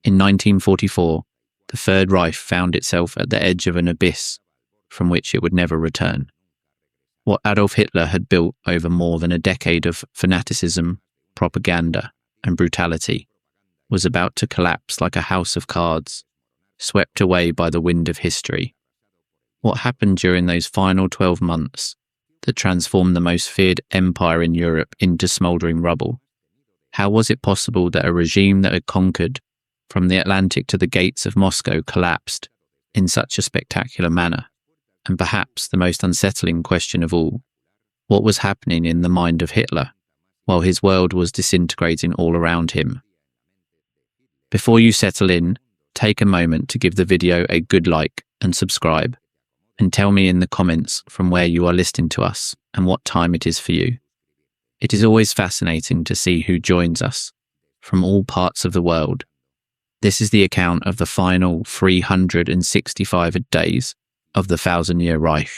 In 1944, the Third Reich found itself at the edge of an abyss from which it would never return. What Adolf Hitler had built over more than a decade of fanaticism, propaganda, and brutality was about to collapse like a house of cards, swept away by the wind of history. What happened during those final 12 months that transformed the most feared empire in Europe into smouldering rubble? How was it possible that a regime that had conquered from the Atlantic to the gates of Moscow collapsed in such a spectacular manner? And perhaps the most unsettling question of all, what was happening in the mind of Hitler while his world was disintegrating all around him? Before you settle in, take a moment to give the video a good like and subscribe, and tell me in the comments from where you are listening to us and what time it is for you. It is always fascinating to see who joins us from all parts of the world. This is the account of the final 365 days of the 1,000-year Reich,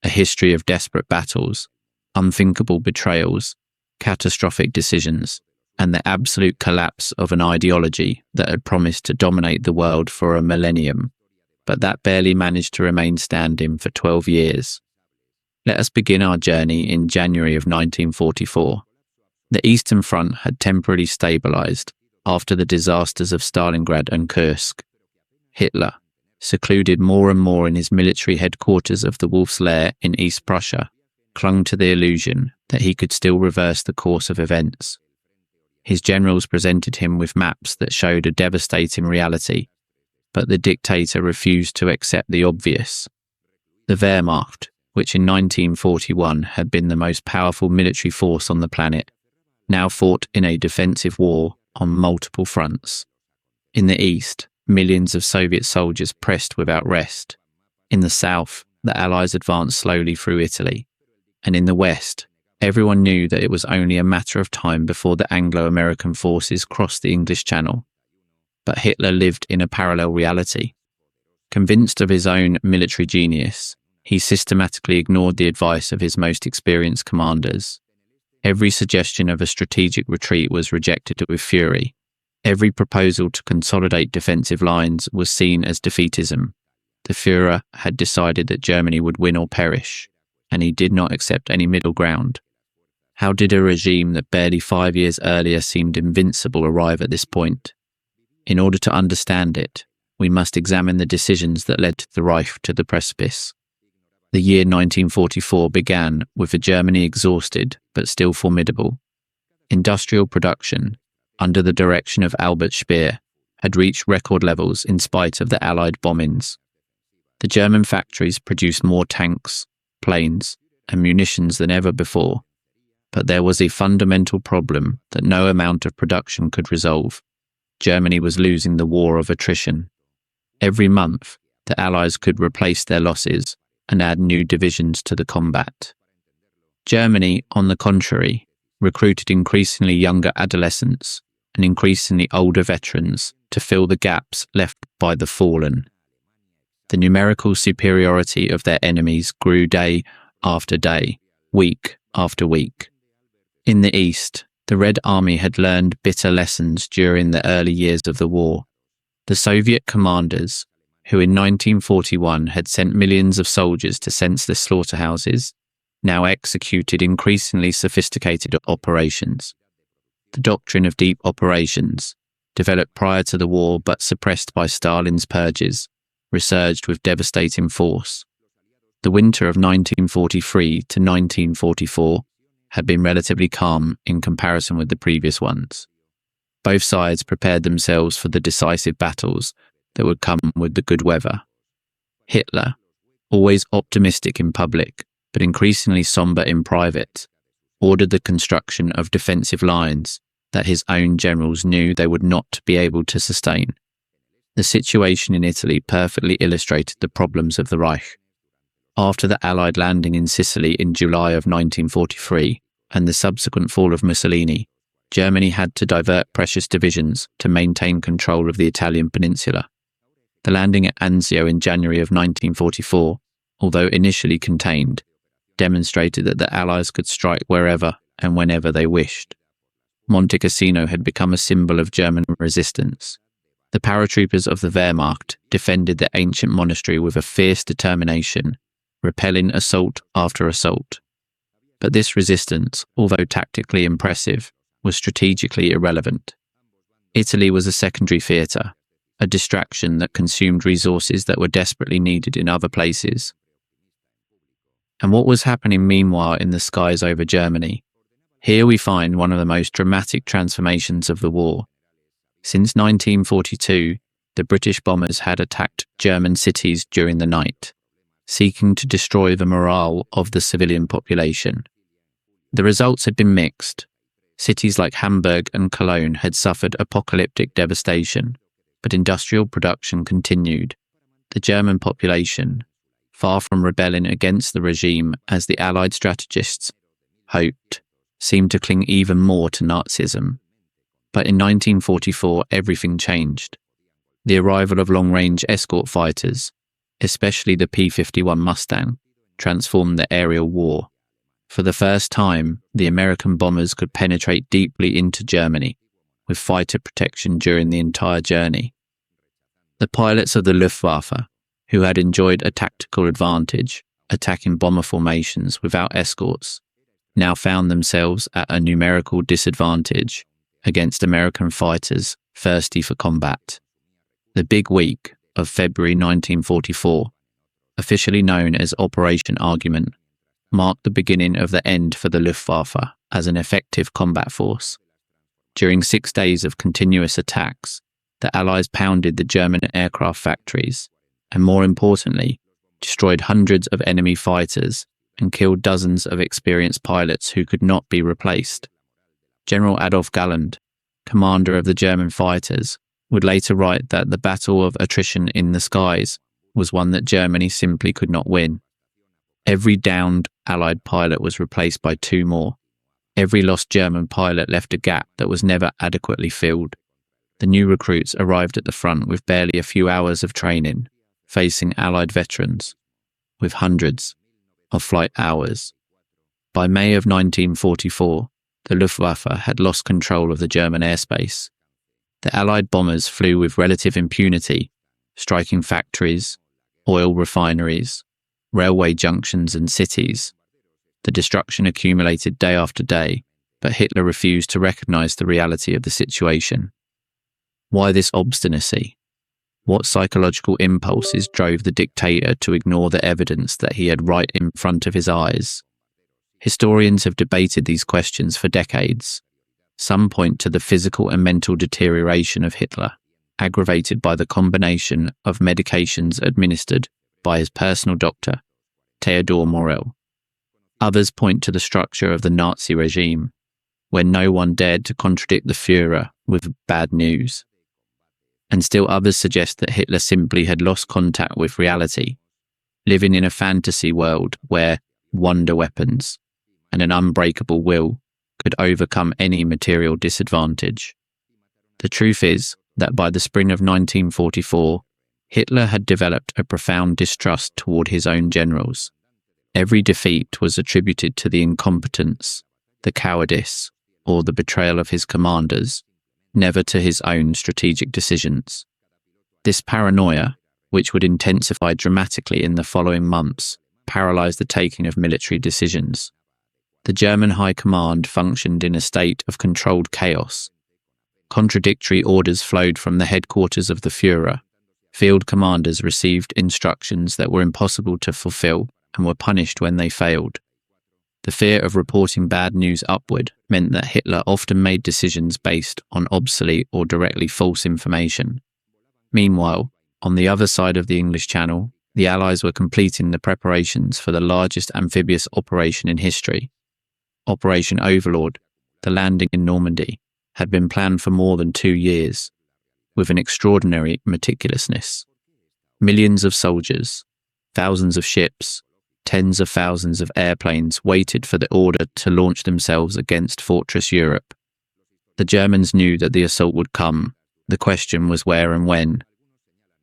a history of desperate battles, unthinkable betrayals, catastrophic decisions, and the absolute collapse of an ideology that had promised to dominate the world for a millennium, but that barely managed to remain standing for 12 years. Let us begin our journey in January of 1944. The Eastern Front had temporarily stabilized after the disasters of Stalingrad and Kursk. Hitler, secluded more and more in his military headquarters of the Wolf's Lair in East Prussia, clung to the illusion that he could still reverse the course of events. His generals presented him with maps that showed a devastating reality, but the dictator refused to accept the obvious. The Wehrmacht, which in 1941 had been the most powerful military force on the planet, now fought in a defensive war on multiple fronts. In the east, millions of Soviet soldiers pressed without rest. In the south, the Allies advanced slowly through Italy. And in the west, everyone knew that it was only a matter of time before the Anglo-American forces crossed the English Channel. But Hitler lived in a parallel reality. Convinced of his own military genius, he systematically ignored the advice of his most experienced commanders. Every suggestion of a strategic retreat was rejected with fury. Every proposal to consolidate defensive lines was seen as defeatism. The Führer had decided that Germany would win or perish, and he did not accept any middle ground. How did a regime that barely 5 years earlier seemed invincible arrive at this point? In order to understand it, we must examine the decisions that led the Reich to the precipice. The year 1944 began with a Germany exhausted but still formidable. Industrial production, under the direction of Albert Speer, had reached record levels in spite of the Allied bombings. The German factories produced more tanks, planes, and munitions than ever before, but there was a fundamental problem that no amount of production could resolve. Germany was losing the war of attrition. Every month, the Allies could replace their losses and add new divisions to the combat. Germany, on the contrary, recruited increasingly younger adolescents and increasingly older veterans to fill the gaps left by the fallen. The numerical superiority of their enemies grew day after day, week after week. In the East, the Red Army had learned bitter lessons during the early years of the war. The Soviet commanders, who in 1941 had sent millions of soldiers to senseless slaughterhouses, now executed increasingly sophisticated operations. The doctrine of deep operations, developed prior to the war but suppressed by Stalin's purges, resurged with devastating force. The winter of 1943 to 1944 had been relatively calm in comparison with the previous ones. Both sides prepared themselves for the decisive battles that would come with the good weather. Hitler, always optimistic in public but increasingly somber in private, ordered the construction of defensive lines that his own generals knew they would not be able to sustain. The situation in Italy perfectly illustrated the problems of the Reich. After the Allied landing in Sicily in July of 1943 and the subsequent fall of Mussolini, Germany had to divert precious divisions to maintain control of the Italian peninsula. The landing at Anzio in January of 1944, although initially contained, demonstrated that the Allies could strike wherever and whenever they wished. Monte Cassino had become a symbol of German resistance. The paratroopers of the Wehrmacht defended the ancient monastery with a fierce determination, repelling assault after assault. But this resistance, although tactically impressive, was strategically irrelevant. Italy was a secondary theatre, a distraction that consumed resources that were desperately needed in other places. And what was happening meanwhile in the skies over Germany? Here we find one of the most dramatic transformations of the war. Since 1942, the British bombers had attacked German cities during the night, seeking to destroy the morale of the civilian population. The results had been mixed. Cities like Hamburg and Cologne had suffered apocalyptic devastation, but industrial production continued. The German population, far from rebelling against the regime as the Allied strategists hoped, seemed to cling even more to Nazism. But in 1944, everything changed. The arrival of long-range escort fighters, especially the P-51 Mustang, transformed the aerial war. For the first time, the American bombers could penetrate deeply into Germany, with fighter protection during the entire journey. The pilots of the Luftwaffe, who had enjoyed a tactical advantage, attacking bomber formations without escorts, now found themselves at a numerical disadvantage against American fighters thirsty for combat. The Big Week of February 1944, officially known as Operation Argument, marked the beginning of the end for the Luftwaffe as an effective combat force. During 6 days of continuous attacks, the Allies pounded the German aircraft factories and, more importantly, destroyed hundreds of enemy fighters and killed dozens of experienced pilots who could not be replaced. General Adolf Galland, commander of the German fighters, would later write that the battle of attrition in the skies was one that Germany simply could not win. Every downed Allied pilot was replaced by 2 more. Every lost German pilot left a gap that was never adequately filled. The new recruits arrived at the front with barely a few hours of training, facing Allied veterans with hundreds of flight hours. By May of 1944, the Luftwaffe had lost control of the German airspace. The Allied bombers flew with relative impunity, striking factories, oil refineries, railway junctions and cities. The destruction accumulated day after day, but Hitler refused to recognize the reality of the situation. Why this obstinacy? What psychological impulses drove the dictator to ignore the evidence that he had right in front of his eyes? Historians have debated these questions for decades. Some point to the physical and mental deterioration of Hitler, aggravated by the combination of medications administered by his personal doctor, Theodor Morell. Others point to the structure of the Nazi regime, where no one dared to contradict the Führer with bad news. And still others suggest that Hitler simply had lost contact with reality, living in a fantasy world where wonder weapons and an unbreakable will could overcome any material disadvantage. The truth is that by the spring of 1944, Hitler had developed a profound distrust toward his own generals. Every defeat was attributed to the incompetence, the cowardice, or the betrayal of his commanders, never to his own strategic decisions. This paranoia, which would intensify dramatically in the following months, paralyzed the taking of military decisions. The German High Command functioned in a state of controlled chaos. Contradictory orders flowed from the headquarters of the Führer. Field commanders received instructions that were impossible to fulfill and were punished when they failed. The fear of reporting bad news upward meant that Hitler often made decisions based on obsolete or directly false information. Meanwhile, on the other side of the English Channel, the Allies were completing the preparations for the largest amphibious operation in history. Operation Overlord, the landing in Normandy, had been planned for more than 2 years, with an extraordinary meticulousness. Millions of soldiers, thousands of ships, tens of thousands of airplanes waited for the order to launch themselves against Fortress Europe. The Germans knew that the assault would come. The question was where and when.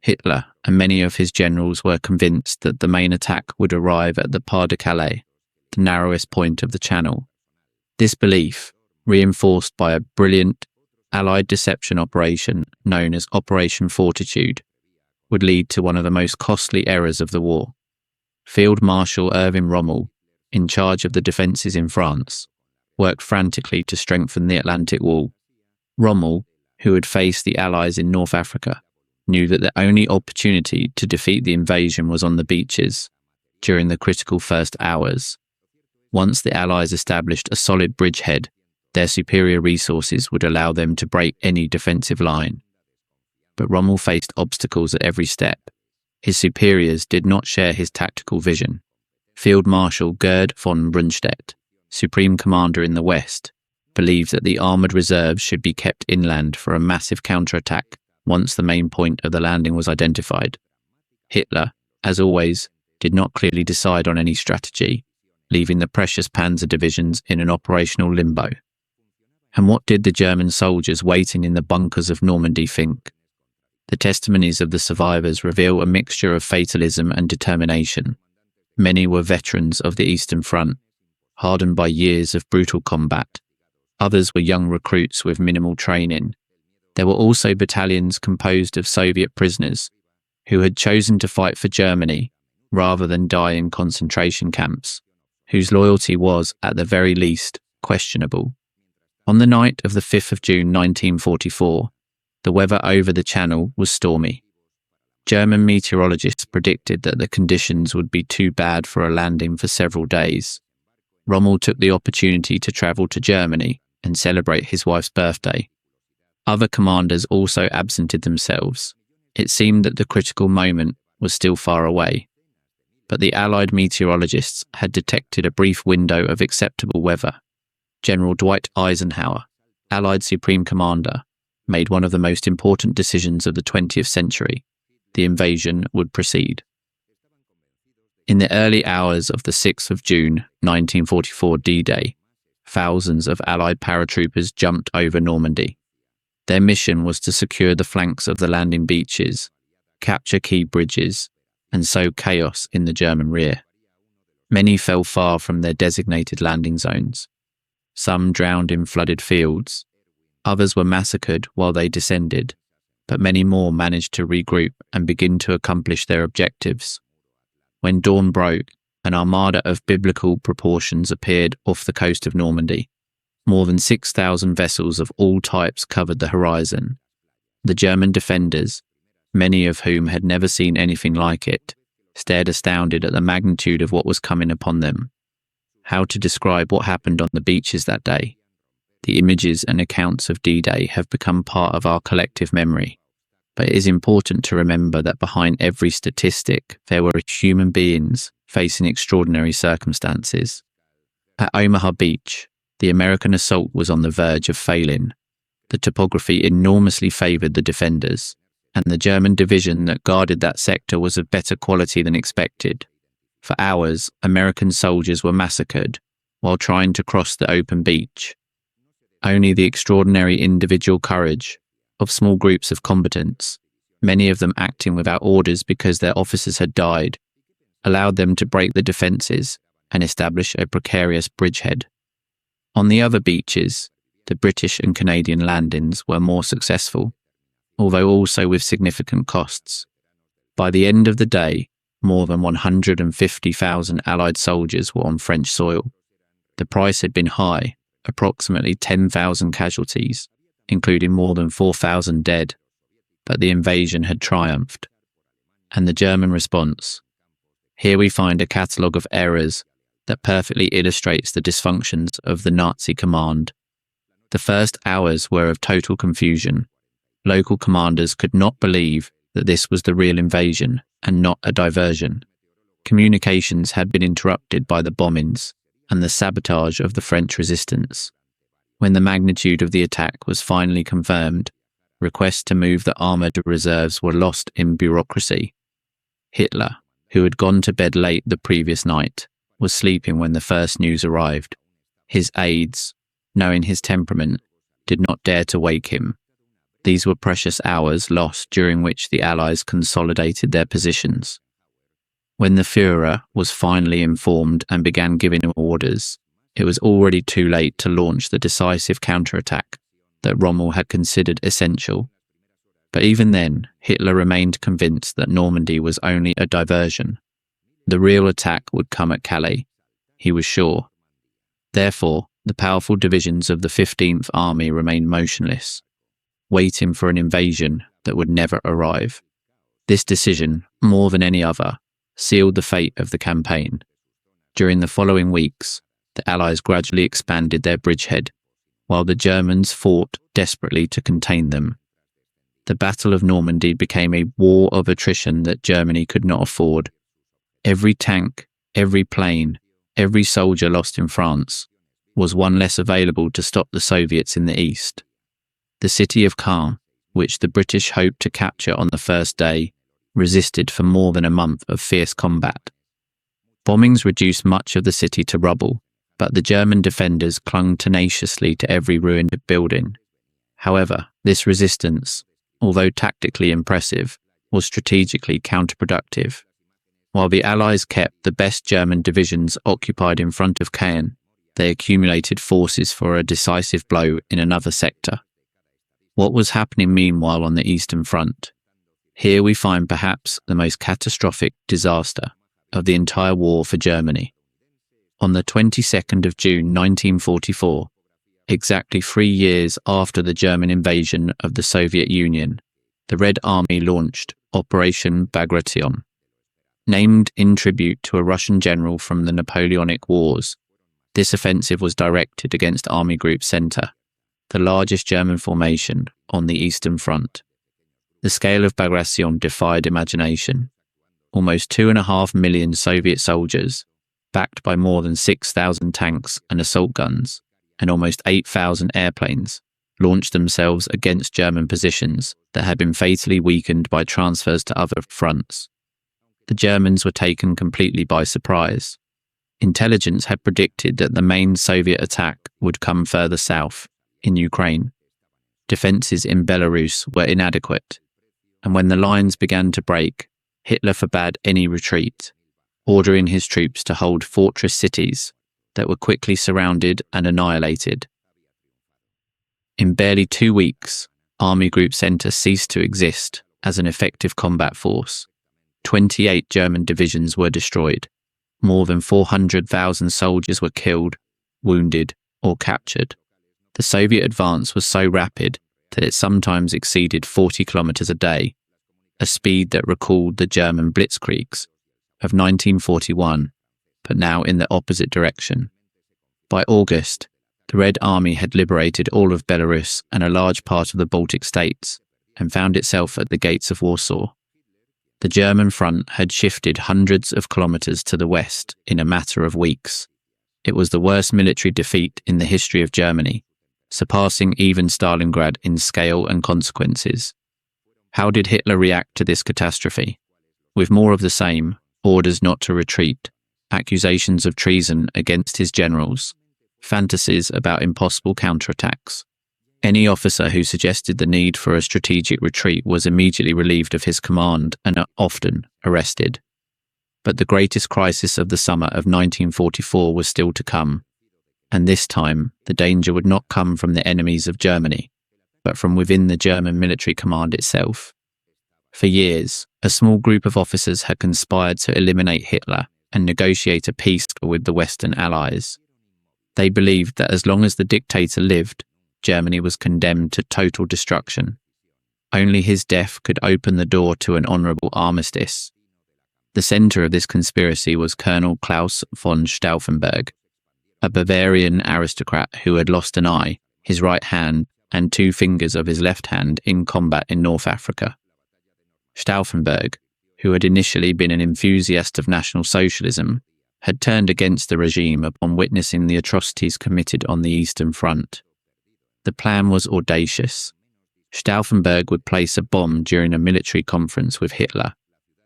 Hitler and many of his generals were convinced that the main attack would arrive at the Pas de Calais, the narrowest point of the Channel. This belief, reinforced by a brilliant Allied deception operation known as Operation Fortitude would lead to one of the most costly errors of the war. Field Marshal Erwin Rommel, in charge of the defences in France, worked frantically to strengthen the Atlantic Wall. Rommel, who had faced the Allies in North Africa, knew that the only opportunity to defeat the invasion was on the beaches during the critical first hours. Once the Allies established a solid bridgehead, their superior resources would allow them to break any defensive line. But Rommel faced obstacles at every step. His superiors did not share his tactical vision. Field Marshal Gerd von Brunstedt, Supreme Commander in the West, believed that the armoured reserves should be kept inland for a massive counterattack once the main point of the landing was identified. Hitler, as always, did not clearly decide on any strategy, leaving the precious panzer divisions in an operational limbo. And what did the German soldiers waiting in the bunkers of Normandy think? The testimonies of the survivors reveal a mixture of fatalism and determination. Many were veterans of the Eastern Front, hardened by years of brutal combat. Others were young recruits with minimal training. There were also battalions composed of Soviet prisoners who had chosen to fight for Germany rather than die in concentration camps, whose loyalty was, at the very least, questionable. On the night of the 5th of June 1944, the weather over the Channel was stormy. German meteorologists predicted that the conditions would be too bad for a landing for several days. Rommel took the opportunity to travel to Germany and celebrate his wife's birthday. Other commanders also absented themselves. It seemed that the critical moment was still far away. But the Allied meteorologists had detected a brief window of acceptable weather. General Dwight Eisenhower, Allied Supreme Commander, made one of the most important decisions of the 20th century. The invasion would proceed. In the early hours of the 6th of June 1944 D-Day, thousands of Allied paratroopers jumped over Normandy. Their mission was to secure the flanks of the landing beaches, capture key bridges, and sow chaos in the German rear. Many fell far from their designated landing zones. Some drowned in flooded fields. Others were massacred while they descended, but many more managed to regroup and begin to accomplish their objectives. When dawn broke, an armada of biblical proportions appeared off the coast of Normandy. More than 6,000 vessels of all types covered the horizon. The German defenders, many of whom had never seen anything like it, stared astounded at the magnitude of what was coming upon them. How to describe what happened on the beaches that day? The images and accounts of D-Day have become part of our collective memory. But it is important to remember that behind every statistic, there were human beings facing extraordinary circumstances. At Omaha Beach, the American assault was on the verge of failing. The topography enormously favoured the defenders, and the German division that guarded that sector was of better quality than expected. For hours, American soldiers were massacred while trying to cross the open beach. Only the extraordinary individual courage of small groups of combatants, many of them acting without orders because their officers had died, allowed them to break the defences and establish a precarious bridgehead. On the other beaches, the British and Canadian landings were more successful, although also with significant costs. By the end of the day, more than 150,000 Allied soldiers were on French soil. The price had been high, approximately 10,000 casualties, including more than 4,000 dead, but the invasion had triumphed. And the German response? Here we find a catalogue of errors that perfectly illustrates the dysfunctions of the Nazi command. The first hours were of total confusion. Local commanders could not believe that this was the real invasion and not a diversion. Communications had been interrupted by the bombings and the sabotage of the French resistance. When the magnitude of the attack was finally confirmed, requests to move the armoured reserves were lost in bureaucracy. Hitler, who had gone to bed late the previous night, was sleeping when the first news arrived. His aides, knowing his temperament, did not dare to wake him. These were precious hours lost during which the Allies consolidated their positions. When the Führer was finally informed and began giving orders, it was already too late to launch the decisive counterattack. that Rommel had considered essential. But even then, Hitler remained convinced that Normandy was only a diversion. The real attack would come at Calais, he was sure. Therefore, the powerful divisions of the 15th Army remained motionless, waiting for an invasion that would never arrive. This decision, more than any other, sealed the fate of the campaign. During the following weeks, the Allies gradually expanded their bridgehead, while the Germans fought desperately to contain them. The Battle of Normandy became a war of attrition that Germany could not afford. Every tank, every plane, every soldier lost in France was one less available to stop the Soviets in the east. The city of Caen, which the British hoped to capture on the first day, resisted for more than a month of fierce combat. Bombings reduced much of the city to rubble, but the German defenders clung tenaciously to every ruined building. However, this resistance, although tactically impressive, was strategically counterproductive. While the Allies kept the best German divisions occupied in front of Caen, they accumulated forces for a decisive blow in another sector. What was happening meanwhile on the Eastern Front? Here we find perhaps the most catastrophic disaster of the entire war for Germany. On the 22nd of June 1944, exactly 3 years after the German invasion of the Soviet Union, the Red Army launched Operation Bagration. Named in tribute to a Russian general from the Napoleonic Wars, this offensive was directed against Army Group Center, the largest German formation on the Eastern Front. The scale of Bagration defied imagination. Almost 2.5 million Soviet soldiers, backed by more than 6,000 tanks and assault guns, and almost 8,000 airplanes, launched themselves against German positions that had been fatally weakened by transfers to other fronts. The Germans were taken completely by surprise. Intelligence had predicted that the main Soviet attack would come further south, in Ukraine. Defences in Belarus were inadequate, and when the lines began to break, Hitler forbade any retreat, ordering his troops to hold fortress cities that were quickly surrounded and annihilated. In barely 2 weeks, Army Group Center ceased to exist as an effective combat force. 28 German divisions were destroyed. More than 400,000 soldiers were killed, wounded, or captured. The Soviet advance was so rapid that it sometimes exceeded 40 kilometers a day, a speed that recalled the German blitzkriegs of 1941, but now in the opposite direction. By August, the Red Army had liberated all of Belarus and a large part of the Baltic states, and found itself at the gates of Warsaw. The German front had shifted hundreds of kilometers to the west in a matter of weeks. It was the worst military defeat in the history of Germany, surpassing even Stalingrad in scale and consequences. How did Hitler react to this catastrophe? With more of the same, orders not to retreat, accusations of treason against his generals, fantasies about impossible counterattacks. Any officer who suggested the need for a strategic retreat was immediately relieved of his command and often arrested. But the greatest crisis of the summer of 1944 was still to come, and this time the danger would not come from the enemies of Germany, but from within the German military command itself. For years, a small group of officers had conspired to eliminate Hitler and negotiate a peace with the Western Allies. They believed that as long as the dictator lived, Germany was condemned to total destruction. Only his death could open the door to an honourable armistice. The centre of this conspiracy was Colonel Klaus von Stauffenberg, a Bavarian aristocrat who had lost an eye, his right hand, and 2 fingers of his left hand in combat in North Africa. Stauffenberg, who had initially been an enthusiast of National Socialism, had turned against the regime upon witnessing the atrocities committed on the Eastern Front. The plan was audacious. Stauffenberg would place a bomb during a military conference with Hitler,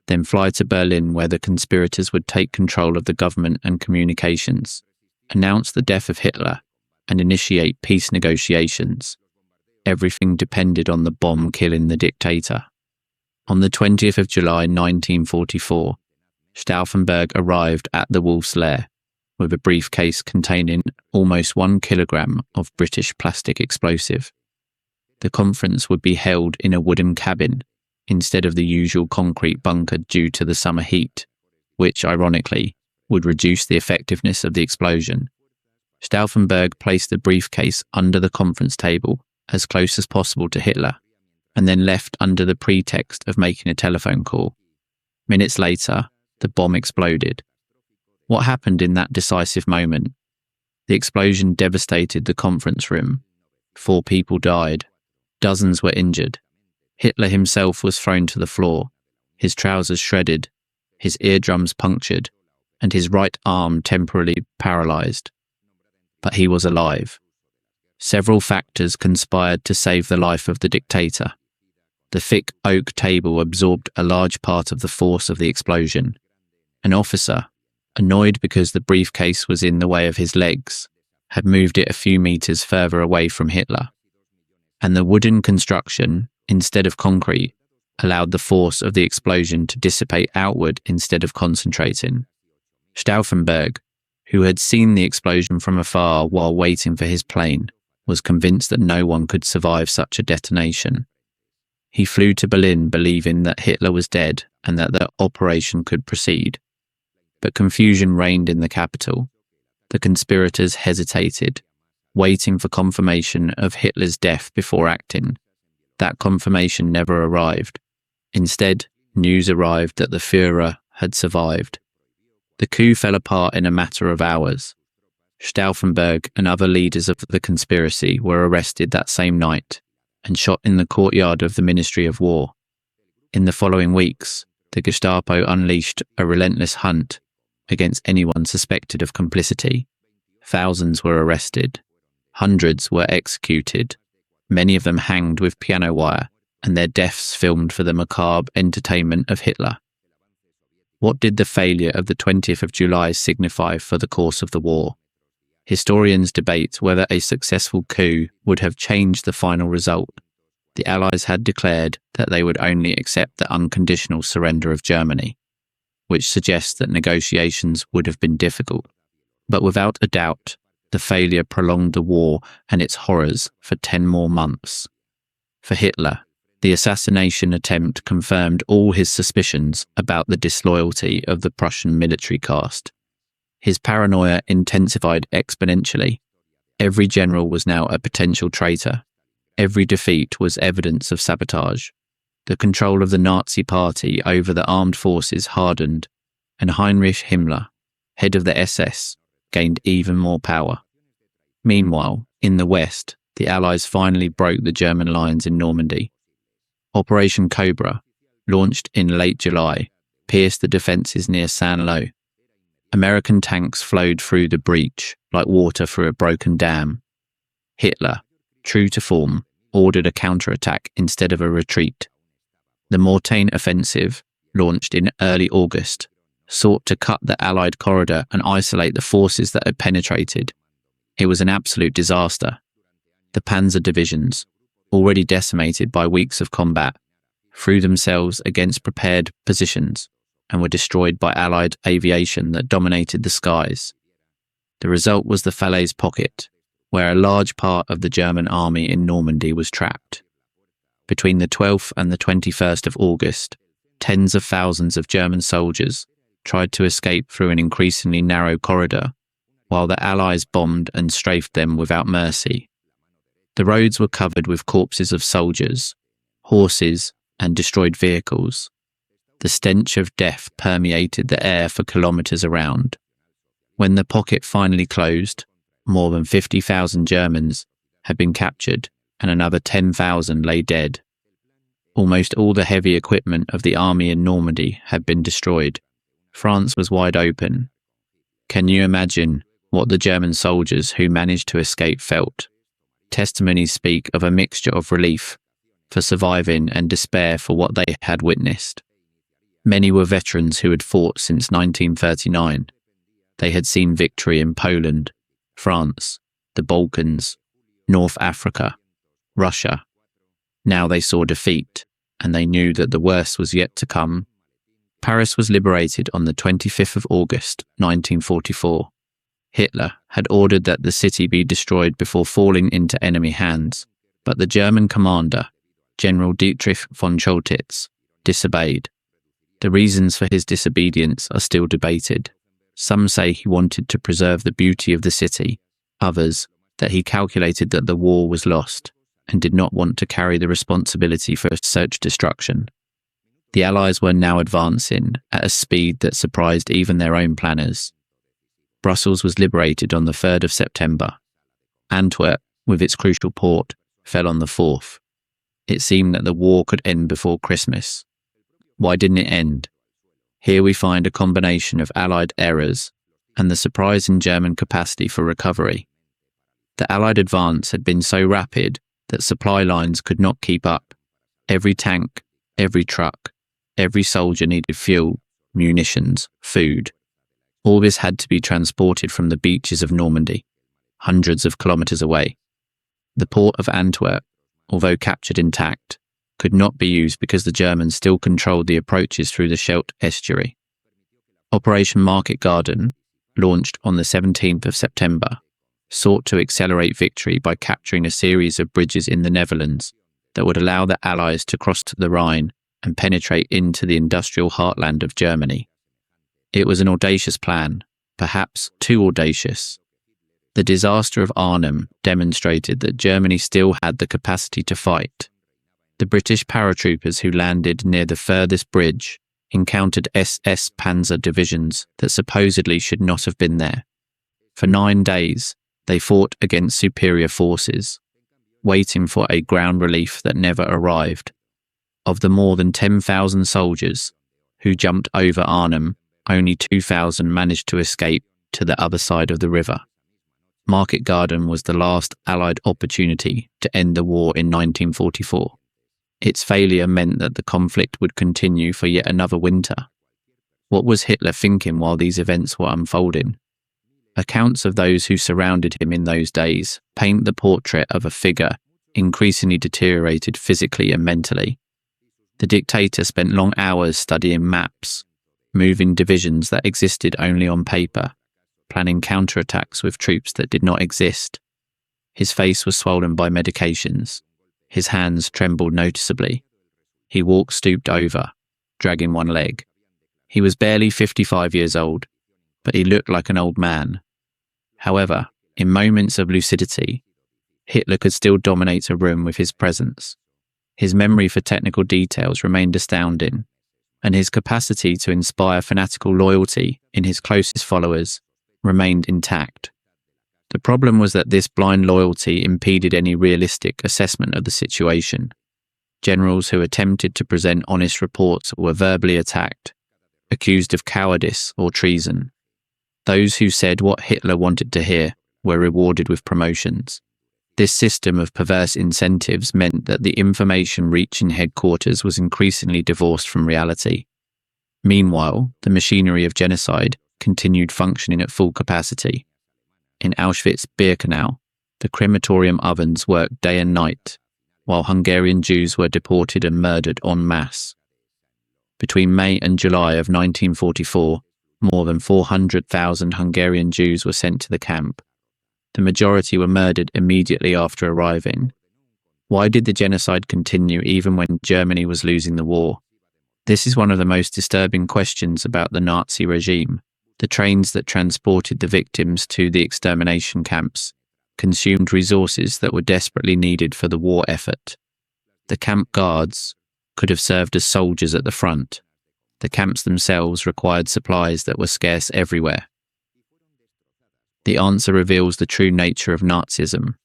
then fly to Berlin where the conspirators would take control of the government and communications, announce the death of Hitler, and initiate peace negotiations. Everything depended on the bomb killing the dictator. On the 20th of July 1944, Stauffenberg arrived at the Wolf's Lair with a briefcase containing almost 1 kilogram of British plastic explosive. The conference would be held in a wooden cabin instead of the usual concrete bunker due to the summer heat, which, ironically, would reduce the effectiveness of the explosion. Stauffenberg placed the briefcase under the conference table as close as possible to Hitler, and then left under the pretext of making a telephone call. Minutes later, the bomb exploded. What happened in that decisive moment? The explosion devastated the conference room. 4 people died. Dozens were injured. Hitler himself was thrown to the floor, his trousers shredded, his eardrums punctured, and his right arm temporarily paralyzed. But he was alive. Several factors conspired to save the life of the dictator. The thick oak table absorbed a large part of the force of the explosion. An officer, annoyed because the briefcase was in the way of his legs, had moved it a few meters further away from Hitler. And the wooden construction, instead of concrete, allowed the force of the explosion to dissipate outward instead of concentrating. Stauffenberg, who had seen the explosion from afar while waiting for his plane, was convinced that no one could survive such a detonation. He flew to Berlin believing that Hitler was dead and that the operation could proceed. But confusion reigned in the capital. The conspirators hesitated, waiting for confirmation of Hitler's death before acting. That confirmation never arrived. Instead, news arrived that the Führer had survived. The coup fell apart in a matter of hours. Stauffenberg and other leaders of the conspiracy were arrested that same night and shot in the courtyard of the Ministry of War. In the following weeks, the Gestapo unleashed a relentless hunt against anyone suspected of complicity. Thousands were arrested. Hundreds were executed, many of them hanged with piano wire, and their deaths filmed for the macabre entertainment of Hitler. What did the failure of the 20th of July signify for the course of the war? Historians debate whether a successful coup would have changed the final result. The Allies had declared that they would only accept the unconditional surrender of Germany, which suggests that negotiations would have been difficult. But without a doubt, the failure prolonged the war and its horrors for 10 more months. For Hitler, the assassination attempt confirmed all his suspicions about the disloyalty of the Prussian military caste. His paranoia intensified exponentially. Every general was now a potential traitor. Every defeat was evidence of sabotage. The control of the Nazi Party over the armed forces hardened, and Heinrich Himmler, head of the SS, gained even more power. Meanwhile, in the West, the Allies finally broke the German lines in Normandy. Operation Cobra, launched in late July, pierced the defences near Saint-Lô. American tanks flowed through the breach like water through a broken dam. Hitler, true to form, ordered a counterattack instead of a retreat. The Mortain offensive, launched in early August, sought to cut the Allied corridor and isolate the forces that had penetrated. It was an absolute disaster. The panzer divisions, already decimated by weeks of combat, threw themselves against prepared positions and were destroyed by Allied aviation that dominated the skies. The result was the Falaise Pocket, where a large part of the German army in Normandy was trapped. Between the 12th and the 21st of August, tens of thousands of German soldiers tried to escape through an increasingly narrow corridor, while the Allies bombed and strafed them without mercy. The roads were covered with corpses of soldiers, horses, and destroyed vehicles. The stench of death permeated the air for kilometers around. When the pocket finally closed, more than 50,000 Germans had been captured and another 10,000 lay dead. Almost all the heavy equipment of the army in Normandy had been destroyed. France was wide open. Can you imagine what the German soldiers who managed to escape felt? Testimonies speak of a mixture of relief for surviving and despair for what they had witnessed. Many were veterans who had fought since 1939. They had seen victory in Poland, France, the Balkans, North Africa, Russia. Now they saw defeat, and they knew that the worst was yet to come. Paris was liberated on the 25th of August, 1944. Hitler had ordered that the city be destroyed before falling into enemy hands, But the German commander, General Dietrich von Choltitz, disobeyed. The reasons for his disobedience are still debated. Some say he wanted to preserve the beauty of the city, others that he calculated that the war was lost and did not want to carry the responsibility for such destruction. The Allies were now advancing at a speed that surprised even their own planners. Brussels was liberated on the 3rd of September. Antwerp, with its crucial port, fell on the 4th. It seemed that the war could end before Christmas. Why didn't it end? Here we find a combination of Allied errors and the surprising German capacity for recovery. The Allied advance had been so rapid that supply lines could not keep up. Every tank, every truck, every soldier needed fuel, munitions, food. All this had to be transported from the beaches of Normandy, hundreds of kilometres away. The port of Antwerp, although captured intact, could not be used because the Germans still controlled the approaches through the Scheldt estuary. Operation Market Garden, launched on the 17th of September, sought to accelerate victory by capturing a series of bridges in the Netherlands that would allow the Allies to cross the Rhine and penetrate into the industrial heartland of Germany. It was an audacious plan, perhaps too audacious. The disaster of Arnhem demonstrated that Germany still had the capacity to fight. The British paratroopers who landed near the furthest bridge encountered SS Panzer divisions that supposedly should not have been there. For 9 days, they fought against superior forces, waiting for a ground relief that never arrived. Of the more than 10,000 soldiers who jumped over Arnhem, only 2,000 managed to escape to the other side of the river. Market Garden was the last Allied opportunity to end the war in 1944. Its failure meant that the conflict would continue for yet another winter. What was Hitler thinking while these events were unfolding? Accounts of those who surrounded him in those days paint the portrait of a figure increasingly deteriorated physically and mentally. The dictator spent long hours studying maps, moving divisions that existed only on paper, planning counterattacks with troops that did not exist. His face was swollen by medications. His hands trembled noticeably. He walked stooped over, dragging one leg. He was barely 55 years old, but he looked like an old man. However, in moments of lucidity, Hitler could still dominate a room with his presence. His memory for technical details remained astounding, and his capacity to inspire fanatical loyalty in his closest followers remained intact. The problem was that this blind loyalty impeded any realistic assessment of the situation. Generals who attempted to present honest reports were verbally attacked, accused of cowardice or treason. Those who said what Hitler wanted to hear were rewarded with promotions. This system of perverse incentives meant that the information reaching headquarters was increasingly divorced from reality. Meanwhile, the machinery of genocide continued functioning at full capacity. In Auschwitz-Birkenau, the crematorium ovens worked day and night, while Hungarian Jews were deported and murdered en masse. Between May and July of 1944, more than 400,000 Hungarian Jews were sent to the camp. The majority were murdered immediately after arriving. Why did the genocide continue even when Germany was losing the war? This is one of the most disturbing questions about the Nazi regime. The trains that transported the victims to the extermination camps consumed resources that were desperately needed for the war effort. The camp guards could have served as soldiers at the front. The camps themselves required supplies that were scarce everywhere. The answer reveals the true nature of Nazism.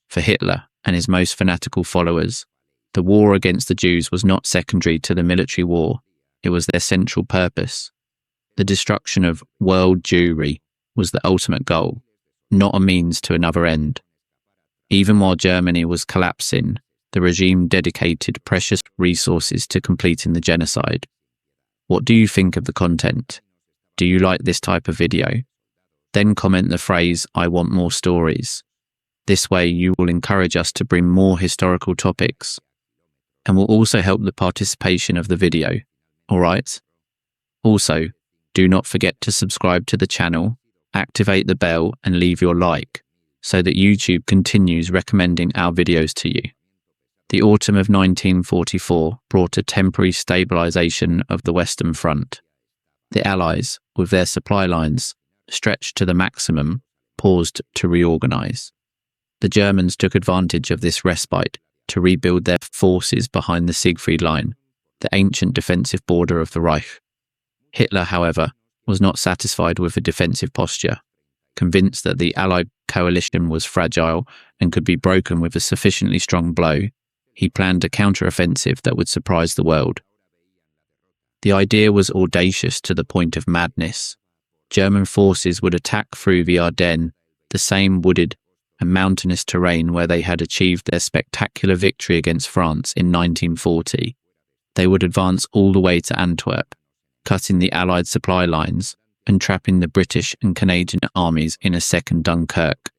For Hitler and his most fanatical followers, the war against the Jews was not secondary to the military war, it was their central purpose. The destruction of world Jewry was the ultimate goal, not a means to another end. Even while Germany was collapsing, the regime dedicated precious resources to completing the genocide. What do you think of the content? Do you like this type of video? Then comment the phrase, "I want more stories." This way you will encourage us to bring more historical topics and will also help the participation of the video. Alright? Also, do not forget to subscribe to the channel, activate the bell and leave your like so that YouTube continues recommending our videos to you. The autumn of 1944 brought a temporary stabilization of the Western Front. The Allies, with their supply lines stretched to the maximum, paused to reorganize. The Germans took advantage of this respite to rebuild their forces behind the Siegfried Line, the ancient defensive border of the Reich. Hitler, however, was not satisfied with a defensive posture. Convinced that the Allied coalition was fragile and could be broken with a sufficiently strong blow, he planned a counter-offensive that would surprise the world. The idea was audacious to the point of madness. German forces would attack through the Ardennes, the same wooded and mountainous terrain where they had achieved their spectacular victory against France in 1940. They would advance all the way to Antwerp, cutting the Allied supply lines and trapping the British and Canadian armies in a second Dunkirk.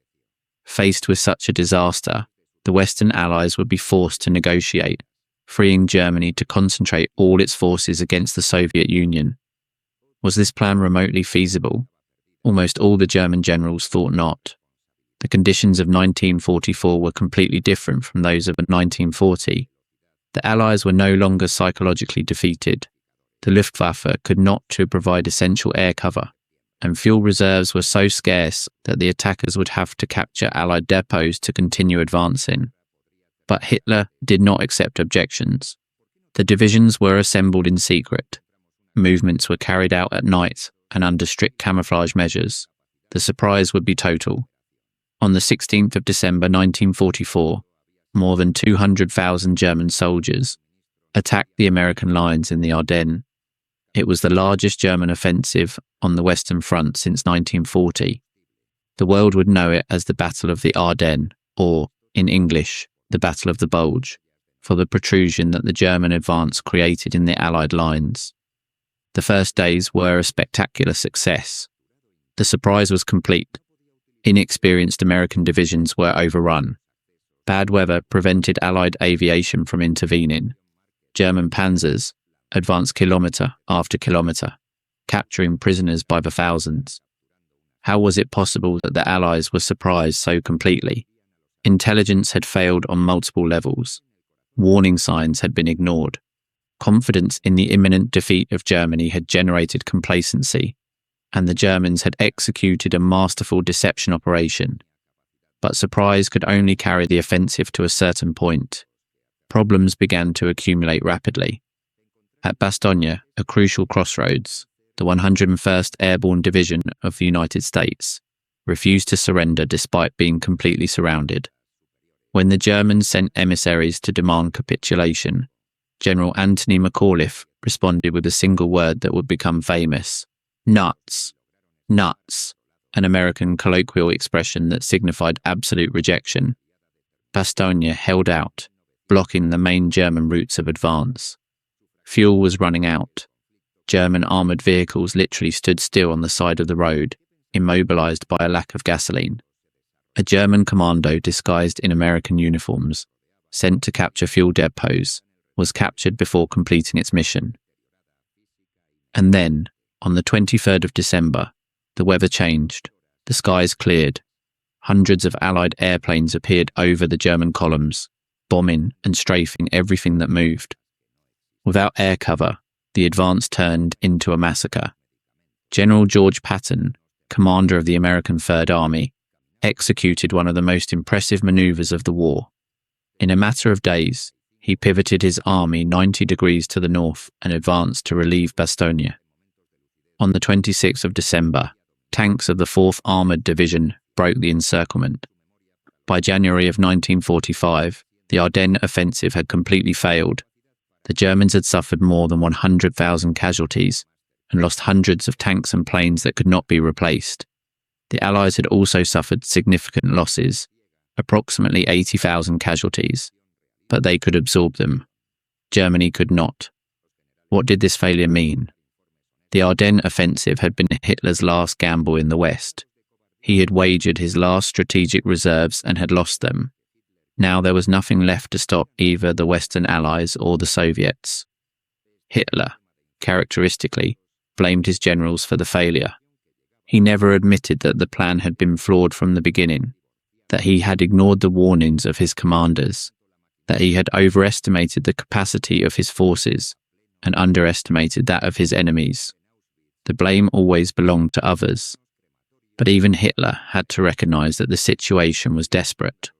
Faced with such a disaster, the Western Allies would be forced to negotiate, freeing Germany to concentrate all its forces against the Soviet Union. Was this plan remotely feasible? Almost all the German generals thought not. The conditions of 1944 were completely different from those of 1940. The Allies were no longer psychologically defeated. The Luftwaffe could not provide essential air cover, and fuel reserves were so scarce that the attackers would have to capture Allied depots to continue advancing. But Hitler did not accept objections. The divisions were assembled in secret. Movements were carried out at night and under strict camouflage measures. The surprise would be total. On the 16th of December 1944, more than 200,000 German soldiers attacked the American lines in the Ardennes. It was the largest German offensive on the Western Front since 1940. The world would know it as the Battle of the Ardennes, or, in English, the Battle of the Bulge, for the protrusion that the German advance created in the Allied lines. The first days were a spectacular success. The surprise was complete. Inexperienced American divisions were overrun. Bad weather prevented Allied aviation from intervening. German panzers advanced kilometre after kilometre, capturing prisoners by the thousands. How was it possible that the Allies were surprised so completely? Intelligence had failed on multiple levels. Warning signs had been ignored. Confidence in the imminent defeat of Germany had generated complacency, and the Germans had executed a masterful deception operation. But surprise could only carry the offensive to a certain point. Problems began to accumulate rapidly. At Bastogne, a crucial crossroads, the 101st Airborne Division of the United States refused to surrender despite being completely surrounded. When the Germans sent emissaries to demand capitulation, General Anthony McAuliffe responded with a single word that would become famous: nuts. Nuts, an American colloquial expression that signified absolute rejection. Bastogne held out, blocking the main German routes of advance. Fuel was running out. German armoured vehicles literally stood still on the side of the road, immobilised by a lack of gasoline. A German commando disguised in American uniforms, sent to capture fuel depots, was captured before completing its mission. And then, on the 23rd of December, the weather changed. The skies cleared. Hundreds of Allied airplanes appeared over the German columns, bombing and strafing everything that moved. Without air cover, the advance turned into a massacre. General George Patton, commander of the American Third Army, executed one of the most impressive maneuvers of the war. In a matter of days, he pivoted his army 90 degrees to the north and advanced to relieve Bastogne. On the 26th of December, tanks of the 4th Armoured Division broke the encirclement. By January of 1945, the Ardennes offensive had completely failed. The Germans had suffered more than 100,000 casualties and lost hundreds of tanks and planes that could not be replaced. The Allies had also suffered significant losses, approximately 80,000 casualties, but they could absorb them. Germany could not. What did this failure mean? The Ardennes offensive had been Hitler's last gamble in the West. He had wagered his last strategic reserves and had lost them. Now there was nothing left to stop either the Western Allies or the Soviets. Hitler, characteristically, blamed his generals for the failure. He never admitted that the plan had been flawed from the beginning, that he had ignored the warnings of his commanders. that he had overestimated the capacity of his forces and underestimated that of his enemies. The blame always belonged to others. But even Hitler had to recognize that the situation was desperate.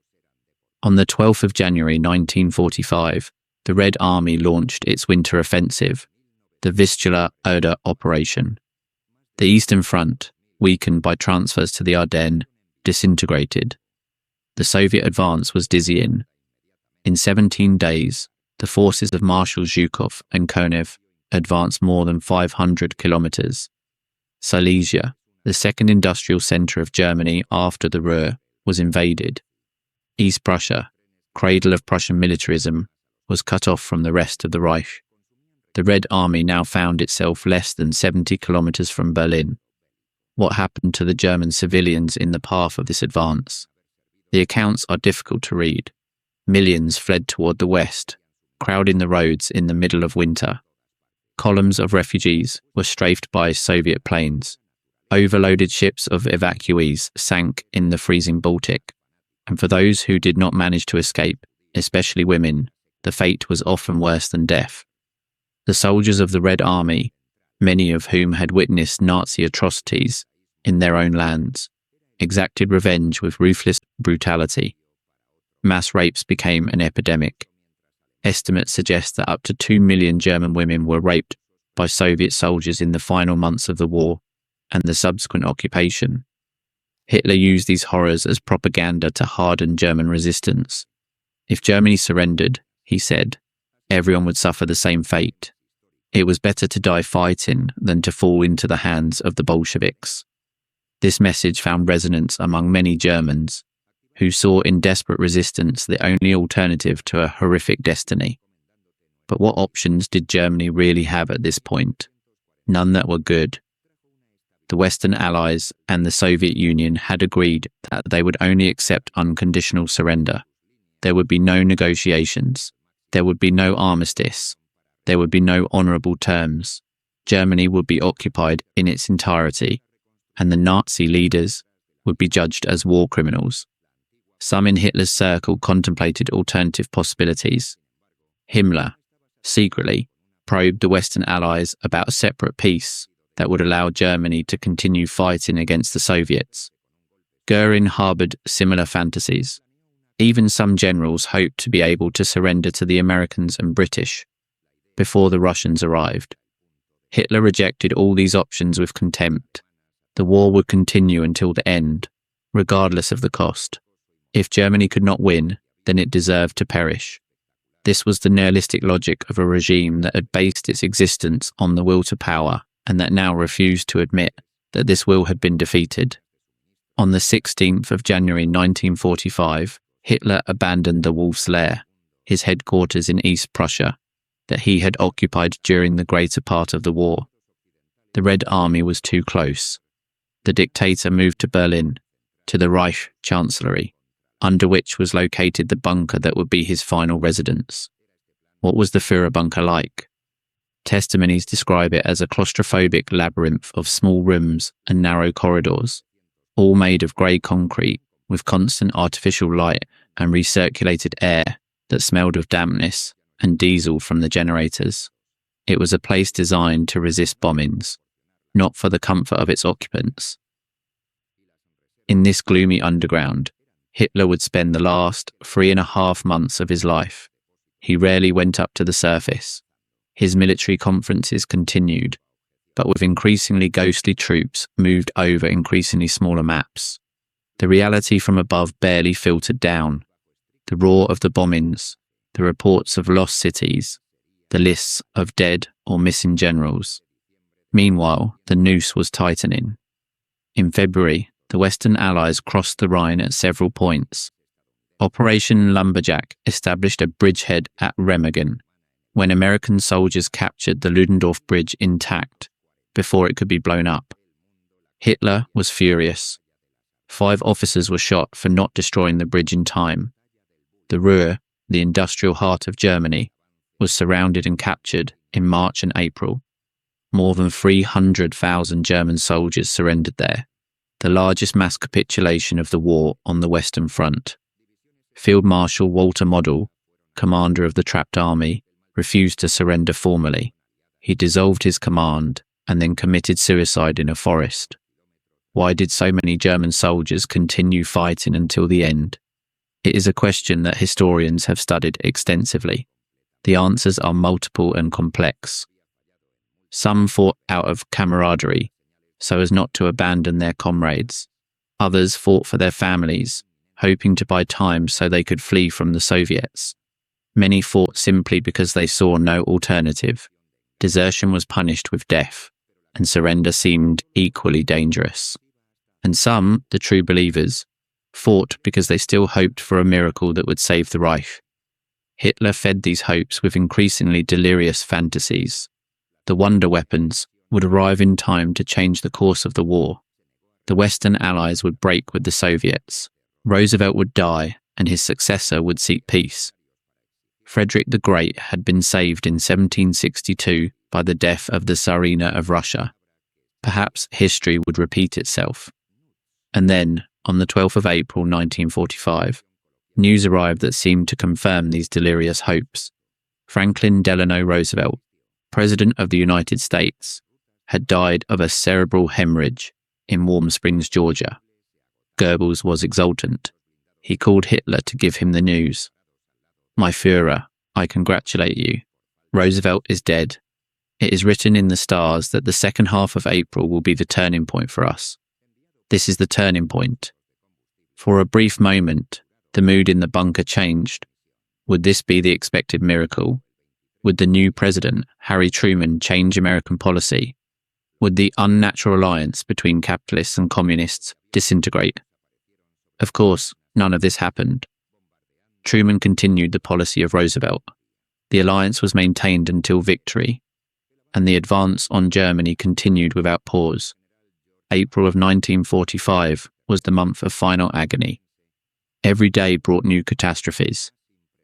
On the 12th of January 1945, the Red Army launched its winter offensive, the Vistula Oder operation. The Eastern Front, weakened by transfers to the Ardennes, disintegrated. The Soviet advance was dizzying. In 17 days, the forces of Marshal Zhukov and Konev advanced more than 500 kilometers. Silesia, the second industrial center of Germany after the Ruhr, was invaded. East Prussia, cradle of Prussian militarism, was cut off from the rest of the Reich. The Red Army now found itself less than 70 kilometers from Berlin. What happened to the German civilians in the path of this advance? The accounts are difficult to read. Millions fled toward the west, crowding the roads in the middle of winter. Columns of refugees were strafed by Soviet planes. Overloaded ships of evacuees sank in the freezing Baltic. And for those who did not manage to escape, especially women, the fate was often worse than death. The soldiers of the Red Army, many of whom had witnessed Nazi atrocities in their own lands, exacted revenge with ruthless brutality. Mass rapes became an epidemic. Estimates suggest that up to 2 million German women were raped by Soviet soldiers in the final months of the war and the subsequent occupation. Hitler used these horrors as propaganda to harden German resistance. If Germany surrendered, he said, everyone would suffer the same fate. It was better to die fighting than to fall into the hands of the Bolsheviks. This message found resonance among many Germans, who saw in desperate resistance the only alternative to a horrific destiny. But what options did Germany really have at this point? None that were good. The Western Allies and the Soviet Union had agreed that they would only accept unconditional surrender. There would be no negotiations. There would be no armistice. There would be no honourable terms. Germany would be occupied in its entirety, and the Nazi leaders would be judged as war criminals. Some in Hitler's circle contemplated alternative possibilities. Himmler, secretly, probed the Western Allies about a separate peace that would allow Germany to continue fighting against the Soviets. Goering harboured similar fantasies. Even some generals hoped to be able to surrender to the Americans and British before the Russians arrived. Hitler rejected all these options with contempt. The war would continue until the end, regardless of the cost. If Germany could not win, then it deserved to perish. This was the nihilistic logic of a regime that had based its existence on the will to power and that now refused to admit that this will had been defeated. On the 16th of January 1945, Hitler abandoned the Wolf's Lair, his headquarters in East Prussia, that he had occupied during the greater part of the war. The Red Army was too close. The dictator moved to Berlin, to the Reich Chancellery, under which was located the bunker that would be his final residence. What was the Führer bunker like? Testimonies describe it as a claustrophobic labyrinth of small rooms and narrow corridors, all made of grey concrete with constant artificial light and recirculated air that smelled of dampness and diesel from the generators. It was a place designed to resist bombings, not for the comfort of its occupants. In this gloomy underground, Hitler would spend the last 3.5 months of his life. He rarely went up to the surface. His military conferences continued, but with increasingly ghostly troops moved over increasingly smaller maps. The reality from above barely filtered down. The roar of the bombings, the reports of lost cities, the lists of dead or missing generals. Meanwhile, the noose was tightening. In February, the Western Allies crossed the Rhine at several points. Operation Lumberjack established a bridgehead at Remagen, when American soldiers captured the Ludendorff Bridge intact before it could be blown up. Hitler was furious. 5 officers were shot for not destroying the bridge in time. The Ruhr, the industrial heart of Germany, was surrounded and captured in March and April. More than 300,000 German soldiers surrendered there, the largest mass capitulation of the war on the Western Front. Field Marshal Walter Model, commander of the trapped army, refused to surrender formally. He dissolved his command and then committed suicide in a forest. Why did so many German soldiers continue fighting until the end? It is a question that historians have studied extensively. The answers are multiple and complex. Some fought out of camaraderie, so as not to abandon their comrades. Others fought for their families, hoping to buy time so they could flee from the Soviets. Many fought simply because they saw no alternative. Desertion was punished with death, and surrender seemed equally dangerous. And some, the true believers, fought because they still hoped for a miracle that would save the Reich. Hitler fed these hopes with increasingly delirious fantasies. The wonder weapons would arrive in time to change the course of the war. The Western Allies would break with the Soviets. Roosevelt would die, and his successor would seek peace. Frederick the Great had been saved in 1762 by the death of the Tsarina of Russia. Perhaps history would repeat itself. And then, on the 12th of April 1945, news arrived that seemed to confirm these delirious hopes. Franklin Delano Roosevelt, President of the United States, had died of a cerebral hemorrhage in Warm Springs, Georgia. Goebbels was exultant. He called Hitler to give him the news. "My Führer, I congratulate you. Roosevelt is dead. It is written in the stars that the second half of April will be the turning point for us. This is the turning point." For a brief moment, the mood in the bunker changed. Would this be the expected miracle? Would the new president, Harry Truman, change American policy? Would the unnatural alliance between capitalists and communists disintegrate? Of course, none of this happened. Truman continued the policy of Roosevelt. The alliance was maintained until victory, and the advance on Germany continued without pause. April of 1945 was the month of final agony. Every day brought new catastrophes.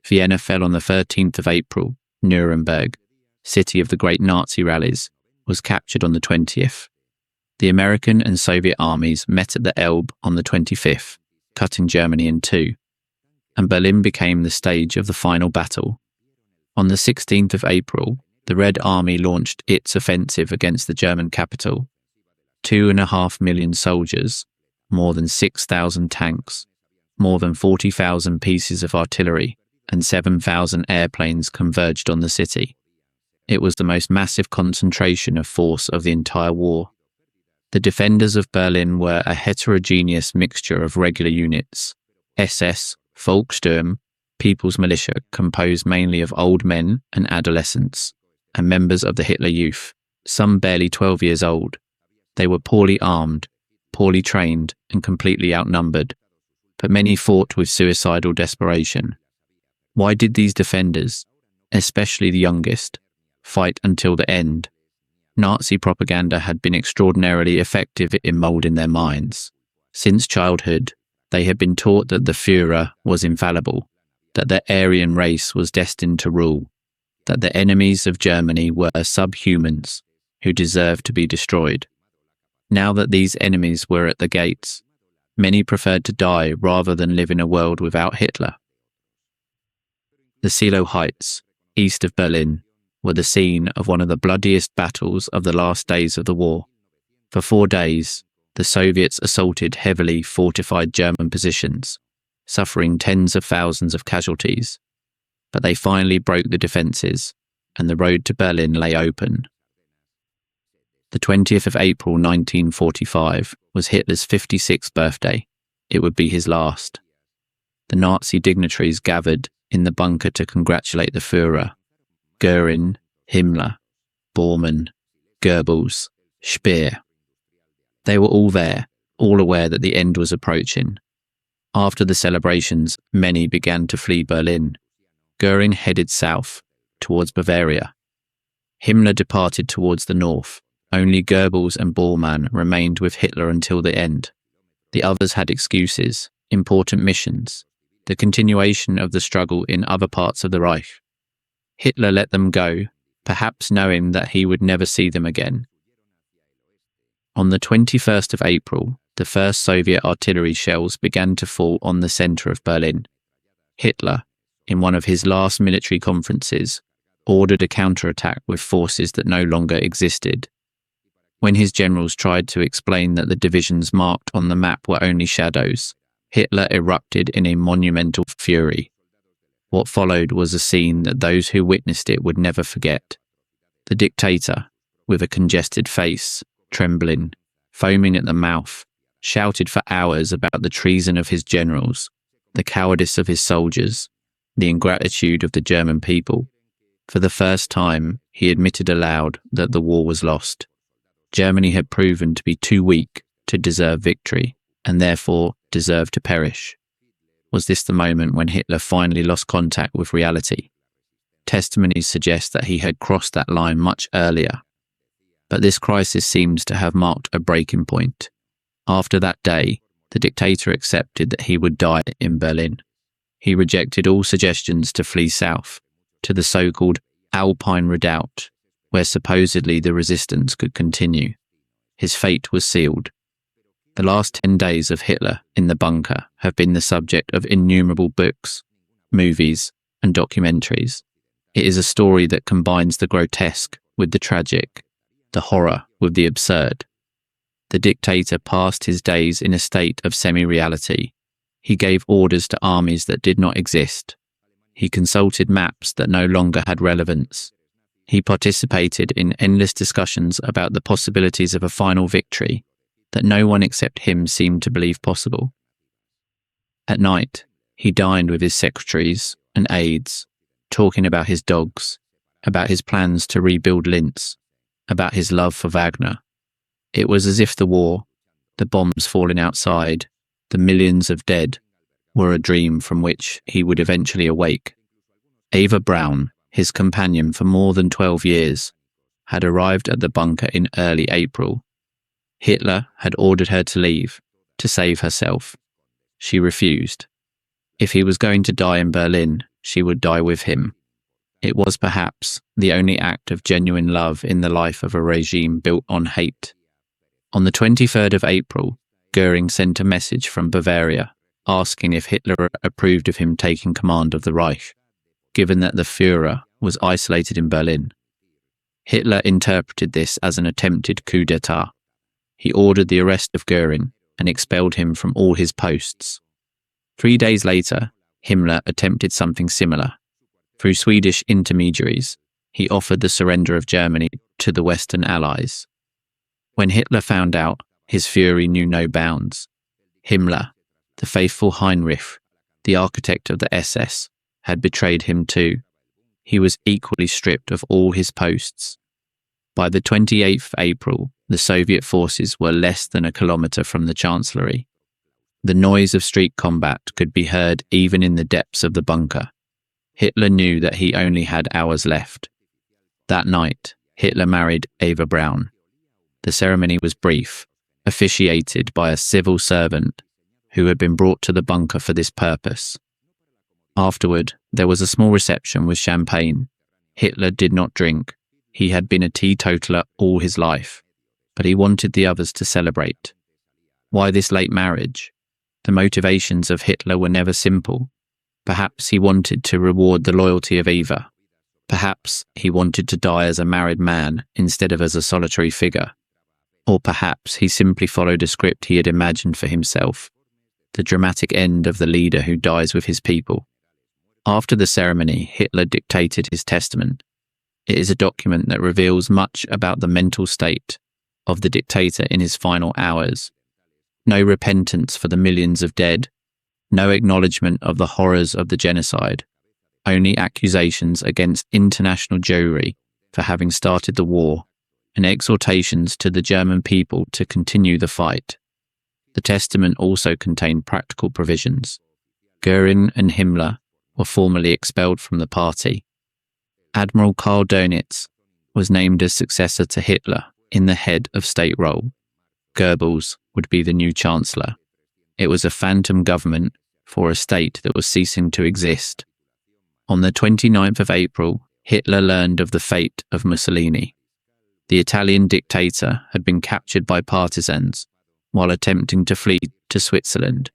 Vienna fell on the 13th of April. Nuremberg, city of the great Nazi rallies, was captured on the 20th. The American and Soviet armies met at the Elbe on the 25th, cutting Germany in two, and Berlin became the stage of the final battle. On the 16th of April, the Red Army launched its offensive against the German capital. 2.5 million soldiers, more than 6,000 tanks, more than 40,000 pieces of artillery, and 7,000 airplanes converged on the city. It was the most massive concentration of force of the entire war. The defenders of Berlin were a heterogeneous mixture of regular units, SS, Volkssturm, People's Militia, composed mainly of old men and adolescents, and members of the Hitler Youth, some barely 12 years old. They were poorly armed, poorly trained, and completely outnumbered, but many fought with suicidal desperation. Why did these defenders, especially the youngest, fight until the end? Nazi propaganda had been extraordinarily effective in moulding their minds. Since childhood, they had been taught that the Führer was infallible, that the Aryan race was destined to rule, that the enemies of Germany were subhumans who deserved to be destroyed. Now that these enemies were at the gates, many preferred to die rather than live in a world without Hitler. The Seelow Heights, east of Berlin, were the scene of one of the bloodiest battles of the last days of the war. For 4 days, the Soviets assaulted heavily fortified German positions, suffering tens of thousands of casualties. But they finally broke the defences, and the road to Berlin lay open. The 20th of April 1945 was Hitler's 56th birthday. It would be his last. The Nazi dignitaries gathered in the bunker to congratulate the Führer. Göring, Himmler, Bormann, Goebbels, Speer. They were all there, all aware that the end was approaching. After the celebrations, many began to flee Berlin. Göring headed south, towards Bavaria. Himmler departed towards the north. Only Goebbels and Bormann remained with Hitler until the end. The others had excuses, important missions, the continuation of the struggle in other parts of the Reich. Hitler let them go, perhaps knowing that he would never see them again. On the 21st of April, the first Soviet artillery shells began to fall on the centre of Berlin. Hitler, in one of his last military conferences, ordered a counterattack with forces that no longer existed. When his generals tried to explain that the divisions marked on the map were only shadows, Hitler erupted in a monumental fury. What followed was a scene that those who witnessed it would never forget. The dictator, with a congested face, trembling, foaming at the mouth, shouted for hours about the treason of his generals, the cowardice of his soldiers, the ingratitude of the German people. For the first time, he admitted aloud that the war was lost. Germany had proven to be too weak to deserve victory, and therefore deserved to perish. Was this the moment when Hitler finally lost contact with reality? Testimonies suggest that he had crossed that line much earlier. But this crisis seems to have marked a breaking point. After that day, the dictator accepted that he would die in Berlin. He rejected all suggestions to flee south, to the so-called Alpine Redoubt, where supposedly the resistance could continue. His fate was sealed. The last 10 days of Hitler in the bunker have been the subject of innumerable books, movies, and documentaries. It is a story that combines the grotesque with the tragic, the horror with the absurd. The dictator passed his days in a state of semi-reality. He gave orders to armies that did not exist. He consulted maps that no longer had relevance. He participated in endless discussions about the possibilities of a final victory that no one except him seemed to believe possible. At night, he dined with his secretaries and aides, talking about his dogs, about his plans to rebuild Linz, about his love for Wagner. It was as if the war, the bombs falling outside, the millions of dead, were a dream from which he would eventually awake. Eva Braun, his companion for more than 12 years, had arrived at the bunker in early April. Hitler had ordered her to leave, to save herself. She refused. If he was going to die in Berlin, she would die with him. It was perhaps the only act of genuine love in the life of a regime built on hate. On the 23rd of April, Goering sent a message from Bavaria asking if Hitler approved of him taking command of the Reich, given that the Führer was isolated in Berlin. Hitler interpreted this as an attempted coup d'etat. He ordered the arrest of Goering and expelled him from all his posts. 3 days later, Himmler attempted something similar. Through Swedish intermediaries, he offered the surrender of Germany to the Western Allies. When Hitler found out, his fury knew no bounds. Himmler, the faithful Heinrich, the architect of the SS, had betrayed him too. He was equally stripped of all his posts. By the 28th of April, the Soviet forces were less than a kilometre from the Chancellery. The noise of street combat could be heard even in the depths of the bunker. Hitler knew that he only had hours left. That night, Hitler married Eva Braun. The ceremony was brief, officiated by a civil servant who had been brought to the bunker for this purpose. Afterward, there was a small reception with champagne. Hitler did not drink. He had been a teetotaler all his life, but he wanted the others to celebrate. Why this late marriage? The motivations of Hitler were never simple. Perhaps he wanted to reward the loyalty of Eva. Perhaps he wanted to die as a married man instead of as a solitary figure. Or perhaps he simply followed a script he had imagined for himself, the dramatic end of the leader who dies with his people. After the ceremony, Hitler dictated his testament. It is a document that reveals much about the mental state of the dictator in his final hours. No repentance for the millions of dead, no acknowledgement of the horrors of the genocide, only accusations against international Jewry for having started the war, and exhortations to the German people to continue the fight. The testament also contained practical provisions. Goering and Himmler were formally expelled from the party. Admiral Karl Dönitz was named as successor to Hitler in the head of state role. Goebbels would be the new chancellor. It was a phantom government for a state that was ceasing to exist. On the 29th of April, Hitler learned of the fate of Mussolini. The Italian dictator had been captured by partisans while attempting to flee to Switzerland,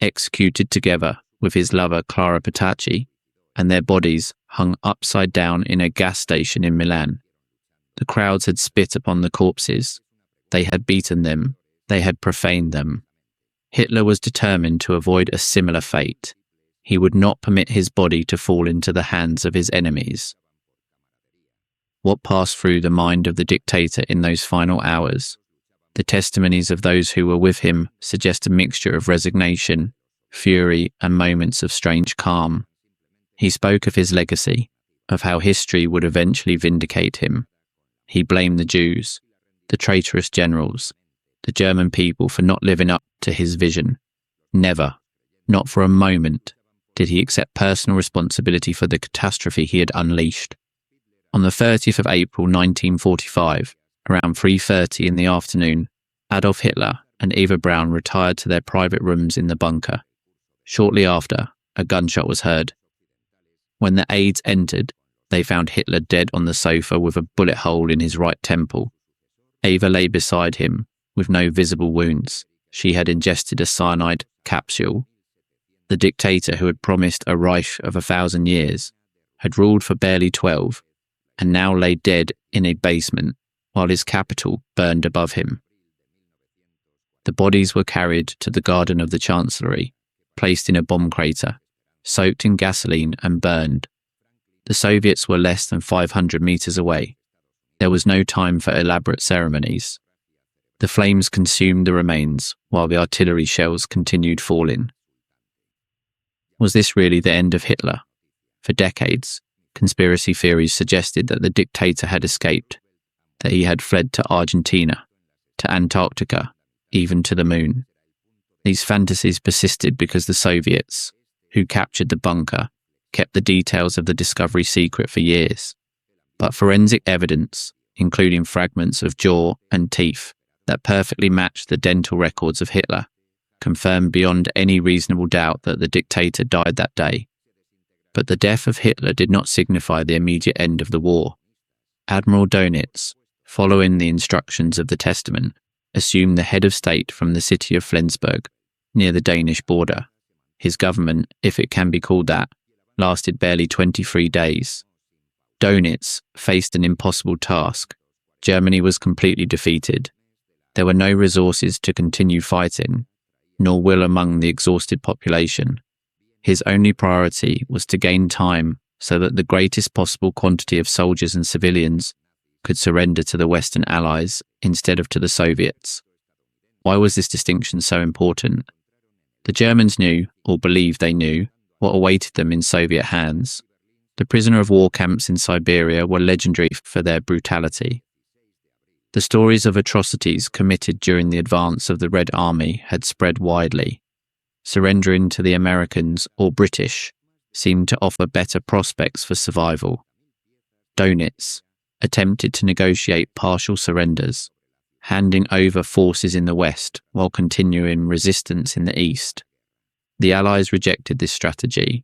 executed together with his lover Clara Petacci and their bodies hung upside down in a gas station in Milan. The crowds had spit upon the corpses. They had beaten them. They had profaned them. Hitler was determined to avoid a similar fate. He would not permit his body to fall into the hands of his enemies. What passed through the mind of the dictator in those final hours? The testimonies of those who were with him suggest a mixture of resignation, fury, and moments of strange calm. He spoke of his legacy, of how history would eventually vindicate him. He blamed the Jews, the traitorous generals, the German people for not living up to his vision. Never, not for a moment, did he accept personal responsibility for the catastrophe he had unleashed. On the 30th of April 1945, around 3:30 in the afternoon, Adolf Hitler and Eva Braun retired to their private rooms in the bunker. Shortly after, a gunshot was heard. When the aides entered, they found Hitler dead on the sofa with a bullet hole in his right temple. Eva lay beside him, with no visible wounds. She had ingested a cyanide capsule. The dictator who had promised a Reich of 1,000 years had ruled for barely 12, and now lay dead in a basement, while his capital burned above him. The bodies were carried to the garden of the Chancellery, placed in a bomb crater, soaked in gasoline and burned. The Soviets were less than 500 meters away. There was no time for elaborate ceremonies. The flames consumed the remains, while the artillery shells continued falling. Was this really the end of Hitler? For decades, conspiracy theories suggested that the dictator had escaped, that he had fled to Argentina, to Antarctica, even to the moon. These fantasies persisted because the Soviets, who captured the bunker, kept the details of the discovery secret for years. But forensic evidence, including fragments of jaw and teeth that perfectly matched the dental records of Hitler, confirmed beyond any reasonable doubt that the dictator died that day. But the death of Hitler did not signify the immediate end of the war. Admiral Dönitz, following the instructions of the Testament, assumed the head of state from the city of Flensburg, near the Danish border. His government, if it can be called that, lasted barely 23 days. Dönitz faced an impossible task. Germany was completely defeated. There were no resources to continue fighting, nor will among the exhausted population. His only priority was to gain time so that the greatest possible quantity of soldiers and civilians could surrender to the Western Allies instead of to the Soviets. Why was this distinction so important? The Germans knew, or believed they knew, what awaited them in Soviet hands. The prisoner of war camps in Siberia were legendary for their brutality. The stories of atrocities committed during the advance of the Red Army had spread widely. Surrendering to the Americans or British seemed to offer better prospects for survival. Dönitz attempted to negotiate partial surrenders, handing over forces in the west while continuing resistance in the east. The Allies rejected this strategy.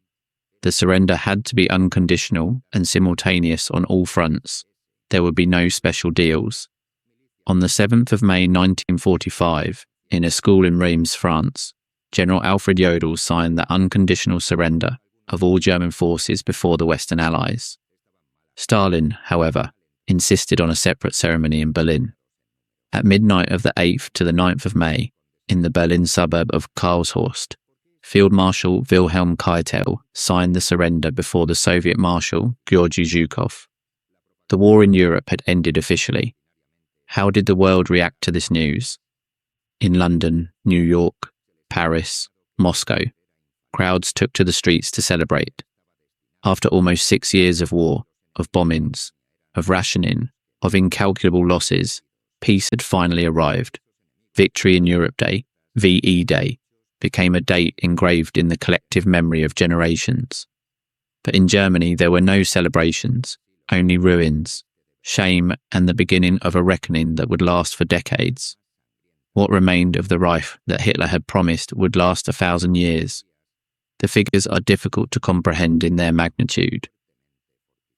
The surrender had to be unconditional and simultaneous on all fronts. There would be no special deals. On the 7th of May 1945, in a school in Reims, France, General Alfred Jodl signed the unconditional surrender of all German forces before the Western Allies. Stalin, however, insisted on a separate ceremony in Berlin. At midnight of the 8th to the 9th of May, in the Berlin suburb of Karlshorst, Field Marshal Wilhelm Keitel signed the surrender before the Soviet Marshal Georgy Zhukov. The war in Europe had ended officially. How did the world react to this news? In London, New York, Paris, Moscow, crowds took to the streets to celebrate. After almost 6 years of war, of bombings, of rationing, of incalculable losses, peace had finally arrived. Victory in Europe Day, VE Day, became a date engraved in the collective memory of generations. But in Germany there were no celebrations, only ruins, shame, and the beginning of a reckoning that would last for decades. What remained of the Reich that Hitler had promised would last 1,000 years? The figures are difficult to comprehend in their magnitude.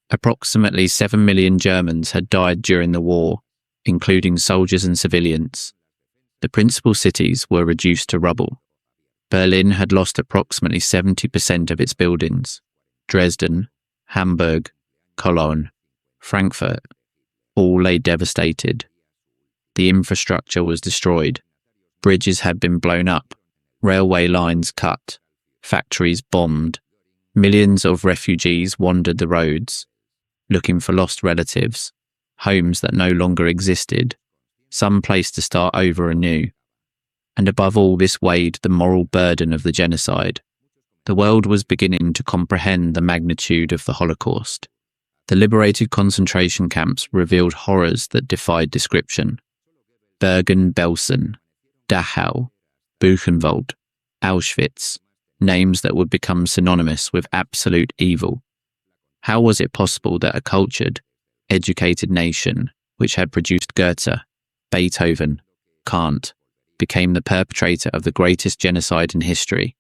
Approximately 7 million Germans had died during the war, including soldiers and civilians. The principal cities were reduced to rubble. Berlin had lost approximately 70% of its buildings. Dresden, Hamburg, Cologne, Frankfurt, all lay devastated. The infrastructure was destroyed. Bridges had been blown up, railway lines cut, factories bombed. Millions of refugees wandered the roads, looking for lost relatives, homes that no longer existed, some place to start over anew. And above all this weighed the moral burden of the genocide. The world was beginning to comprehend the magnitude of the Holocaust. The liberated concentration camps revealed horrors that defied description. Bergen-Belsen, Dachau, Buchenwald, Auschwitz, names that would become synonymous with absolute evil. How was it possible that a cultured, educated nation, which had produced Goethe, Beethoven, Kant, became the perpetrator of the greatest genocide in history?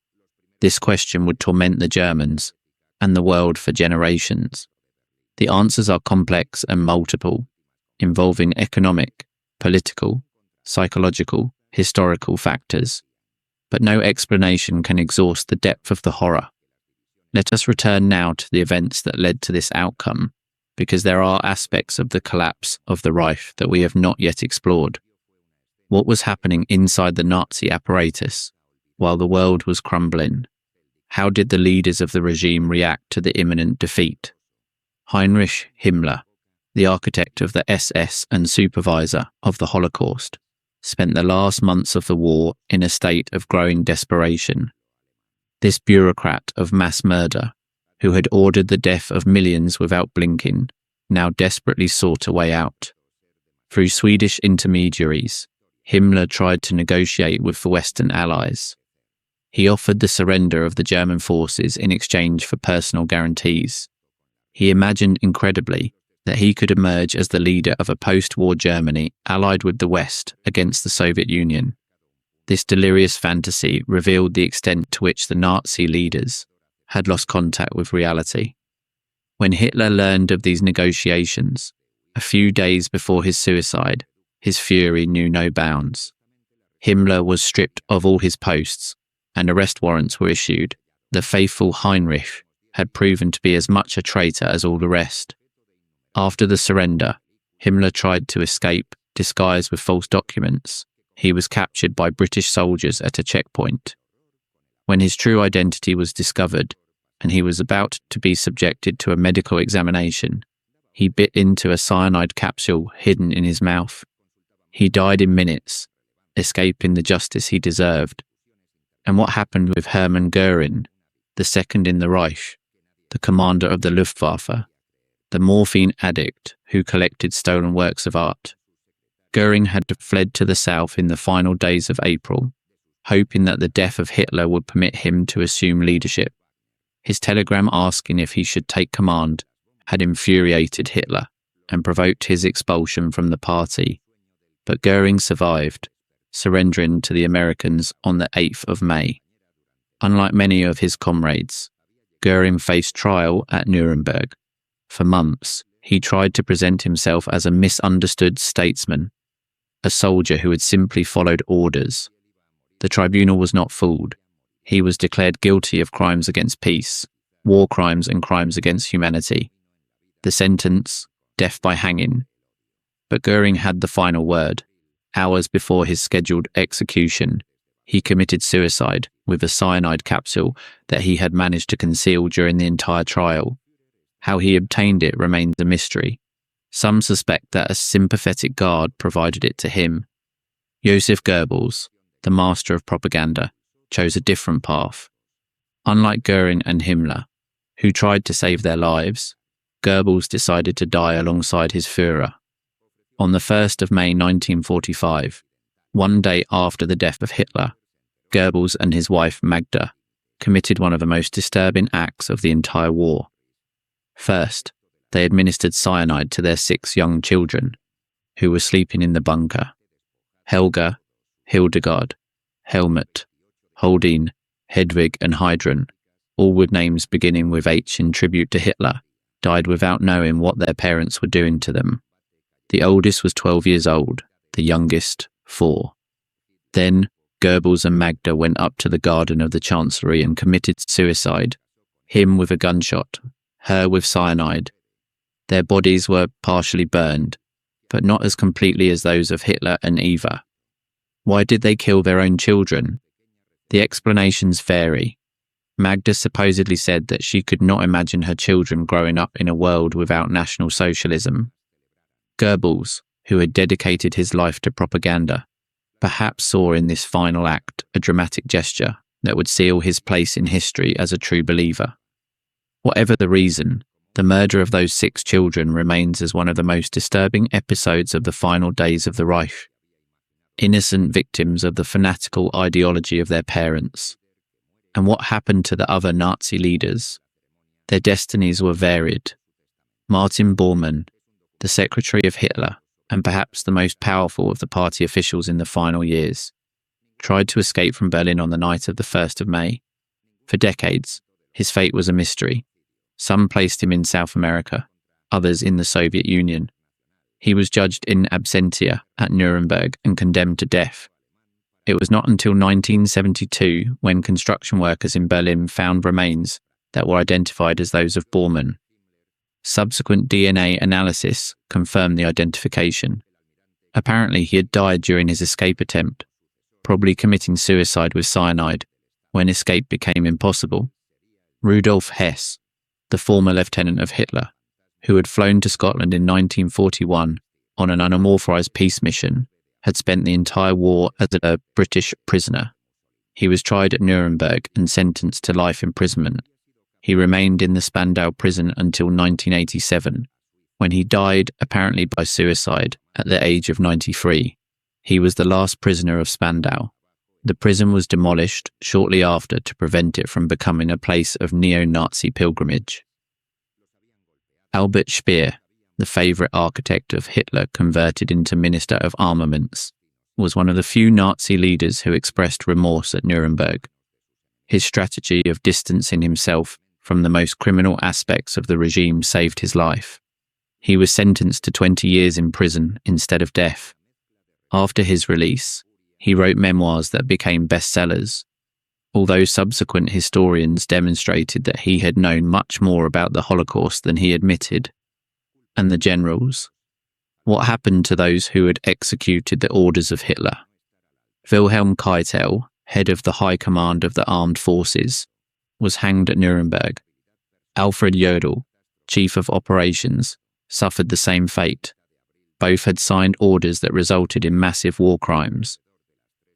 This question would torment the Germans and the world for generations. The answers are complex and multiple, involving economic, political, psychological, historical factors. But no explanation can exhaust the depth of the horror. Let us return now to the events that led to this outcome, because there are aspects of the collapse of the Reich that we have not yet explored. What was happening inside the Nazi apparatus while the world was crumbling? How did the leaders of the regime react to the imminent defeat? Heinrich Himmler, the architect of the SS and supervisor of the Holocaust, spent the last months of the war in a state of growing desperation. This bureaucrat of mass murder, who had ordered the death of millions without blinking, now desperately sought a way out. Through Swedish intermediaries, Himmler tried to negotiate with the Western Allies. He offered the surrender of the German forces in exchange for personal guarantees. He imagined incredibly that he could emerge as the leader of a post-war Germany allied with the West against the Soviet Union. This delirious fantasy revealed the extent to which the Nazi leaders had lost contact with reality. When Hitler learned of these negotiations, a few days before his suicide, his fury knew no bounds. Himmler was stripped of all his posts, and arrest warrants were issued. The faithful Heinrich had proven to be as much a traitor as all the rest. After the surrender, Himmler tried to escape, disguised with false documents. He was captured by British soldiers at a checkpoint. When his true identity was discovered, and he was about to be subjected to a medical examination, he bit into a cyanide capsule hidden in his mouth. He died in minutes, escaping the justice he deserved. And what happened with Hermann Göring, the second in the Reich, the commander of the Luftwaffe, the morphine addict who collected stolen works of art? Göring had fled to the south in the final days of April, hoping that the death of Hitler would permit him to assume leadership. His telegram asking if he should take command had infuriated Hitler and provoked his expulsion from the party. But Göring survived, surrendering to the Americans on the 8th of May. Unlike many of his comrades, Göring faced trial at Nuremberg. For months, he tried to present himself as a misunderstood statesman, a soldier who had simply followed orders. The tribunal was not fooled. He was declared guilty of crimes against peace, war crimes and crimes against humanity. The sentence, death by hanging. But Göring had the final word. Hours before his scheduled execution, he committed suicide with a cyanide capsule that he had managed to conceal during the entire trial. How he obtained it remains a mystery. Some suspect that a sympathetic guard provided it to him. Joseph Goebbels, the master of propaganda, chose a different path. Unlike Göring and Himmler, who tried to save their lives, Goebbels decided to die alongside his Führer. On the 1st of May 1945, one day after the death of Hitler, Goebbels and his wife Magda committed one of the most disturbing acts of the entire war. First, they administered cyanide to their 6 young children, who were sleeping in the bunker. Helga, Hildegard, Helmut, Holdine, Hedwig and Heidrun, all with names beginning with H in tribute to Hitler, died without knowing what their parents were doing to them. The oldest was 12 years old, the youngest 4. Then Goebbels and Magda went up to the garden of the Chancellery and committed suicide, him with a gunshot, her with cyanide. Their bodies were partially burned, but not as completely as those of Hitler and Eva. Why did they kill their own children? The explanations vary. Magda supposedly said that she could not imagine her children growing up in a world without National Socialism. Goebbels, who had dedicated his life to propaganda, perhaps saw in this final act a dramatic gesture that would seal his place in history as a true believer. Whatever the reason, the murder of those 6 children remains as one of the most disturbing episodes of the final days of the Reich. Innocent victims of the fanatical ideology of their parents. And what happened to the other Nazi leaders? Their destinies were varied. Martin Bormann, the secretary of Hitler, and perhaps the most powerful of the party officials in the final years, tried to escape from Berlin on the night of the 1st of May. For decades, his fate was a mystery. Some placed him in South America, others in the Soviet Union. He was judged in absentia at Nuremberg and condemned to death. It was not until 1972 when construction workers in Berlin found remains that were identified as those of Bormann. Subsequent DNA analysis confirmed the identification. Apparently, he had died during his escape attempt, probably committing suicide with cyanide, when escape became impossible. Rudolf Hess, the former lieutenant of Hitler, who had flown to Scotland in 1941 on an unauthorized peace mission, had spent the entire war as a British prisoner. He was tried at Nuremberg and sentenced to life imprisonment. He remained in the Spandau prison until 1987, when he died apparently by suicide at the age of 93. He was the last prisoner of Spandau. The prison was demolished shortly after to prevent it from becoming a place of neo-Nazi pilgrimage. Albert Speer, the favourite architect of Hitler converted into Minister of Armaments, was one of the few Nazi leaders who expressed remorse at Nuremberg. His strategy of distancing himself from the most criminal aspects of the regime saved his life. He was sentenced to 20 years in prison instead of death. After his release, he wrote memoirs that became bestsellers, although subsequent historians demonstrated that he had known much more about the Holocaust than he admitted. And the generals? What happened to those who had executed the orders of Hitler? Wilhelm Keitel, head of the High Command of the Armed Forces, was hanged at Nuremberg. Alfred Jodl, chief of operations, suffered the same fate. Both had signed orders that resulted in massive war crimes.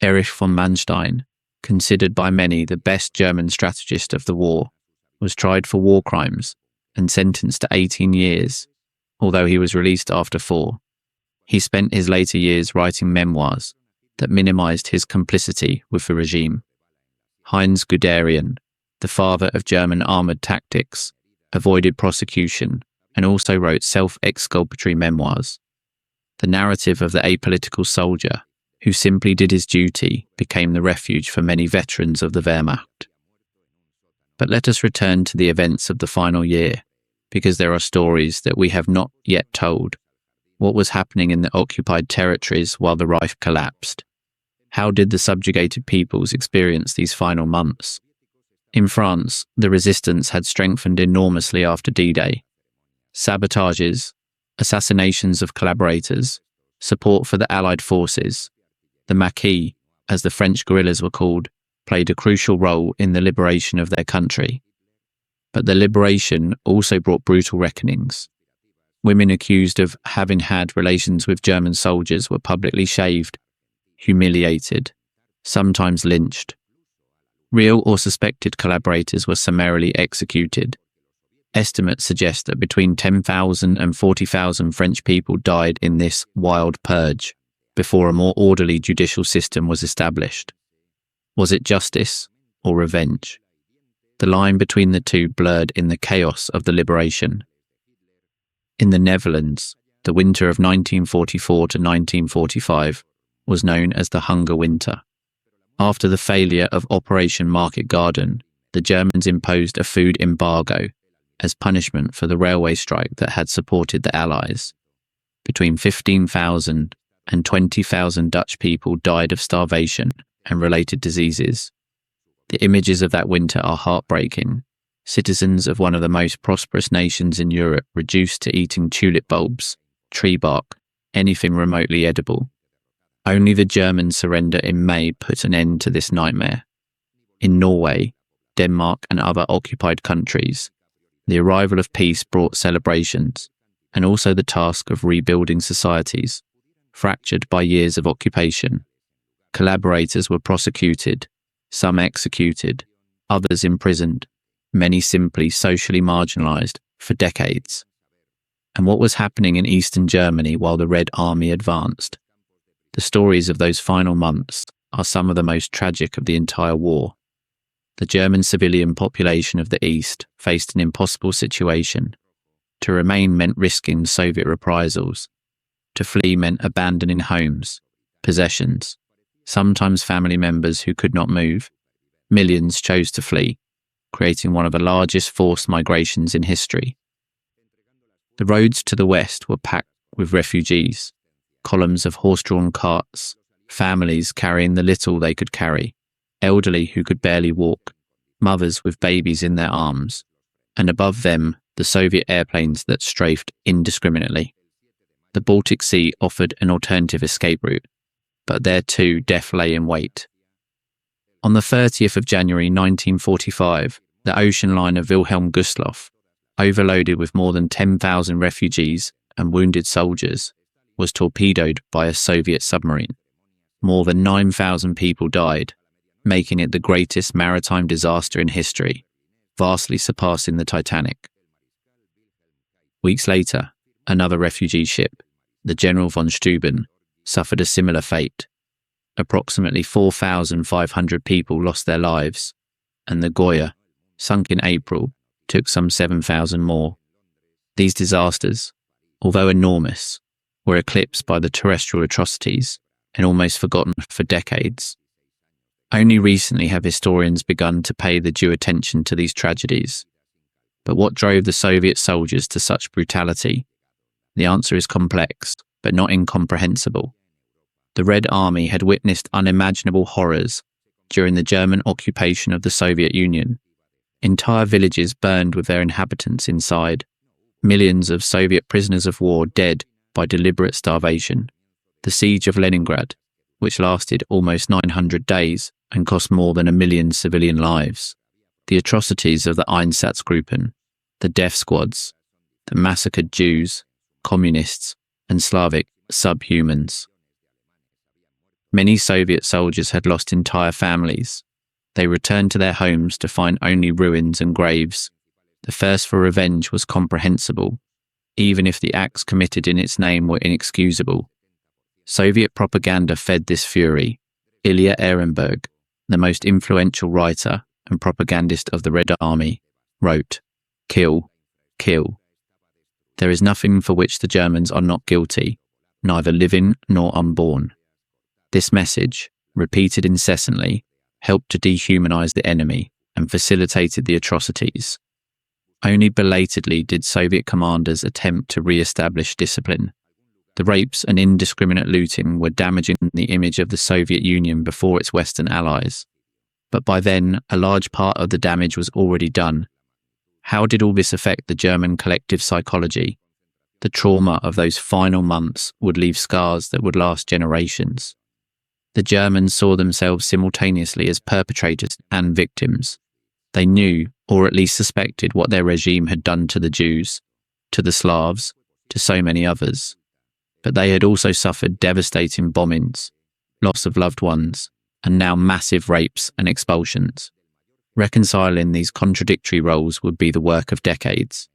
Erich von Manstein, considered by many the best German strategist of the war, was tried for war crimes and sentenced to 18 years, although he was released after 4. He spent his later years writing memoirs that minimized his complicity with the regime. Heinz Guderian, the father of German armored tactics, avoided prosecution and also wrote self-exculpatory memoirs. The narrative of the apolitical soldier who simply did his duty became the refuge for many veterans of the Wehrmacht. But let us return to the events of the final year, because there are stories that we have not yet told. What was happening in the occupied territories while the Reich collapsed? How did the subjugated peoples experience these final months? In France, the resistance had strengthened enormously after D-Day. Sabotages, assassinations of collaborators, support for the Allied forces. The Maquis, as the French guerrillas were called, played a crucial role in the liberation of their country. But the liberation also brought brutal reckonings. Women accused of having had relations with German soldiers were publicly shaved, humiliated, sometimes lynched. Real or suspected collaborators were summarily executed. Estimates suggest that between 10,000 and 40,000 French people died in this wild purge before a more orderly judicial system was established. Was it justice or revenge? The line between the two blurred in the chaos of the liberation. In the Netherlands, the winter of 1944 to 1945 was known as the Hunger Winter. After the failure of Operation Market Garden, the Germans imposed a food embargo as punishment for the railway strike that had supported the Allies. Between 15,000 and 20,000 Dutch people died of starvation and related diseases. The images of that winter are heartbreaking. citizens of one of the most prosperous nations in Europe reduced to eating tulip bulbs, tree bark, anything remotely edible. Only the German surrender in May put an end to this nightmare. In Norway, Denmark, and other occupied countries, the arrival of peace brought celebrations, and also the task of rebuilding societies, fractured by years of occupation. Collaborators were prosecuted, some executed, others imprisoned, many simply socially marginalized for decades. And what was happening in Eastern Germany while the Red Army advanced? The stories of those final months are some of the most tragic of the entire war. The German civilian population of the East faced an impossible situation. To remain meant risking Soviet reprisals. To flee meant abandoning homes, possessions, sometimes family members who could not move. Millions chose to flee, creating one of the largest forced migrations in history. The roads to the west were packed with refugees, columns of horse-drawn carts, families carrying the little they could carry, elderly who could barely walk, mothers with babies in their arms, and above them, the Soviet airplanes that strafed indiscriminately. The Baltic Sea offered an alternative escape route, but there too death lay in wait. On the 30th of January 1945, the ocean liner Wilhelm Gustloff, overloaded with more than 10,000 refugees and wounded soldiers, was torpedoed by a Soviet submarine. More than 9,000 people died, making it the greatest maritime disaster in history, vastly surpassing the Titanic. Weeks later, another refugee ship, the General von Steuben, suffered a similar fate. Approximately 4,500 people lost their lives, and the Goya, sunk in April, took some 7,000 more. These disasters, although enormous, were eclipsed by the terrestrial atrocities and almost forgotten for decades. Only recently have historians begun to pay the due attention to these tragedies. But what drove the Soviet soldiers to such brutality? The answer is complex, but not incomprehensible. The Red Army had witnessed unimaginable horrors during the German occupation of the Soviet Union. Entire villages burned with their inhabitants inside. Millions of Soviet prisoners of war dead by deliberate starvation. The siege of Leningrad, which lasted almost 900 days and cost more than 1 million civilian lives. The atrocities of the Einsatzgruppen, the death squads, the massacred Jews, communists, and Slavic subhumans. Many Soviet soldiers had lost entire families. They returned to their homes to find only ruins and graves. The thirst for revenge was comprehensible, even if the acts committed in its name were inexcusable. Soviet propaganda fed this fury. Ilya Ehrenberg, the most influential writer and propagandist of the Red Army, wrote, "Kill, kill. There is nothing for which the Germans are not guilty, neither living nor unborn." This message, repeated incessantly, helped to dehumanize the enemy and facilitated the atrocities. Only belatedly did Soviet commanders attempt to re-establish discipline. The rapes and indiscriminate looting were damaging the image of the Soviet Union before its Western allies. But by then, a large part of the damage was already done. How did all this affect the German collective psychology? The trauma of those final months would leave scars that would last generations. The Germans saw themselves simultaneously as perpetrators and victims. They knew, or at least suspected, what their regime had done to the Jews, to the Slavs, to so many others. But they had also suffered devastating bombings, loss of loved ones, and now massive rapes and expulsions. Reconciling these contradictory roles would be the work of decades.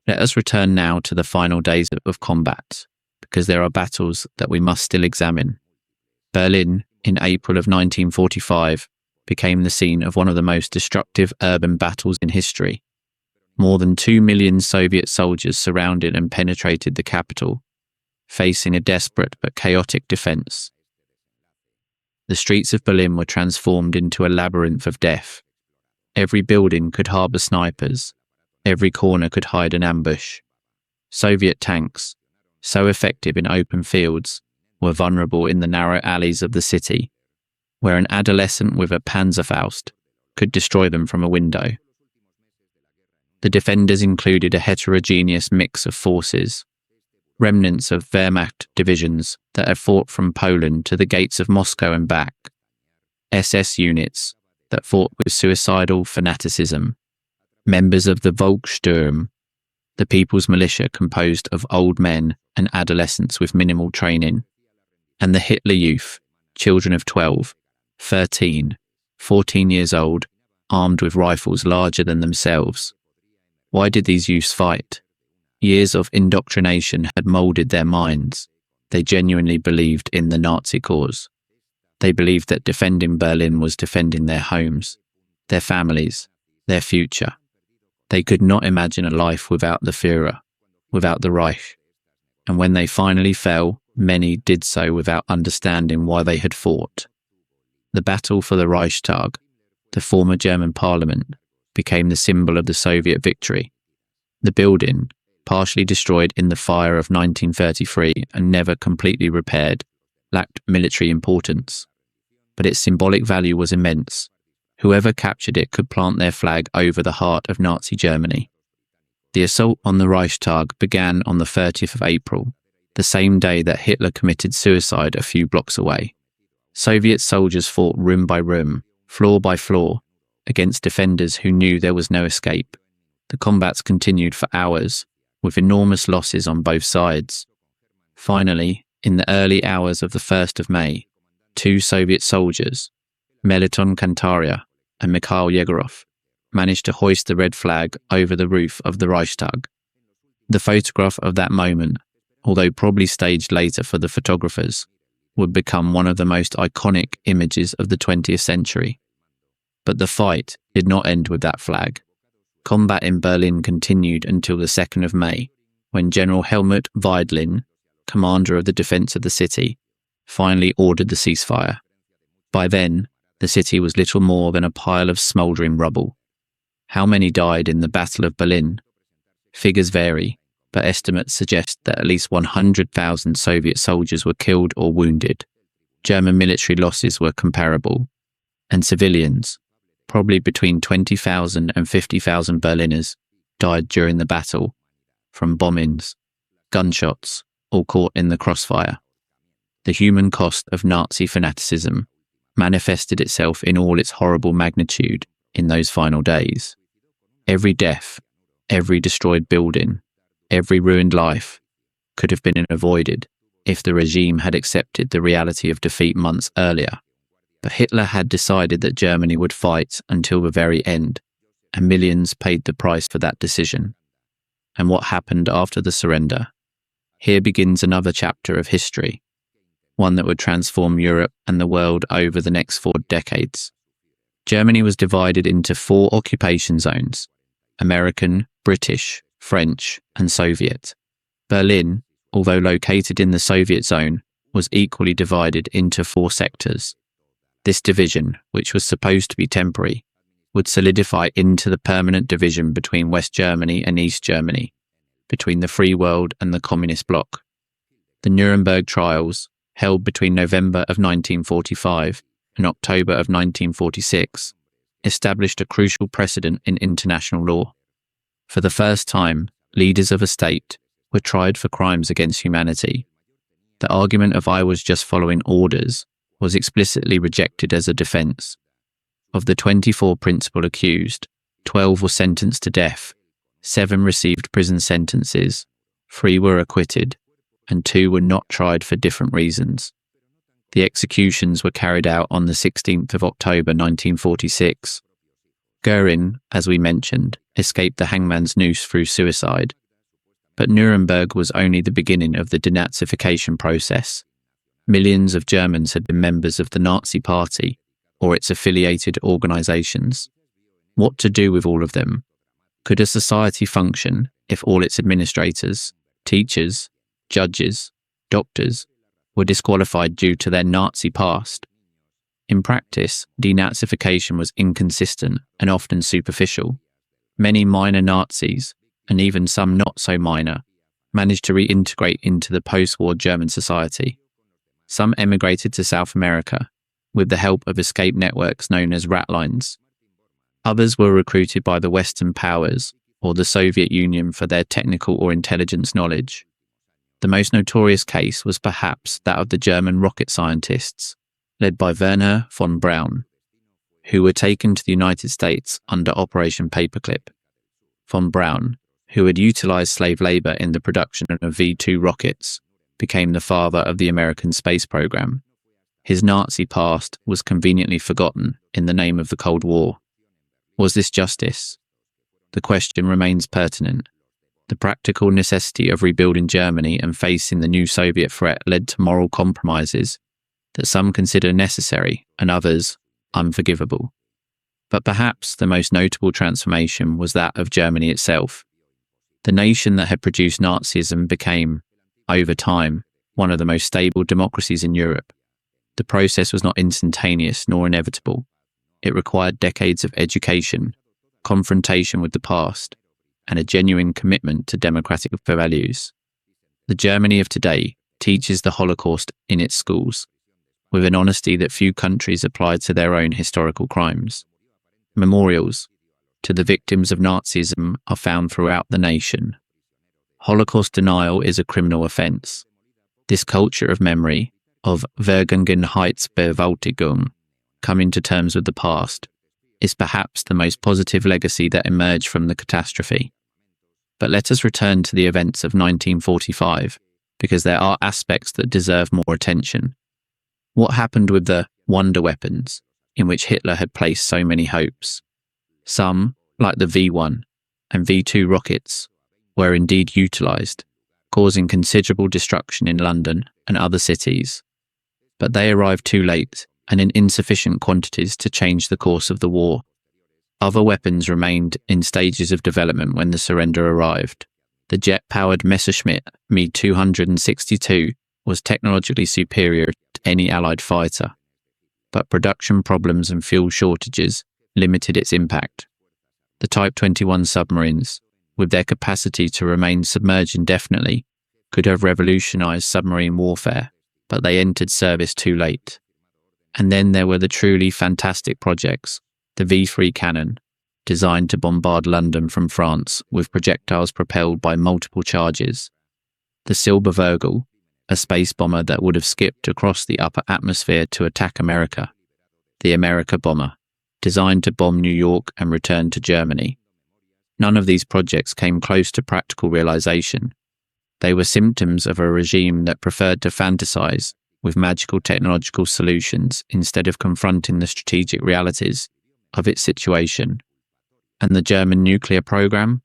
Let us return now to the final days of combat, because there are battles that we must still examine. Berlin, in April of 1945, became the scene of one of the most destructive urban battles in history. More than 2 million Soviet soldiers surrounded and penetrated the capital, facing a desperate but chaotic defense. The streets of Berlin were transformed into a labyrinth of death. Every building could harbor snipers. Every corner could hide an ambush. Soviet tanks, so effective in open fields, were vulnerable in the narrow alleys of the city, where an adolescent with a Panzerfaust could destroy them from a window. The defenders included a heterogeneous mix of forces, remnants of Wehrmacht divisions that had fought from Poland to the gates of Moscow and back, SS units that fought with suicidal fanaticism, members of the Volkssturm, the People's Militia composed of old men and adolescents with minimal training, and the Hitler Youth, children of 12, 13, 14 years old, armed with rifles larger than themselves. Why did these youths fight? Years of indoctrination had moulded their minds. They genuinely believed in the Nazi cause. They believed that defending Berlin was defending their homes, their families, their future. They could not imagine a life without the Führer, without the Reich. And when they finally fell, many did so without understanding why they had fought. The battle for the Reichstag, the former German parliament, became the symbol of the Soviet victory. The building, partially destroyed in the fire of 1933 and never completely repaired, lacked military importance. But its symbolic value was immense. Whoever captured it could plant their flag over the heart of Nazi Germany. The assault on the Reichstag began on the 30th of April, the same day that Hitler committed suicide a few blocks away. Soviet soldiers fought room by room, floor by floor, against defenders who knew there was no escape. The combats continued for hours, with enormous losses on both sides. Finally, in the early hours of the 1st of May, 2 Soviet soldiers, Meliton Kantaria and Mikhail Yegorov, managed to hoist the red flag over the roof of the Reichstag. The photograph of that moment, although probably staged later for the photographers, would become one of the most iconic images of the 20th century. But the fight did not end with that flag. Combat in Berlin continued until the 2nd of May, when General Helmut Weidlin, commander of the defence of the city, finally ordered the ceasefire. By then, the city was little more than a pile of smouldering rubble. How many died in the Battle of Berlin? Figures vary, but estimates suggest that at least 100,000 Soviet soldiers were killed or wounded. German military losses were comparable. And civilians, probably between 20,000 and 50,000 Berliners, died during the battle, from bombings, gunshots, or caught in the crossfire. The human cost of Nazi fanaticism manifested itself in all its horrible magnitude in those final days. Every death, every destroyed building, every ruined life could have been avoided if the regime had accepted the reality of defeat months earlier. But Hitler had decided that Germany would fight until the very end, and millions paid the price for that decision. And what happened after the surrender? Here begins another chapter of history, one that would transform Europe and the world over the next 4 decades. Germany was divided into 4 occupation zones: American, British, French, and Soviet. Berlin, although located in the Soviet zone, was equally divided into 4 sectors. This division, which was supposed to be temporary, would solidify into the permanent division between West Germany and East Germany, between the free world and the communist bloc. The Nuremberg trials, held between November of 1945 and October of 1946, established a crucial precedent in international law. For the first time, leaders of a state were tried for crimes against humanity. The argument of "I was just following orders" was explicitly rejected as a defense. Of the 24 principal accused, 12 were sentenced to death, 7 received prison sentences, 3 were acquitted, and 2 were not tried for different reasons. The executions were carried out on the 16th of October 1946. Göring, as we mentioned, escaped the hangman's noose through suicide. But Nuremberg was only the beginning of the denazification process. Millions of Germans had been members of the Nazi Party or its affiliated organizations. What to do with all of them? Could a society function if all its administrators, teachers, judges, doctors were disqualified due to their Nazi past? In practice, denazification was inconsistent and often superficial. Many minor Nazis, and even some not so minor, managed to reintegrate into the post-war German society. Some emigrated to South America, with the help of escape networks known as rat lines. Others were recruited by the Western powers or the Soviet Union for their technical or intelligence knowledge. The most notorious case was perhaps that of the German rocket scientists, led by Werner von Braun, who were taken to the United States under Operation Paperclip. Von Braun, who had utilized slave labor in the production of V-2 rockets, became the father of the American space program. His Nazi past was conveniently forgotten in the name of the Cold War. Was this justice? The question remains pertinent. The practical necessity of rebuilding Germany and facing the new Soviet threat led to moral compromises that some consider necessary and others unforgivable. But perhaps the most notable transformation was that of Germany itself. The nation that had produced Nazism became, over time, one of the most stable democracies in Europe. The process was not instantaneous nor inevitable. It required decades of education, confrontation with the past, and a genuine commitment to democratic values. The Germany of today teaches the Holocaust in its schools, with an honesty that few countries apply to their own historical crimes. Memorials to the victims of Nazism are found throughout the nation. Holocaust denial is a criminal offense. This culture of memory, of Vergangenheitsbewältigung, coming to terms with the past, is perhaps the most positive legacy that emerged from the catastrophe. But let us return to the events of 1945, because there are aspects that deserve more attention. What happened with the wonder weapons, in which Hitler had placed so many hopes? Some, like the V-1 and V-2 rockets, were indeed utilized, causing considerable destruction in London and other cities. But they arrived too late and in insufficient quantities to change the course of the war. Other weapons remained in stages of development when the surrender arrived. The jet-powered Messerschmitt Me-262 was technologically superior to any Allied fighter, but production problems and fuel shortages limited its impact. The Type 21 submarines, with their capacity to remain submerged indefinitely, could have revolutionized submarine warfare, but they entered service too late. And then there were the truly fantastic projects, the V-3 cannon, designed to bombard London from France with projectiles propelled by multiple charges. The Silbervogel, a space bomber that would have skipped across the upper atmosphere to attack America. The America bomber, designed to bomb New York and return to Germany. None of these projects came close to practical realization. They were symptoms of a regime that preferred to fantasize with magical technological solutions instead of confronting the strategic realities of its situation. And the German nuclear program?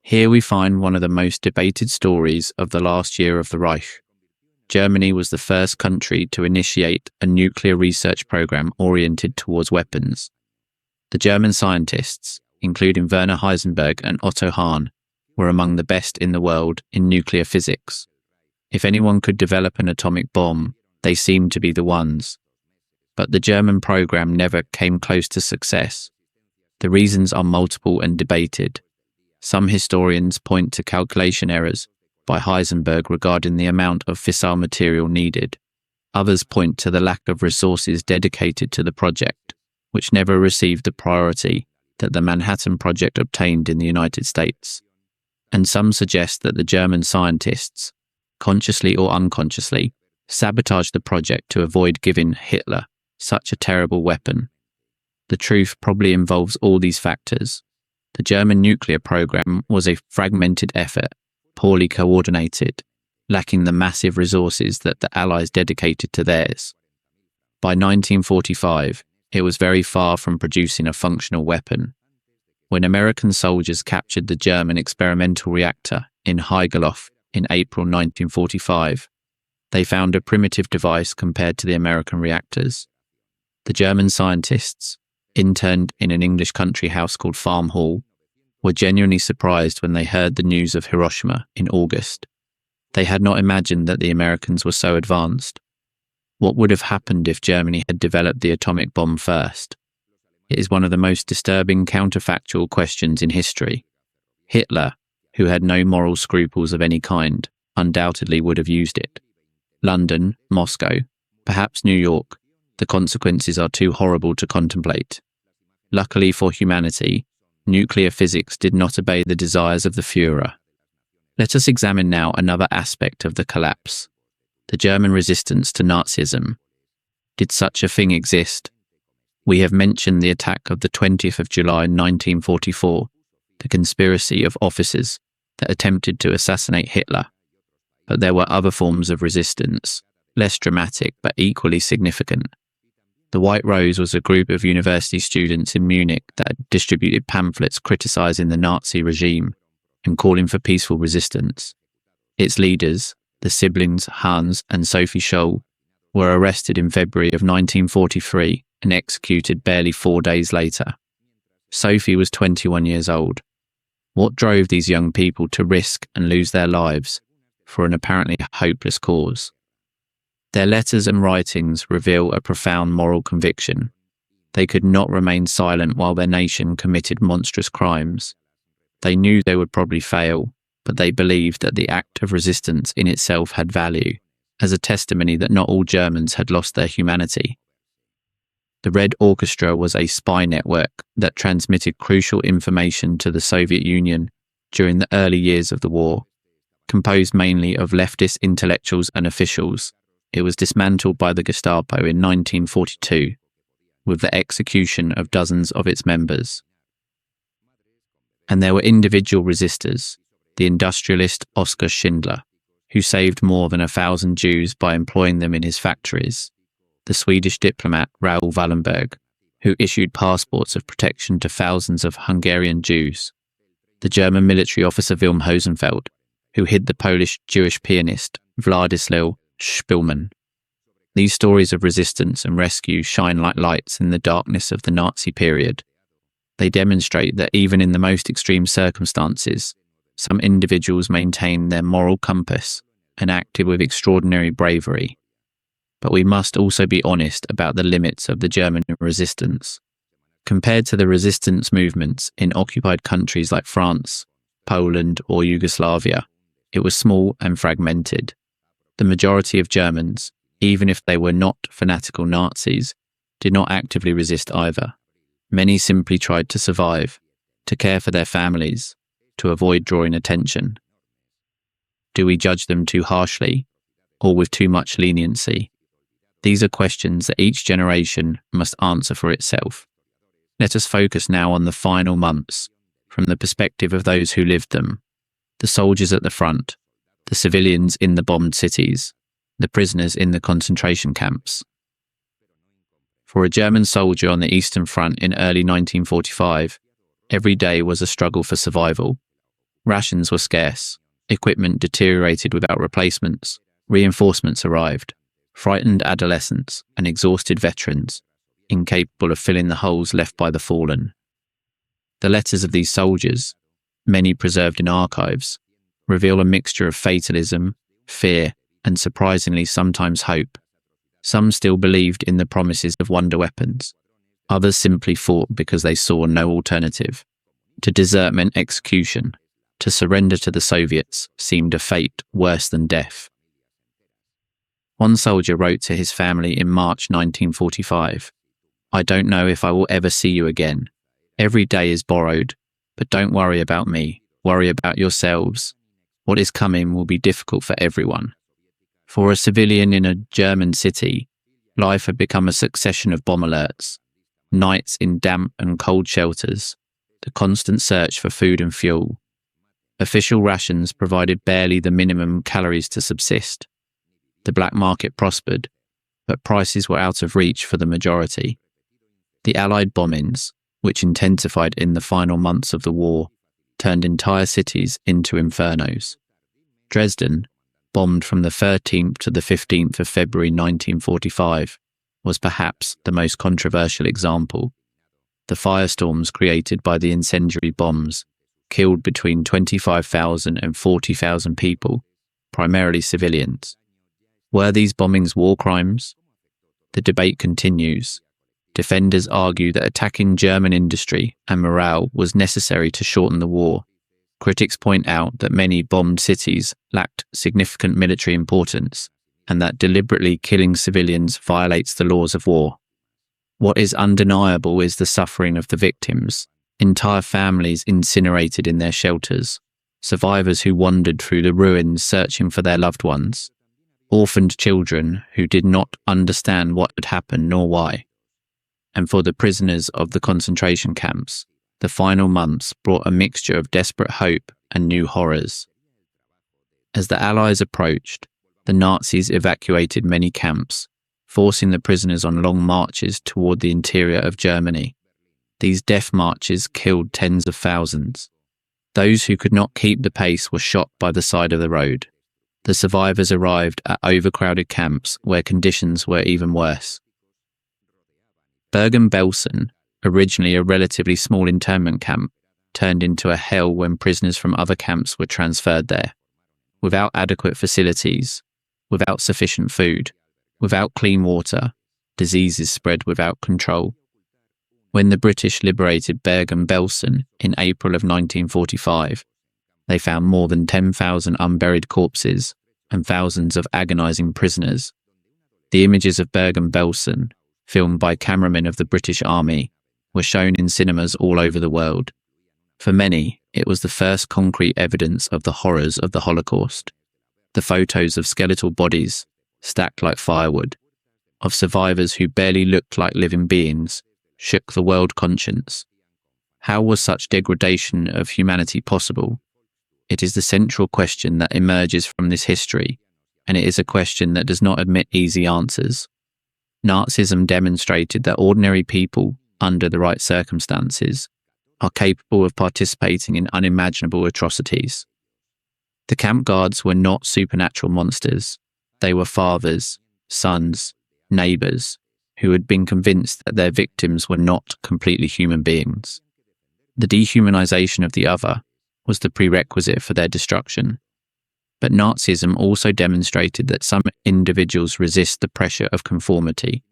Here we find one of the most debated stories of the last year of the Reich. Germany was the first country to initiate a nuclear research program oriented towards weapons. The German scientists, including Werner Heisenberg and Otto Hahn, were among the best in the world in nuclear physics. If anyone could develop an atomic bomb, they seemed to be the ones. But the German program never came close to success. The reasons are multiple and debated. Some historians point to calculation errors by Heisenberg regarding the amount of fissile material needed. Others point to the lack of resources dedicated to the project, which never received the priority that the Manhattan Project obtained in the United States. And some suggest that the German scientists, consciously or unconsciously, sabotaged the project to avoid giving Hitler such a terrible weapon. The truth probably involves all these factors. The German nuclear program was a fragmented effort, poorly coordinated, lacking the massive resources that the Allies dedicated to theirs. By 1945, it was very far from producing a functional weapon. When American soldiers captured the German experimental reactor in Haigerloch in April 1945, they found a primitive device compared to the American reactors. The German scientists, interned in an English country house called Farm Hall, were genuinely surprised when they heard the news of Hiroshima in August. They had not imagined that the Americans were so advanced. What would have happened if Germany had developed the atomic bomb first? It is one of the most disturbing counterfactual questions in history. Hitler, who had no moral scruples of any kind, undoubtedly would have used it. London, Moscow, perhaps New York, the consequences are too horrible to contemplate. Luckily for humanity, nuclear physics did not obey the desires of the Führer. Let us examine now another aspect of the collapse: the German resistance to Nazism. Did such a thing exist? We have mentioned the attack of the 20th of July 1944, the conspiracy of officers that attempted to assassinate Hitler. But there were other forms of resistance, less dramatic but equally significant. The White Rose was a group of university students in Munich that distributed pamphlets criticizing the Nazi regime and calling for peaceful resistance. Its leaders, the siblings Hans and Sophie Scholl, were arrested in February of 1943 and executed barely 4 days later. Sophie was 21 years old. What drove these young people to risk and lose their lives for an apparently hopeless cause? Their letters and writings reveal a profound moral conviction. They could not remain silent while their nation committed monstrous crimes. They knew they would probably fail, but they believed that the act of resistance in itself had value, as a testimony that not all Germans had lost their humanity. The Red Orchestra was a spy network that transmitted crucial information to the Soviet Union during the early years of the war. Composed mainly of leftist intellectuals and officials, it was dismantled by the Gestapo in 1942, with the execution of dozens of its members. And there were individual resistors, the industrialist Oskar Schindler, who saved more than 1,000 Jews by employing them in his factories, the Swedish diplomat Raoul Wallenberg, who issued passports of protection to thousands of Hungarian Jews, the German military officer Wilhelm Hosenfeld, who hid the Polish Jewish pianist Władysław Szpilman. These stories of resistance and rescue shine like lights in the darkness of the Nazi period. They demonstrate that even in the most extreme circumstances, some individuals maintained their moral compass and acted with extraordinary bravery. But we must also be honest about the limits of the German resistance. Compared to the resistance movements in occupied countries like France, Poland, or Yugoslavia, it was small and fragmented. The majority of Germans, even if they were not fanatical Nazis, did not actively resist either. Many simply tried to survive, to care for their families, to avoid drawing attention. Do we judge them too harshly, or with too much leniency? These are questions that each generation must answer for itself. Let us focus now on the final months, from the perspective of those who lived them: the soldiers at the front, the civilians in the bombed cities, the prisoners in the concentration camps. For a German soldier on the Eastern Front in early 1945, every day was a struggle for survival. Rations were scarce, equipment deteriorated without replacements, reinforcements arrived, frightened adolescents and exhausted veterans, incapable of filling the holes left by the fallen. The letters of these soldiers, many preserved in archives, reveal a mixture of fatalism, fear, and surprisingly sometimes hope. Some still believed in the promises of wonder weapons. Others simply fought because they saw no alternative. To desert meant execution. To surrender to the Soviets seemed a fate worse than death. One soldier wrote to his family in March 1945, "I don't know if I will ever see you again. Every day is borrowed, but don't worry about me. Worry about yourselves. What is coming will be difficult for everyone." For a civilian in a German city, life had become a succession of bomb alerts, nights in damp and cold shelters, the constant search for food and fuel. Official rations provided barely the minimum calories to subsist. The black market prospered, but prices were out of reach for the majority. The Allied bombings, which intensified in the final months of the war, turned entire cities into infernos. Dresden, bombed from the 13th to the 15th of February 1945, was perhaps the most controversial example. The firestorms created by the incendiary bombs killed between 25,000 and 40,000 people, primarily civilians. Were these bombings war crimes? The debate continues. Defenders argue that attacking German industry and morale was necessary to shorten the war. Critics point out that many bombed cities lacked significant military importance and that deliberately killing civilians violates the laws of war. What is undeniable is the suffering of the victims, Entire families incinerated in their shelters, survivors who wandered through the ruins searching for their loved ones, orphaned children who did not understand what had happened nor why. And for the prisoners of the concentration camps, the final months brought a mixture of desperate hope and new horrors. As the Allies approached, the Nazis evacuated many camps, forcing the prisoners on long marches toward the interior of Germany. These death marches killed tens of thousands. Those who could not keep the pace were shot by the side of the road. The survivors arrived at overcrowded camps where conditions were even worse. Bergen-Belsen, originally a relatively small internment camp, turned into a hell when prisoners from other camps were transferred there. Without adequate facilities, without sufficient food, without clean water, diseases spread without control. When the British liberated Bergen-Belsen in April of 1945, they found more than 10,000 unburied corpses and thousands of agonizing prisoners. The images of Bergen-Belsen, filmed by cameramen of the British Army, were shown in cinemas all over the world. For many, it was the first concrete evidence of the horrors of the Holocaust. The photos of skeletal bodies, stacked like firewood, of survivors who barely looked like living beings, shook the world conscience. How was such degradation of humanity possible? It is the central question that emerges from this history, and it is a question that does not admit easy answers. Nazism demonstrated that ordinary people, under the right circumstances, are capable of participating in unimaginable atrocities. The camp guards were not supernatural monsters. They were fathers, sons, neighbours, who had been convinced that their victims were not completely human beings. The dehumanization of the other was the prerequisite for their destruction. But Nazism also demonstrated that some individuals resist the pressure of conformity,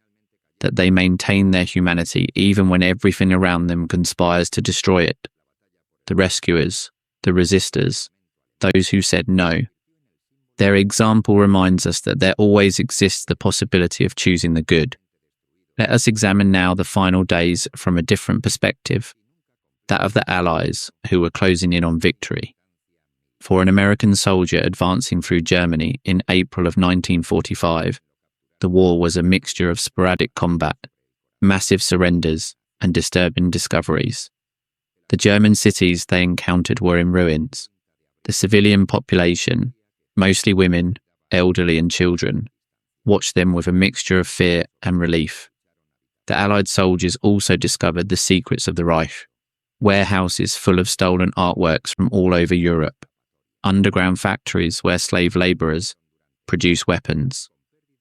that they maintain their humanity even when everything around them conspires to destroy it. The rescuers, the resistors, those who said no. Their example reminds us that there always exists the possibility of choosing the good. Let us examine now the final days from a different perspective, that of the Allies who were closing in on victory. For an American soldier advancing through Germany in April of 1945, the war was a mixture of sporadic combat, massive surrenders, and disturbing discoveries. The German cities they encountered were in ruins. The civilian population, mostly women, elderly and children, watched them with a mixture of fear and relief. The Allied soldiers also discovered the secrets of the Reich, warehouses full of stolen artworks from all over Europe, underground factories where slave labourers produce weapons,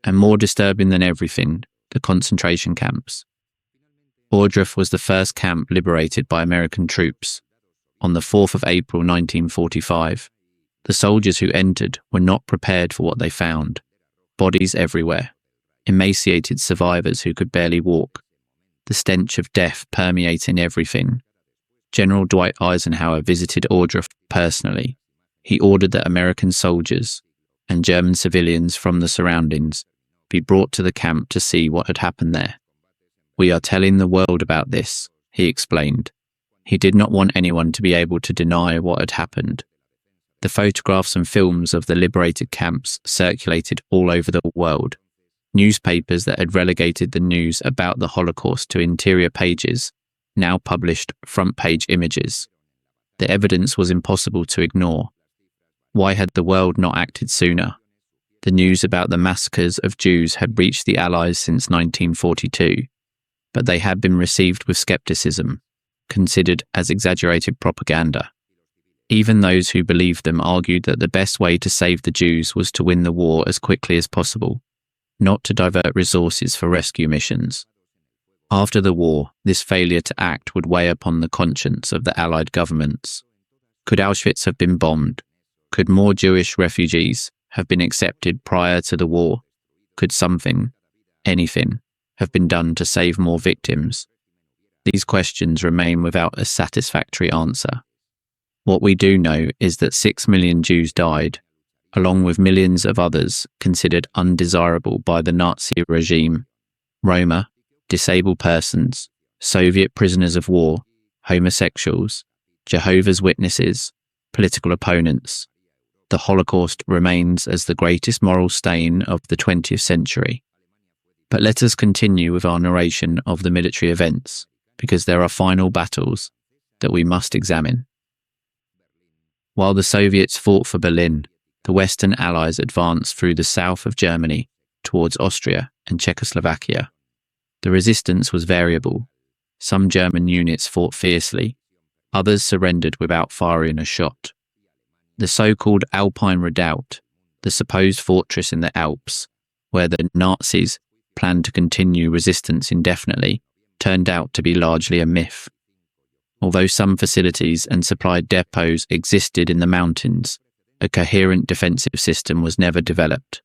and more disturbing than everything, the concentration camps. Ohrdruf was the first camp liberated by American troops. On the 4th of April 1945, the soldiers who entered were not prepared for what they found. Bodies everywhere, emaciated survivors who could barely walk, the stench of death permeating everything. General Dwight Eisenhower visited Ohrdruf personally. He ordered that American soldiers and German civilians from the surroundings be brought to the camp to see what had happened there. "We are telling the world about this," he explained. He did not want anyone to be able to deny what had happened. The photographs and films of the liberated camps circulated all over the world. Newspapers that had relegated the news about the Holocaust to interior pages now published front-page images. The evidence was impossible to ignore. Why had the world not acted sooner? The news about the massacres of Jews had reached the Allies since 1942, but they had been received with skepticism, considered as exaggerated propaganda. Even those who believed them argued that the best way to save the Jews was to win the war as quickly as possible, not to divert resources for rescue missions. After the war, this failure to act would weigh upon the conscience of the Allied governments. Could Auschwitz have been bombed? Could more Jewish refugees have been accepted prior to the war? Could something, anything, have been done to save more victims? These questions remain without a satisfactory answer. What we do know is that 6 million Jews died, along with millions of others considered undesirable by the Nazi regime. Roma, disabled persons, Soviet prisoners of war, homosexuals, Jehovah's Witnesses, political opponents. The Holocaust remains as the greatest moral stain of the 20th century. But let us continue with our narration of the military events, because there are final battles that we must examine. While the Soviets fought for Berlin, the Western Allies advanced through the south of Germany towards Austria and Czechoslovakia. The resistance was variable. Some German units fought fiercely, others surrendered without firing a shot. The so-called Alpine Redoubt, the supposed fortress in the Alps, where the Nazis planned to continue resistance indefinitely, turned out to be largely a myth. Although some facilities and supply depots existed in the mountains, a coherent defensive system was never developed.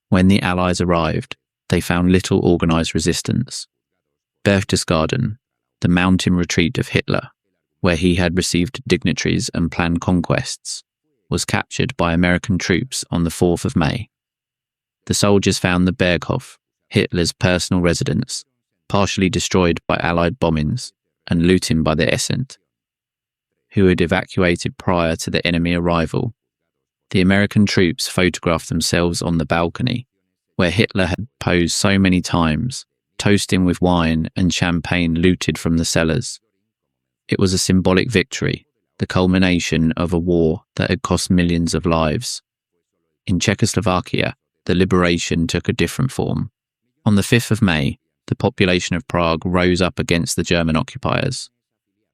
When the Allies arrived, they found little organised resistance. Berchtesgaden, the mountain retreat of Hitler, where he had received dignitaries and planned conquests, was captured by American troops on the 4th of May. The soldiers found the Berghof, Hitler's personal residence, partially destroyed by Allied bombings and looting by the SS, who had evacuated prior to the enemy arrival. The American troops photographed themselves on the balcony, where Hitler had posed so many times, toasting with wine and champagne looted from the cellars. It was a symbolic victory, the culmination of a war that had cost millions of lives. In Czechoslovakia, the liberation took a different form. On the 5th of May, the population of Prague rose up against the German occupiers.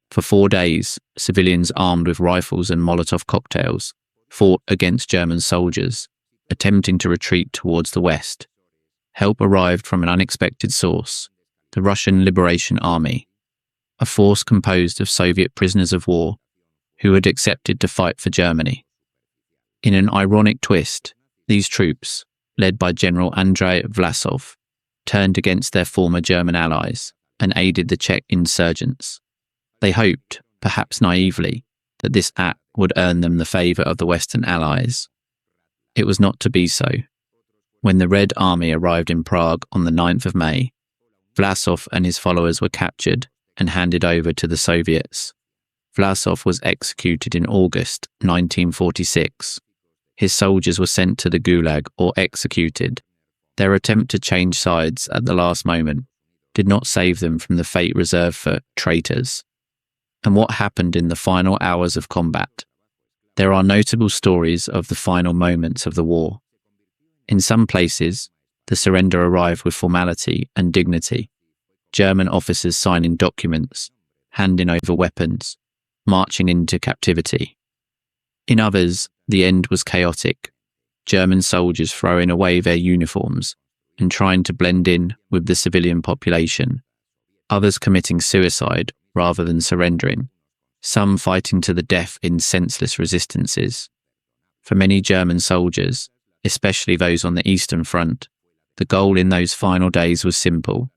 For 4 days, civilians armed with rifles and Molotov cocktails fought against German soldiers, attempting to retreat towards the west. Help arrived from an unexpected source, the Russian Liberation Army, a force composed of Soviet prisoners of war who had accepted to fight for Germany. In an ironic twist, these troops, led by General Andrei Vlasov, turned against their former German allies and aided the Czech insurgents. They hoped, perhaps naively, that this act would earn them the favour of the Western Allies. It was not to be so. When the Red Army arrived in Prague on the 9th of May, Vlasov and his followers were captured and handed over to the Soviets. Vlasov was executed in August 1946. His soldiers were sent to the Gulag or executed. Their attempt to change sides at the last moment did not save them from the fate reserved for traitors. And what happened in the final hours of combat? There are notable stories of the final moments of the war. In some places, the surrender arrived with formality and dignity. German officers signing documents, handing over weapons, marching into captivity. In others, the end was chaotic. German soldiers throwing away their uniforms and trying to blend in with the civilian population. Others committing suicide rather than surrendering. Some fighting to the death in senseless resistances. For many German soldiers, especially those on the Eastern Front, the goal in those final days was simple: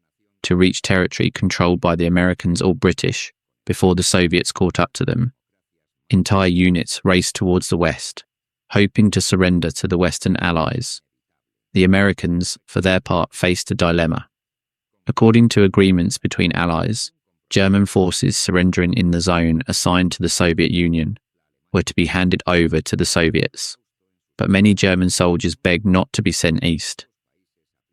to reach territory controlled by the Americans or British before the Soviets caught up to them. Entire units raced towards the west, hoping to surrender to the Western Allies. The Americans, for their part, faced a dilemma. According to agreements between Allies, German forces surrendering in the zone assigned to the Soviet Union were to be handed over to the Soviets, but many German soldiers begged not to be sent east.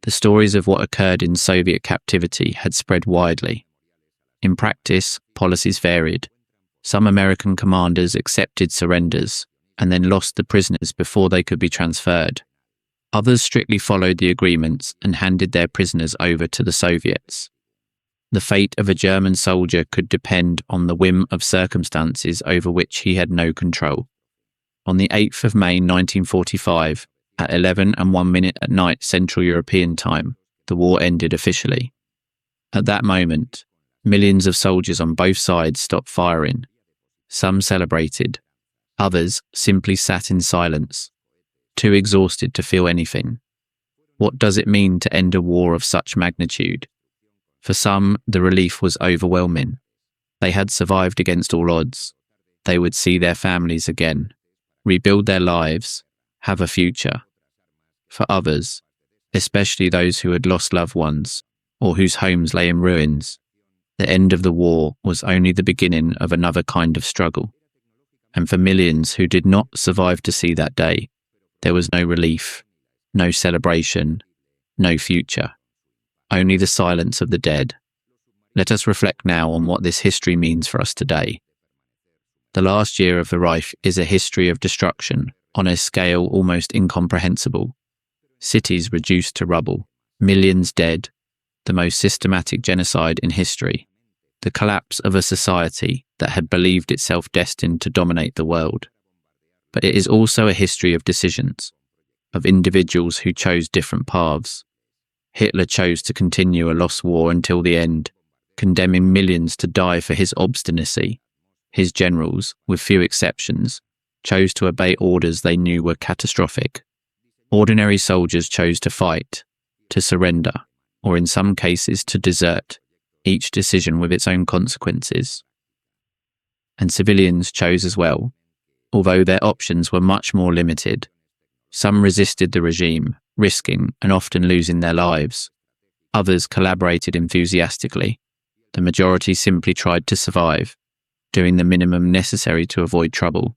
The stories of what occurred in Soviet captivity had spread widely. In practice, policies varied. Some American commanders accepted surrenders and then lost the prisoners before they could be transferred. Others strictly followed the agreements and handed their prisoners over to the Soviets. The fate of a German soldier could depend on the whim of circumstances over which he had no control. On the 8th of May 1945, at 11:01 at night Central European time, the war ended officially. At that moment, millions of soldiers on both sides stopped firing. Some celebrated, others simply sat in silence, too exhausted to feel anything. What does it mean to end a war of such magnitude? For some, the relief was overwhelming. They had survived against all odds. They would see their families again, rebuild their lives, have a future. For others, especially those who had lost loved ones or whose homes lay in ruins, The end of the war was only the beginning of another kind of struggle. And for millions who did not survive to see that day, there was no relief, no celebration, no future, only the silence of the dead. Let us reflect now on what this history means for us today. The last year of the Reich is a history of destruction on a scale almost incomprehensible. Cities reduced to rubble, millions dead, the most systematic genocide in history, the collapse of a society that had believed itself destined to dominate the world. But it is also a history of decisions, of individuals who chose different paths. Hitler chose to continue a lost war until the end, condemning millions to die for his obstinacy. His generals, with few exceptions, chose to obey orders they knew were catastrophic. Ordinary soldiers chose to fight, to surrender, or in some cases to desert, each decision with its own consequences. And civilians chose as well, although their options were much more limited. Some resisted the regime, risking and often losing their lives. Others collaborated enthusiastically. The majority simply tried to survive, doing the minimum necessary to avoid trouble.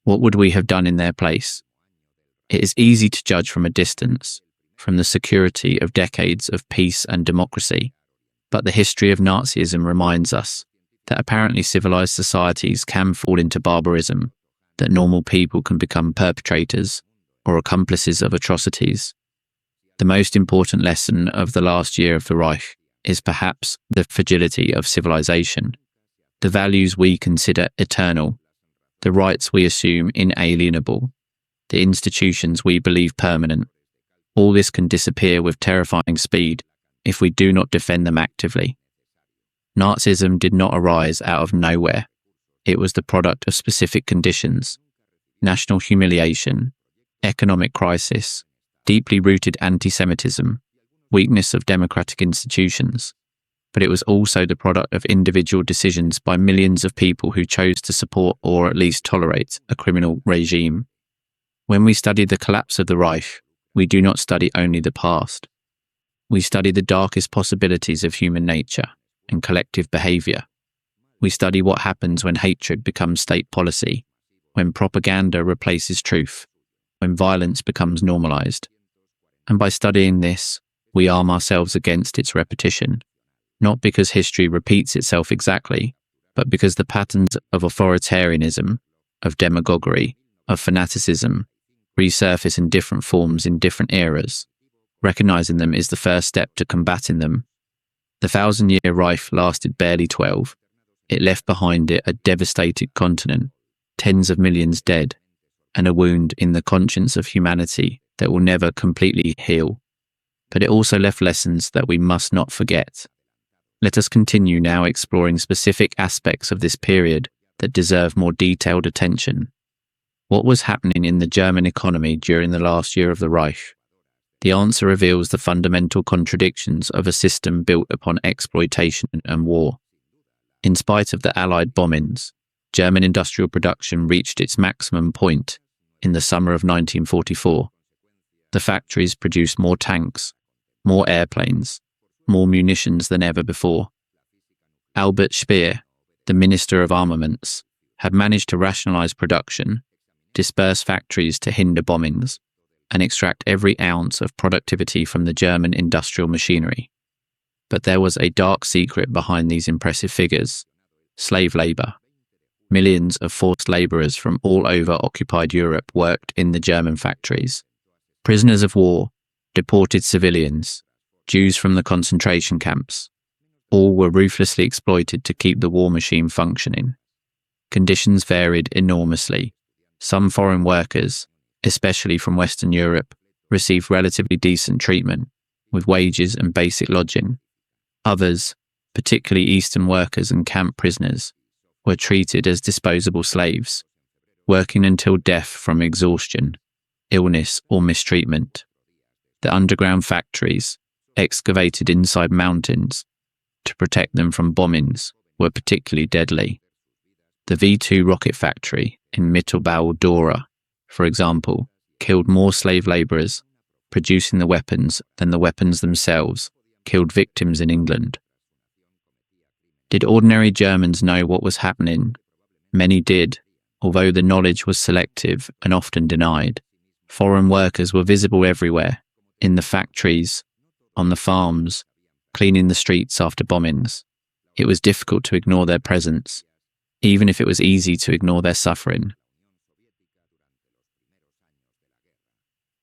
What would we have done in their place? It is easy to judge from a distance, from the security of decades of peace and democracy, but the history of Nazism reminds us that apparently civilized societies can fall into barbarism, that normal people can become perpetrators or accomplices of atrocities. The most important lesson of the last year of the Reich is perhaps the fragility of civilization, the values we consider eternal, the rights we assume inalienable, the institutions we believe permanent. All this can disappear with terrifying speed if we do not defend them actively. Nazism did not arise out of nowhere. It was the product of specific conditions: national humiliation, economic crisis, deeply rooted anti-Semitism, weakness of democratic institutions. But it was also the product of individual decisions by millions of people who chose to support or at least tolerate a criminal regime. When we study the collapse of the Reich, we do not study only the past. We study the darkest possibilities of human nature and collective behavior. We study what happens when hatred becomes state policy, when propaganda replaces truth, when violence becomes normalized. And by studying this, we arm ourselves against its repetition, not because history repeats itself exactly, but because the patterns of authoritarianism, of demagoguery, of fanaticism resurface in different forms in different eras. Recognizing them is the first step to combating them. The 1,000-year Reich lasted barely 12. It left behind it a devastated continent, tens of millions dead, and a wound in the conscience of humanity that will never completely heal. But it also left lessons that we must not forget. Let us continue now exploring specific aspects of this period that deserve more detailed attention. What was happening in the German economy during the last year of the Reich? The answer reveals the fundamental contradictions of a system built upon exploitation and war. In spite of the Allied bombings, German industrial production reached its maximum point in the summer of 1944. The factories produced more tanks, more airplanes, more munitions than ever before. Albert Speer, the Minister of Armaments, had managed to rationalize production, disperse factories to hinder bombings, and extract every ounce of productivity from the German industrial machinery. But there was a dark secret behind these impressive figures: slave labor. Millions of forced laborers from all over occupied Europe worked in the German factories. Prisoners of war, deported civilians, Jews from the concentration camps, all were ruthlessly exploited to keep the war machine functioning. Conditions varied enormously. Some foreign workers, especially from Western Europe, received relatively decent treatment, with wages and basic lodging. Others, particularly Eastern workers and camp prisoners, were treated as disposable slaves, working until death from exhaustion, illness, or mistreatment. The underground factories, excavated inside mountains to protect them from bombings, were particularly deadly. The V-2 rocket factory in Mittelbau-Dora, for example, killed more slave laborers producing the weapons than the weapons themselves killed victims in England. Did ordinary Germans know what was happening? Many did, although the knowledge was selective and often denied. Foreign workers were visible everywhere, in the factories, on the farms, cleaning the streets after bombings. It was difficult to ignore their presence, even if it was easy to ignore their suffering.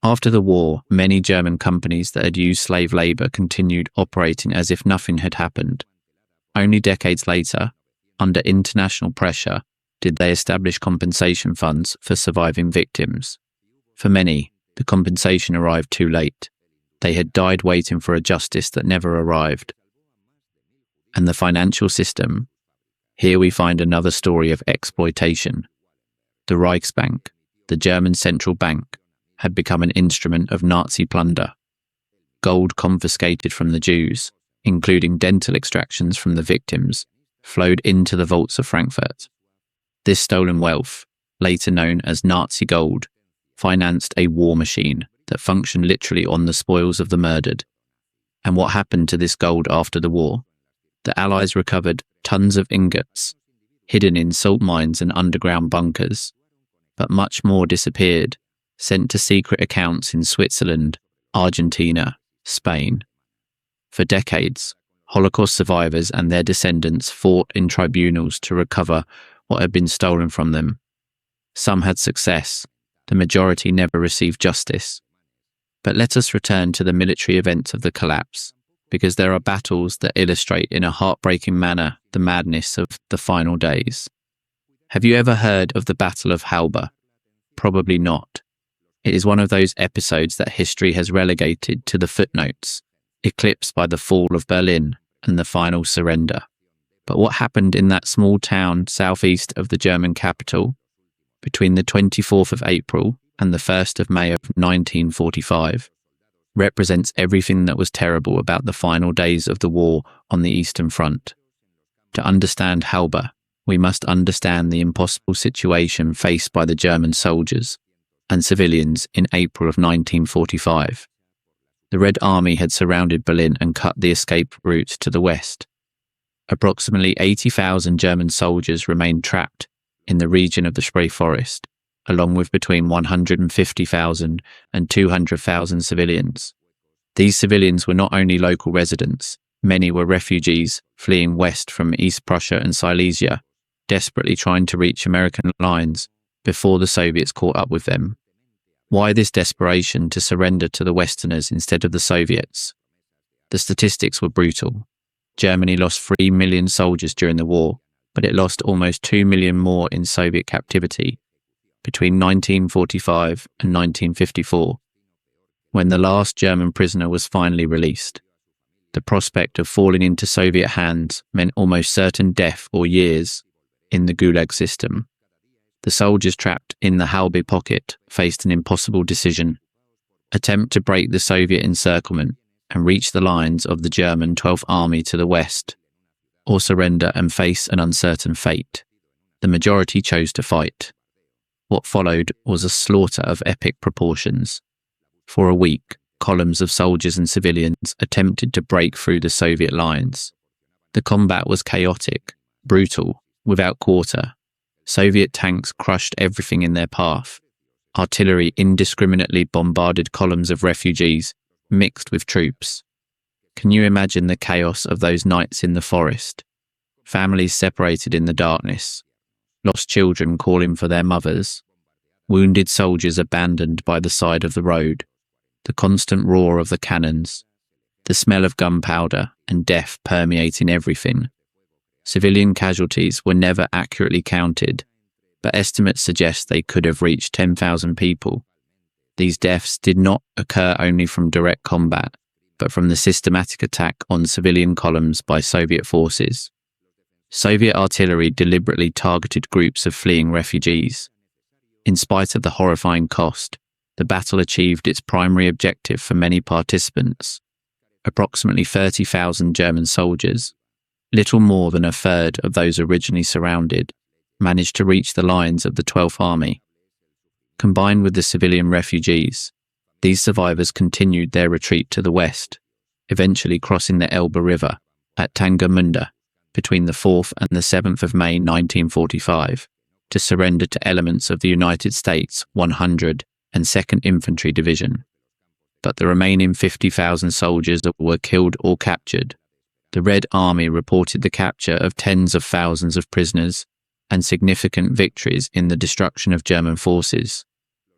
After the war, many German companies that had used slave labor continued operating as if nothing had happened. Only decades later, under international pressure, did they establish compensation funds for surviving victims. For many, the compensation arrived too late. They had died waiting for a justice that never arrived. And the financial system. Here we find another story of exploitation. The Reichsbank, the German central bank, had become an instrument of Nazi plunder. Gold confiscated from the Jews, including dental extractions from the victims, flowed into the vaults of Frankfurt. This stolen wealth, later known as Nazi gold, financed a war machine that functioned literally on the spoils of the murdered. And what happened to this gold after the war? The Allies recovered tons of ingots, hidden in salt mines and underground bunkers. But much more disappeared, sent to secret accounts in Switzerland, Argentina, Spain. For decades, Holocaust survivors and their descendants fought in tribunals to recover what had been stolen from them. Some had success, the majority never received justice. But let us return to the military events of the collapse, because there are battles that illustrate in a heartbreaking manner the madness of the final days. Have you ever heard of the Battle of Halbe? Probably not. It is one of those episodes that history has relegated to the footnotes, eclipsed by the fall of Berlin and the final surrender. But what happened in that small town southeast of the German capital between the 24th of April and the 1st of May of 1945 represents everything that was terrible about the final days of the war on the Eastern Front. To understand Halbe, we must understand the impossible situation faced by the German soldiers and civilians in April of 1945. The Red Army had surrounded Berlin and cut the escape route to the west. Approximately 80,000 German soldiers remained trapped in the region of the Spree Forest, along with between 150,000 and 200,000 civilians. These civilians were not only local residents, many were refugees fleeing west from East Prussia and Silesia, desperately trying to reach American lines before the Soviets caught up with them. Why this desperation to surrender to the Westerners instead of the Soviets? The statistics were brutal. Germany lost 3 million soldiers during the war, but it lost almost 2 million more in Soviet captivity between 1945 and 1954, when the last German prisoner was finally released. The prospect of falling into Soviet hands meant almost certain death or years in the Gulag system. The soldiers trapped in the Halbe pocket faced an impossible decision: attempt to break the Soviet encirclement and reach the lines of the German 12th Army to the west, or surrender and face an uncertain fate. The majority chose to fight. What followed was a slaughter of epic proportions. For a week, columns of soldiers and civilians attempted to break through the Soviet lines. The combat was chaotic, brutal, without quarter. Soviet tanks crushed everything in their path. Artillery indiscriminately bombarded columns of refugees, mixed with troops. Can you imagine the chaos of those nights in the forest? Families separated in the darkness, lost children calling for their mothers, wounded soldiers abandoned by the side of the road, the constant roar of the cannons, the smell of gunpowder and death permeating everything. Civilian casualties were never accurately counted, but estimates suggest they could have reached 10,000 people. These deaths did not occur only from direct combat, but from the systematic attack on civilian columns by Soviet forces. Soviet artillery deliberately targeted groups of fleeing refugees. In spite of the horrifying cost, the battle achieved its primary objective for many participants. Approximately 30,000 German soldiers, little more than a third of those originally surrounded, managed to reach the lines of the 12th Army. Combined with the civilian refugees, these survivors continued their retreat to the west, eventually crossing the Elbe River at Tangermünde. between the 4th and the 7th of May 1945 to surrender to elements of the United States 102nd Infantry Division. But the remaining 50,000 soldiers were killed or captured. The Red Army reported the capture of tens of thousands of prisoners and significant victories in the destruction of German forces.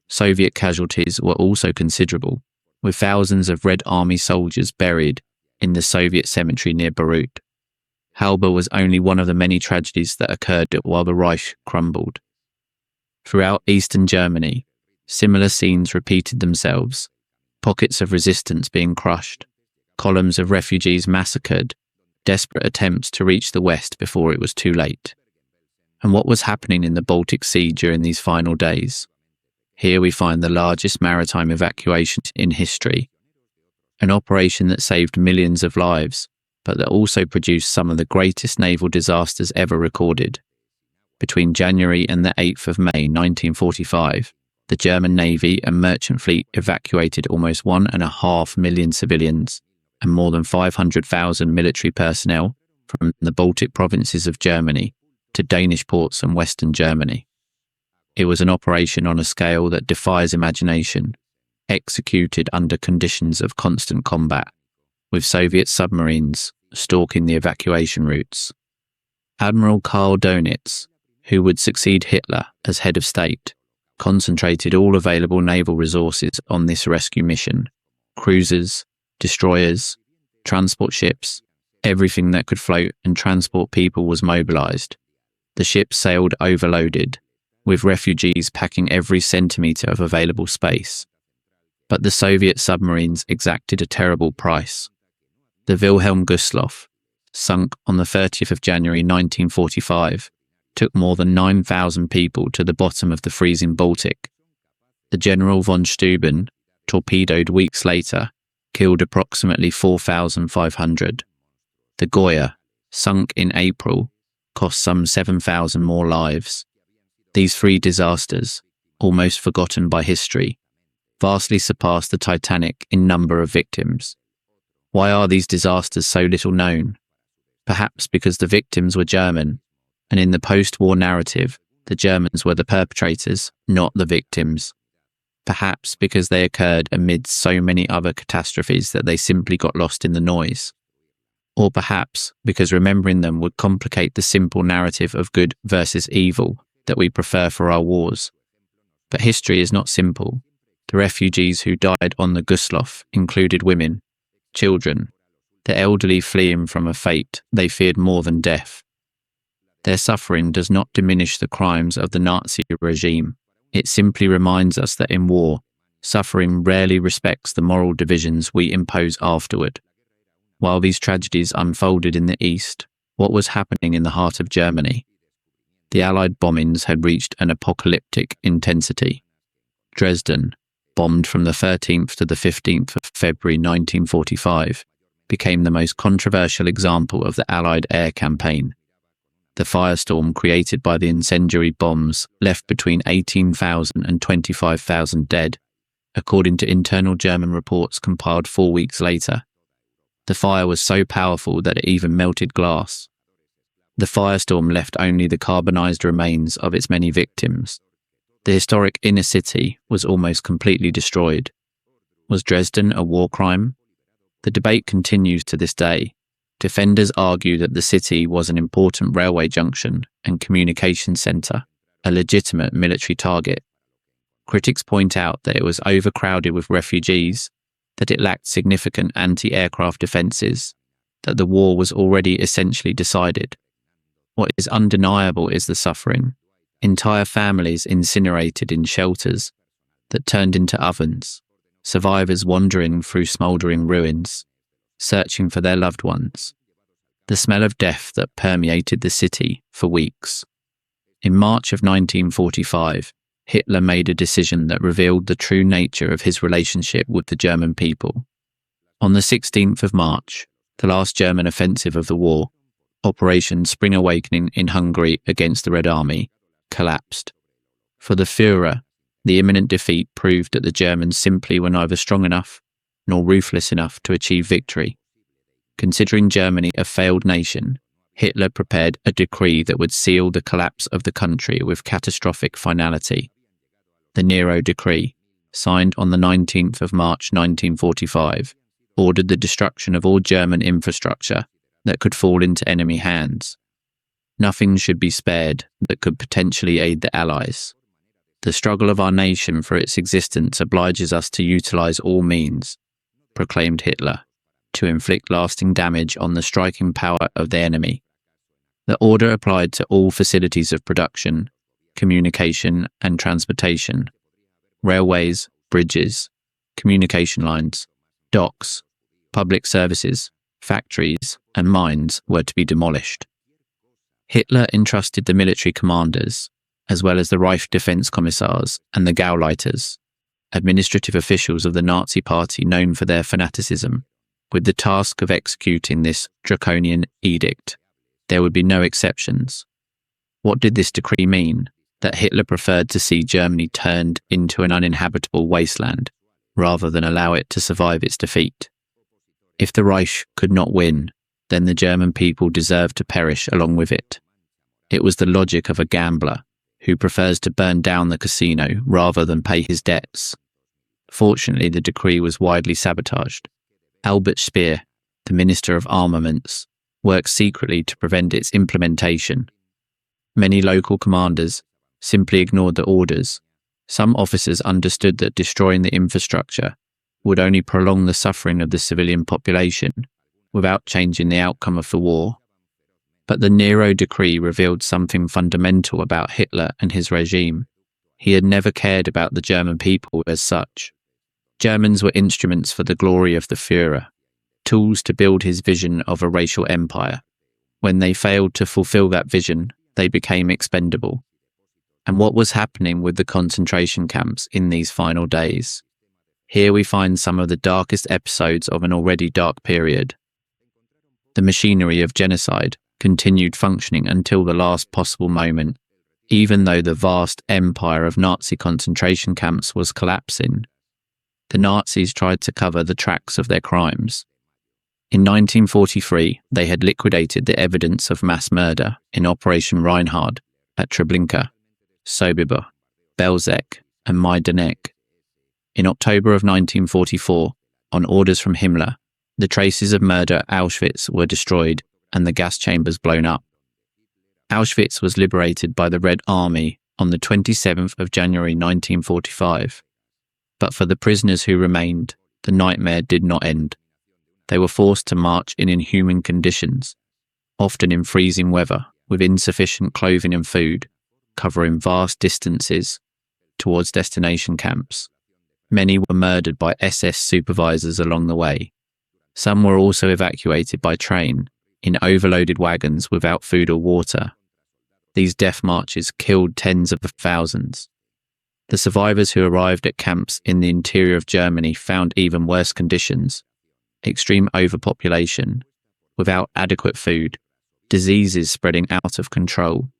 Soviet casualties were also considerable, with thousands of Red Army soldiers buried in the Soviet cemetery near Beirut. Halbe was only one of the many tragedies that occurred while the Reich crumbled. Throughout eastern Germany, similar scenes repeated themselves, pockets of resistance being crushed, columns of refugees massacred, desperate attempts to reach the west before it was too late. And what was happening in the Baltic Sea during these final days? Here we find the largest maritime evacuation in history, an operation that saved millions of lives, but that also produced some of the greatest naval disasters ever recorded. Between January and the 8th of May 1945, the German Navy and merchant fleet evacuated almost 1.5 million civilians and more than 500,000 military personnel from the Baltic provinces of Germany to Danish ports and Western Germany. It was an operation on a scale that defies imagination, executed under conditions of constant combat, with Soviet submarines stalking the evacuation routes. Admiral Karl Dönitz, who would succeed Hitler as head of state, concentrated all available naval resources on this rescue mission. Cruisers, destroyers, transport ships, everything that could float and transport people was mobilized. The ships sailed overloaded, with refugees packing every centimetre of available space. But the Soviet submarines exacted a terrible price. The Wilhelm Gustloff, sunk on the 30th of January 1945, took more than 9,000 people to the bottom of the freezing Baltic. The General von Steuben, torpedoed weeks later, killed approximately 4,500. The Goya, sunk in April, cost some 7,000 more lives. These three disasters, almost forgotten by history, vastly surpassed the Titanic in number of victims. Why are these disasters so little known? Perhaps because the victims were German, and in the post-war narrative, the Germans were the perpetrators, not the victims. Perhaps because they occurred amid so many other catastrophes that they simply got lost in the noise. Or perhaps because remembering them would complicate the simple narrative of good versus evil that we prefer for our wars. But history is not simple. The refugees who died on the Gustloff included women, children, the elderly fleeing from a fate they feared more than death. Their suffering does not diminish the crimes of the Nazi regime. It simply reminds us that in war, suffering rarely respects the moral divisions we impose afterward. While these tragedies unfolded in the East, what was happening in the heart of Germany? The Allied bombings had reached an apocalyptic intensity. Dresden, bombed from the 13th to the 15th of February 1945, became the most controversial example of the Allied air campaign. The firestorm created by the incendiary bombs left between 18,000 and 25,000 dead, according to internal German reports compiled 4 weeks later. The fire was so powerful that it even melted glass. The firestorm left only the carbonized remains of its many victims. The historic inner city was almost completely destroyed. Was Dresden a war crime? The debate continues to this day. Defenders argue that the city was an important railway junction and communication centre, a legitimate military target. Critics point out that it was overcrowded with refugees, that it lacked significant anti-aircraft defences, that the war was already essentially decided. What is undeniable is the suffering. Entire families incinerated in shelters that turned into ovens, survivors wandering through smouldering ruins, searching for their loved ones. The smell of death that permeated the city for weeks. In March of 1945, Hitler made a decision that revealed the true nature of his relationship with the German people. On the 16th of March, the last German offensive of the war, Operation Spring Awakening in Hungary against the Red Army, collapsed. For the Führer, the imminent defeat proved that the Germans simply were neither strong enough nor ruthless enough to achieve victory. Considering Germany a failed nation, Hitler prepared a decree that would seal the collapse of the country with catastrophic finality. The Nero Decree, signed on the 19th of March 1945, ordered the destruction of all German infrastructure that could fall into enemy hands. Nothing should be spared that could potentially aid the Allies. The struggle of our nation for its existence obliges us to utilize all means, proclaimed Hitler, to inflict lasting damage on the striking power of the enemy. The order applied to all facilities of production, communication and transportation. Railways, bridges, communication lines, docks, public services, factories, and mines were to be demolished. Hitler entrusted the military commanders, as well as the Reich defense commissars and the Gauleiters, administrative officials of the Nazi Party known for their fanaticism, with the task of executing this draconian edict. There would be no exceptions. What did this decree mean? That Hitler preferred to see Germany turned into an uninhabitable wasteland, rather than allow it to survive its defeat. If the Reich could not win, then the German people deserved to perish along with it. It was the logic of a gambler who prefers to burn down the casino rather than pay his debts. Fortunately, the decree was widely sabotaged. Albert Speer, the Minister of Armaments, worked secretly to prevent its implementation. Many local commanders simply ignored the orders. Some officers understood that destroying the infrastructure would only prolong the suffering of the civilian population without changing the outcome of the war. But the Nero Decree revealed something fundamental about Hitler and his regime. He had never cared about the German people as such. Germans were instruments for the glory of the Führer, tools to build his vision of a racial empire. When they failed to fulfill that vision, they became expendable. And what was happening with the concentration camps in these final days? Here we find some of the darkest episodes of an already dark period. The machinery of genocide continued functioning until the last possible moment, even though the vast empire of Nazi concentration camps was collapsing. The Nazis tried to cover the tracks of their crimes. In 1943, they had liquidated the evidence of mass murder in Operation Reinhard at Treblinka, Sobibor, Belzec, and Majdanek. In October of 1944, on orders from Himmler, the traces of murder at Auschwitz were destroyed and the gas chambers blown up. Auschwitz was liberated by the Red Army on the 27th of January 1945. But for the prisoners who remained, the nightmare did not end. They were forced to march in inhuman conditions, often in freezing weather, with insufficient clothing and food, covering vast distances towards destination camps. Many were murdered by SS supervisors along the way. Some were also evacuated by train, in overloaded wagons without food or water. These death marches killed tens of thousands. The survivors who arrived at camps in the interior of Germany found even worse conditions: extreme overpopulation, without adequate food, diseases spreading out of control.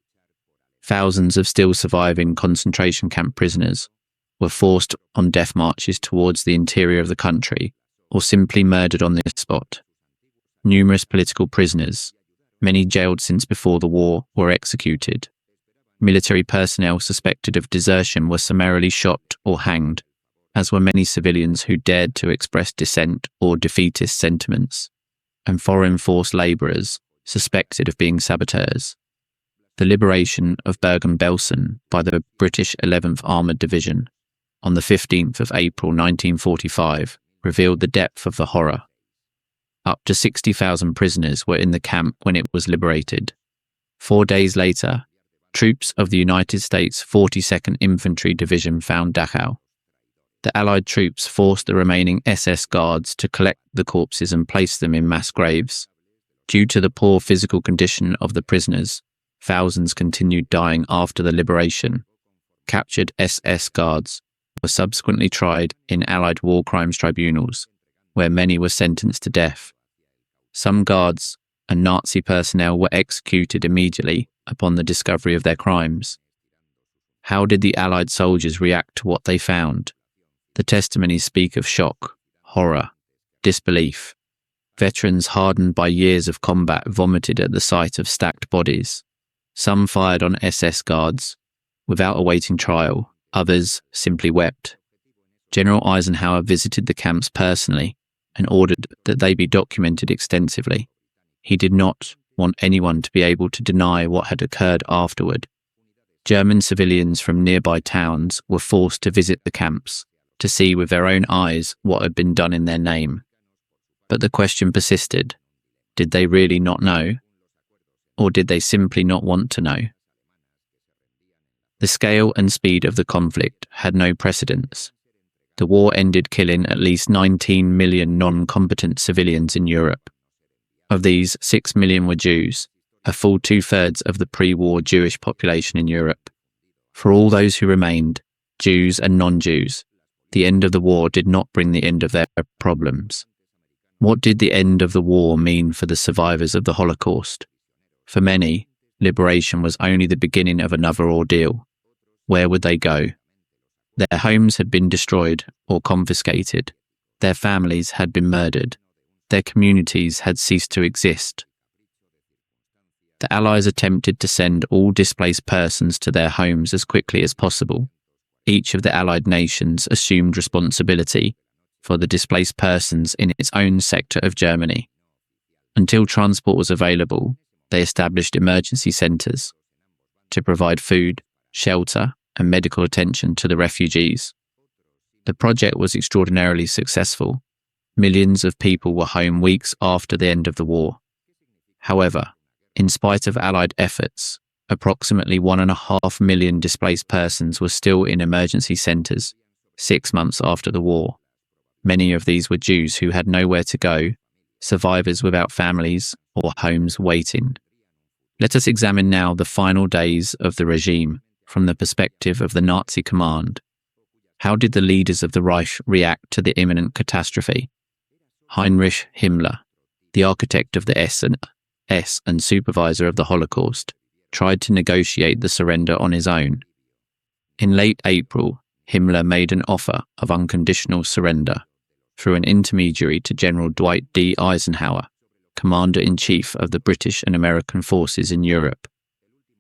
Thousands of still surviving concentration camp prisoners were forced on death marches towards the interior of the country, or simply murdered on the spot. Numerous political prisoners, many jailed since before the war, were executed. Military personnel suspected of desertion were summarily shot or hanged, as were many civilians who dared to express dissent or defeatist sentiments, and foreign force labourers suspected of being saboteurs. The liberation of Bergen-Belsen by the British 11th Armoured Division on the 15th of April 1945 revealed the depth of the horror. Up to 60,000 prisoners were in the camp when it was liberated. 4 days later, troops of the United States 42nd Infantry Division found Dachau. The Allied troops forced the remaining SS guards to collect the corpses and place them in mass graves. Due to the poor physical condition of the prisoners, thousands continued dying after the liberation. Captured SS guards were subsequently tried in Allied war crimes tribunals, where many were sentenced to death. Some guards and Nazi personnel were executed immediately upon the discovery of their crimes. How did the Allied soldiers react to what they found? The testimonies speak of shock, horror, disbelief. Veterans hardened by years of combat vomited at the sight of stacked bodies. Some fired on SS guards without awaiting trial, others simply wept. General Eisenhower visited the camps personally and ordered that they be documented extensively. He did not want anyone to be able to deny what had occurred afterward. German civilians from nearby towns were forced to visit the camps to see with their own eyes what had been done in their name. But the question persisted: did they really not know? Or did they simply not want to know? The scale and speed of the conflict had no precedents. The war ended killing at least 19 million non-combatant civilians in Europe. Of these, 6 million were Jews, a full 2/3 of the pre-war Jewish population in Europe. For all those who remained, Jews and non-Jews, the end of the war did not bring the end of their problems. What did the end of the war mean for the survivors of the Holocaust? For many, liberation was only the beginning of another ordeal. Where would they go? Their homes had been destroyed or confiscated. Their families had been murdered. Their communities had ceased to exist. The Allies attempted to send all displaced persons to their homes as quickly as possible. Each of the Allied nations assumed responsibility for the displaced persons in its own sector of Germany. Until transport was available, they established emergency centres to provide food, shelter, and medical attention to the refugees. The project was extraordinarily successful. Millions of people were home weeks after the end of the war. However, in spite of Allied efforts, approximately 1.5 million displaced persons were still in emergency centres 6 months after the war. Many of these were Jews who had nowhere to go, survivors without families or homes waiting. Let us examine now the final days of the regime from the perspective of the Nazi command. How did the leaders of the Reich react to the imminent catastrophe? Heinrich Himmler, the architect of the SS and supervisor of the Holocaust, tried to negotiate the surrender on his own. In late April, Himmler made an offer of unconditional surrender through an intermediary to General Dwight D. Eisenhower, Commander-in-Chief of the British and American forces in Europe.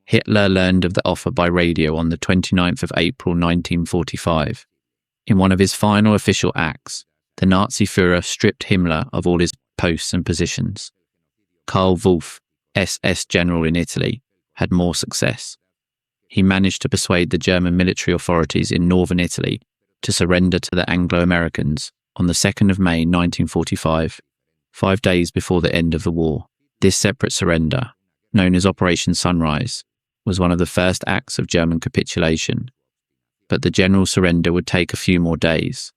Hitler learned of the offer by radio on the 29th of April 1945. In one of his final official acts, the Nazi Führer stripped Himmler of all his posts and positions. Karl Wolff, SS general in Italy, had more success. He managed to persuade the German military authorities in northern Italy to surrender to the Anglo-Americans on the 2nd of May 1945, 5 days before the end of the war. This separate surrender, known as Operation Sunrise, was one of the first acts of German capitulation, but the general surrender would take a few more days.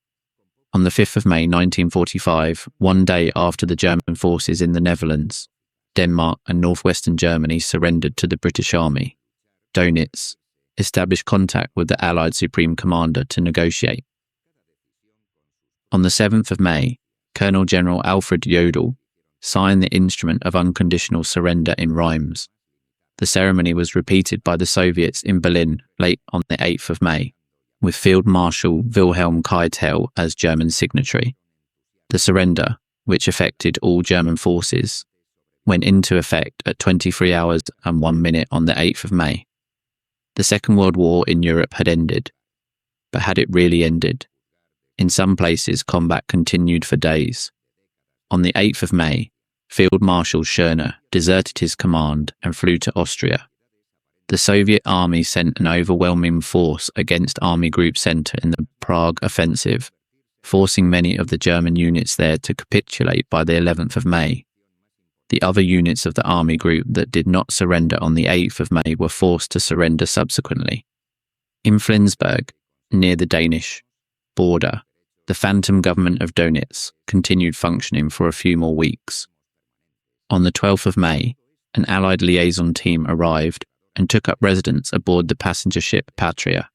On the 5th of May 1945, 1 day after the German forces in the Netherlands, Denmark and northwestern Germany surrendered to the British Army, Dönitz established contact with the Allied Supreme Commander to negotiate. On the 7th of May, Colonel General Alfred Jodl signed the instrument of unconditional surrender in Reims. The ceremony was repeated by the Soviets in Berlin late on the 8th of May, with Field Marshal Wilhelm Keitel as German signatory. The surrender, which affected all German forces, went into effect at 23 hours and 1 minute on the 8th of May. The Second World War in Europe had ended, but had it really ended? In some places, combat continued for days. On the 8th of May, Field Marshal Schörner deserted his command and flew to Austria. The Soviet army sent an overwhelming force against Army Group Center in the Prague offensive, forcing many of the German units there to capitulate by the 11th of May. The other units of the army group that did not surrender on the 8th of May were forced to surrender subsequently. In Flensburg, near the Danish border, the phantom government of Dönitz continued functioning for a few more weeks. On the 12th of May, an Allied liaison team arrived and took up residence aboard the passenger ship Patria.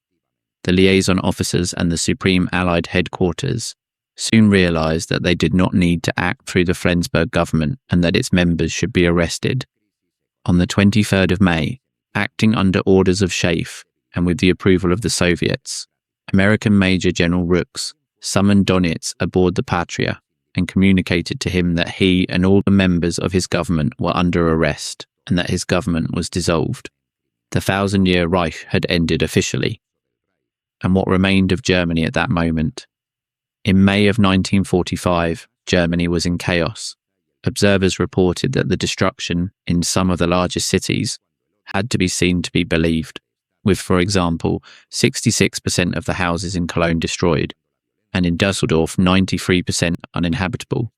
The liaison officers and the Supreme Allied Headquarters soon realised that they did not need to act through the Flensburg government and that its members should be arrested. On the 23rd of May, acting under orders of Schaeff and with the approval of the Soviets, American Major General Rooks summoned Dönitz aboard the Patria and communicated to him that he and all the members of his government were under arrest and that his government was dissolved. The 1,000-year Reich had ended officially. And what remained of Germany at that moment? In May of 1945, Germany was in chaos. Observers reported that the destruction in some of the largest cities had to be seen to be believed, with, for example, 66% of the houses in Cologne destroyed, and in Dusseldorf 93% uninhabitable.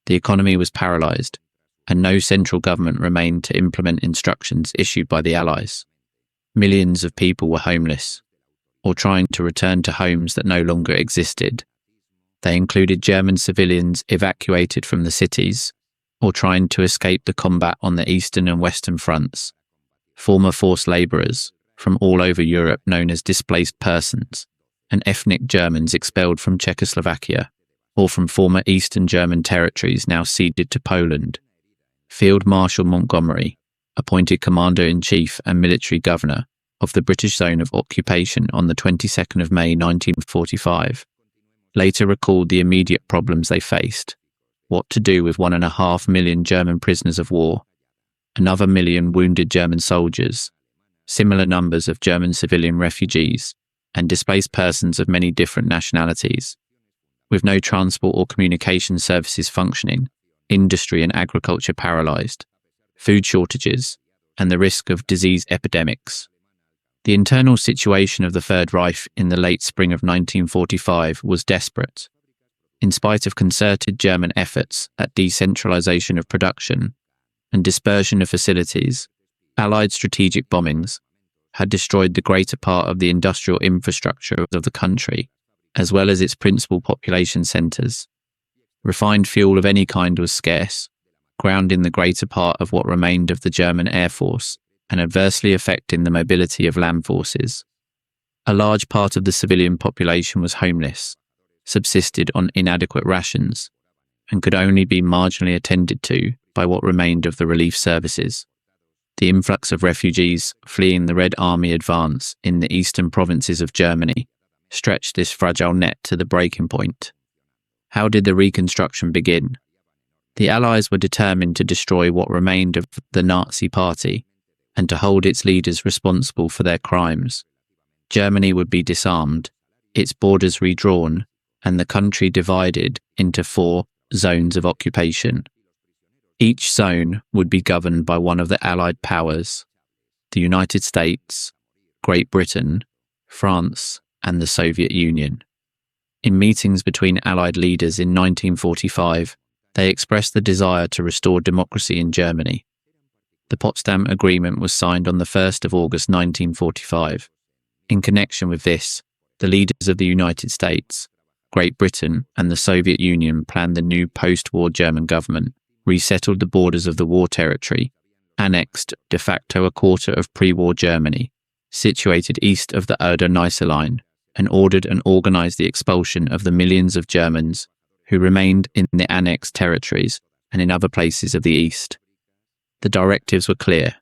The economy was paralysed, and no central government remained to implement instructions issued by the Allies. Millions of people were homeless, or trying to return to homes that no longer existed. They included German civilians evacuated from the cities, or trying to escape the combat on the eastern and western fronts, former forced labourers from all over Europe known as displaced persons, and ethnic Germans expelled from Czechoslovakia, or from former Eastern German territories now ceded to Poland. Field Marshal Montgomery, appointed Commander-in-Chief and Military Governor of the British Zone of Occupation on the 22nd of May 1945, later recalled the immediate problems they faced: what to do with 1.5 million German prisoners of war, another million wounded German soldiers, similar numbers of German civilian refugees, and displaced persons of many different nationalities. With no transport or communication services functioning, industry and agriculture paralysed, food shortages, and the risk of disease epidemics. The internal situation of the Third Reich in the late spring of 1945 was desperate. In spite of concerted German efforts at decentralisation of production and dispersion of facilities, Allied strategic bombings had destroyed the greater part of the industrial infrastructure of the country, as well as its principal population centres. Refined fuel of any kind was scarce, grounding the greater part of what remained of the German Air Force and adversely affecting the mobility of land forces. A large part of the civilian population was homeless, subsisted on inadequate rations, and could only be marginally attended to by what remained of the relief services. The influx of refugees fleeing the Red Army advance in the eastern provinces of Germany stretched this fragile net to the breaking point. How did the reconstruction begin? The Allies were determined to destroy what remained of the Nazi Party and to hold its leaders responsible for their crimes. Germany would be disarmed, its borders redrawn, and the country divided into 4 zones of occupation. Each zone would be governed by one of the Allied powers: the United States, Great Britain, France, and the Soviet Union. In meetings between Allied leaders in 1945, they expressed the desire to restore democracy in Germany. The Potsdam Agreement was signed on the 1st of August 1945. In connection with this, the leaders of the United States, Great Britain, and the Soviet Union planned the new post-war German government, resettled the borders of the war territory, annexed de facto a quarter of pre-war Germany, situated east of the Oder-Neisse line, and ordered and organised the expulsion of the millions of Germans who remained in the annexed territories and in other places of the east. The directives were clear.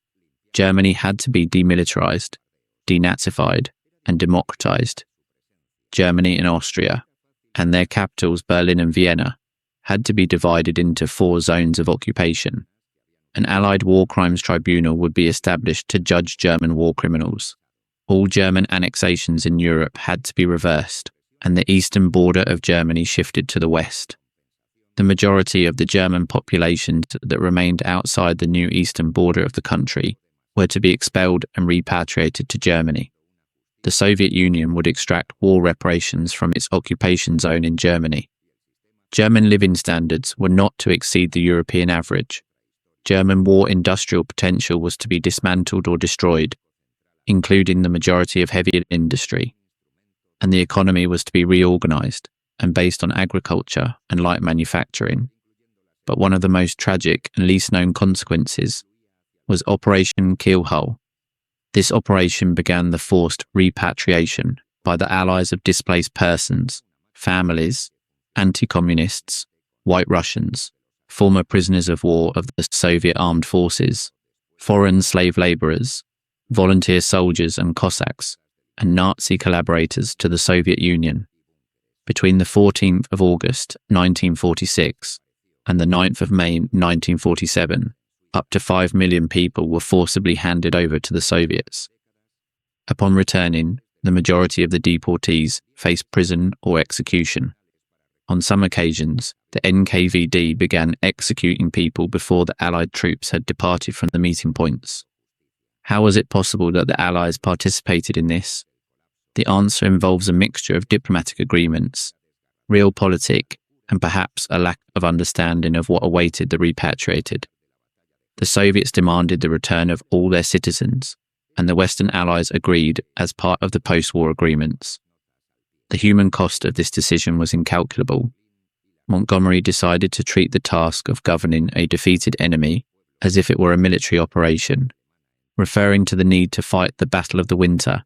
Germany had to be demilitarised, denazified, and democratised. Germany and Austria, and their capitals Berlin and Vienna, had to be divided into 4 zones of occupation. An Allied war crimes tribunal would be established to judge German war criminals. All German annexations in Europe had to be reversed, and the eastern border of Germany shifted to the west. The majority of the German populations that remained outside the new eastern border of the country were to be expelled and repatriated to Germany. The Soviet Union would extract war reparations from its occupation zone in Germany. German living standards were not to exceed the European average. German war industrial potential was to be dismantled or destroyed, including the majority of heavy industry, and the economy was to be reorganised and based on agriculture and light manufacturing. But one of the most tragic and least known consequences was Operation Keelhole. This operation began the forced repatriation by the Allies of displaced persons, families, anti-communists, White Russians, former prisoners of war of the Soviet armed forces, foreign slave labourers, volunteer soldiers and Cossacks, and Nazi collaborators to the Soviet Union. Between the 14th of August 1946 and the 9th of May 1947, up to 5 million people were forcibly handed over to the Soviets. Upon returning, the majority of the deportees faced prison or execution. On some occasions, the NKVD began executing people before the Allied troops had departed from the meeting points. How was it possible that the Allies participated in this? The answer involves a mixture of diplomatic agreements, realpolitik, and perhaps a lack of understanding of what awaited the repatriated. The Soviets demanded the return of all their citizens, and the Western Allies agreed as part of the post-war agreements. The human cost of this decision was incalculable. Montgomery decided to treat the task of governing a defeated enemy as if it were a military operation, referring to the need to fight the Battle of the Winter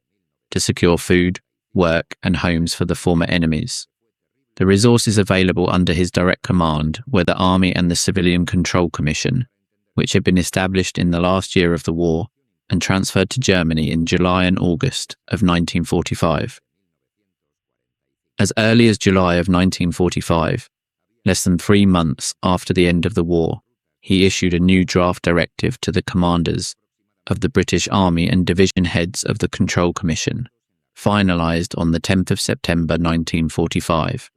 to secure food, work, and homes for the former enemies. The resources available under his direct command were the Army and the Civilian Control Commission, which had been established in the last year of the war and transferred to Germany in July and August of 1945. As early as July of 1945, less than 3 months after the end of the war, he issued a new draft directive to the commanders of the British Army and division heads of the Control Commission, finalised on the 10th of September 1945.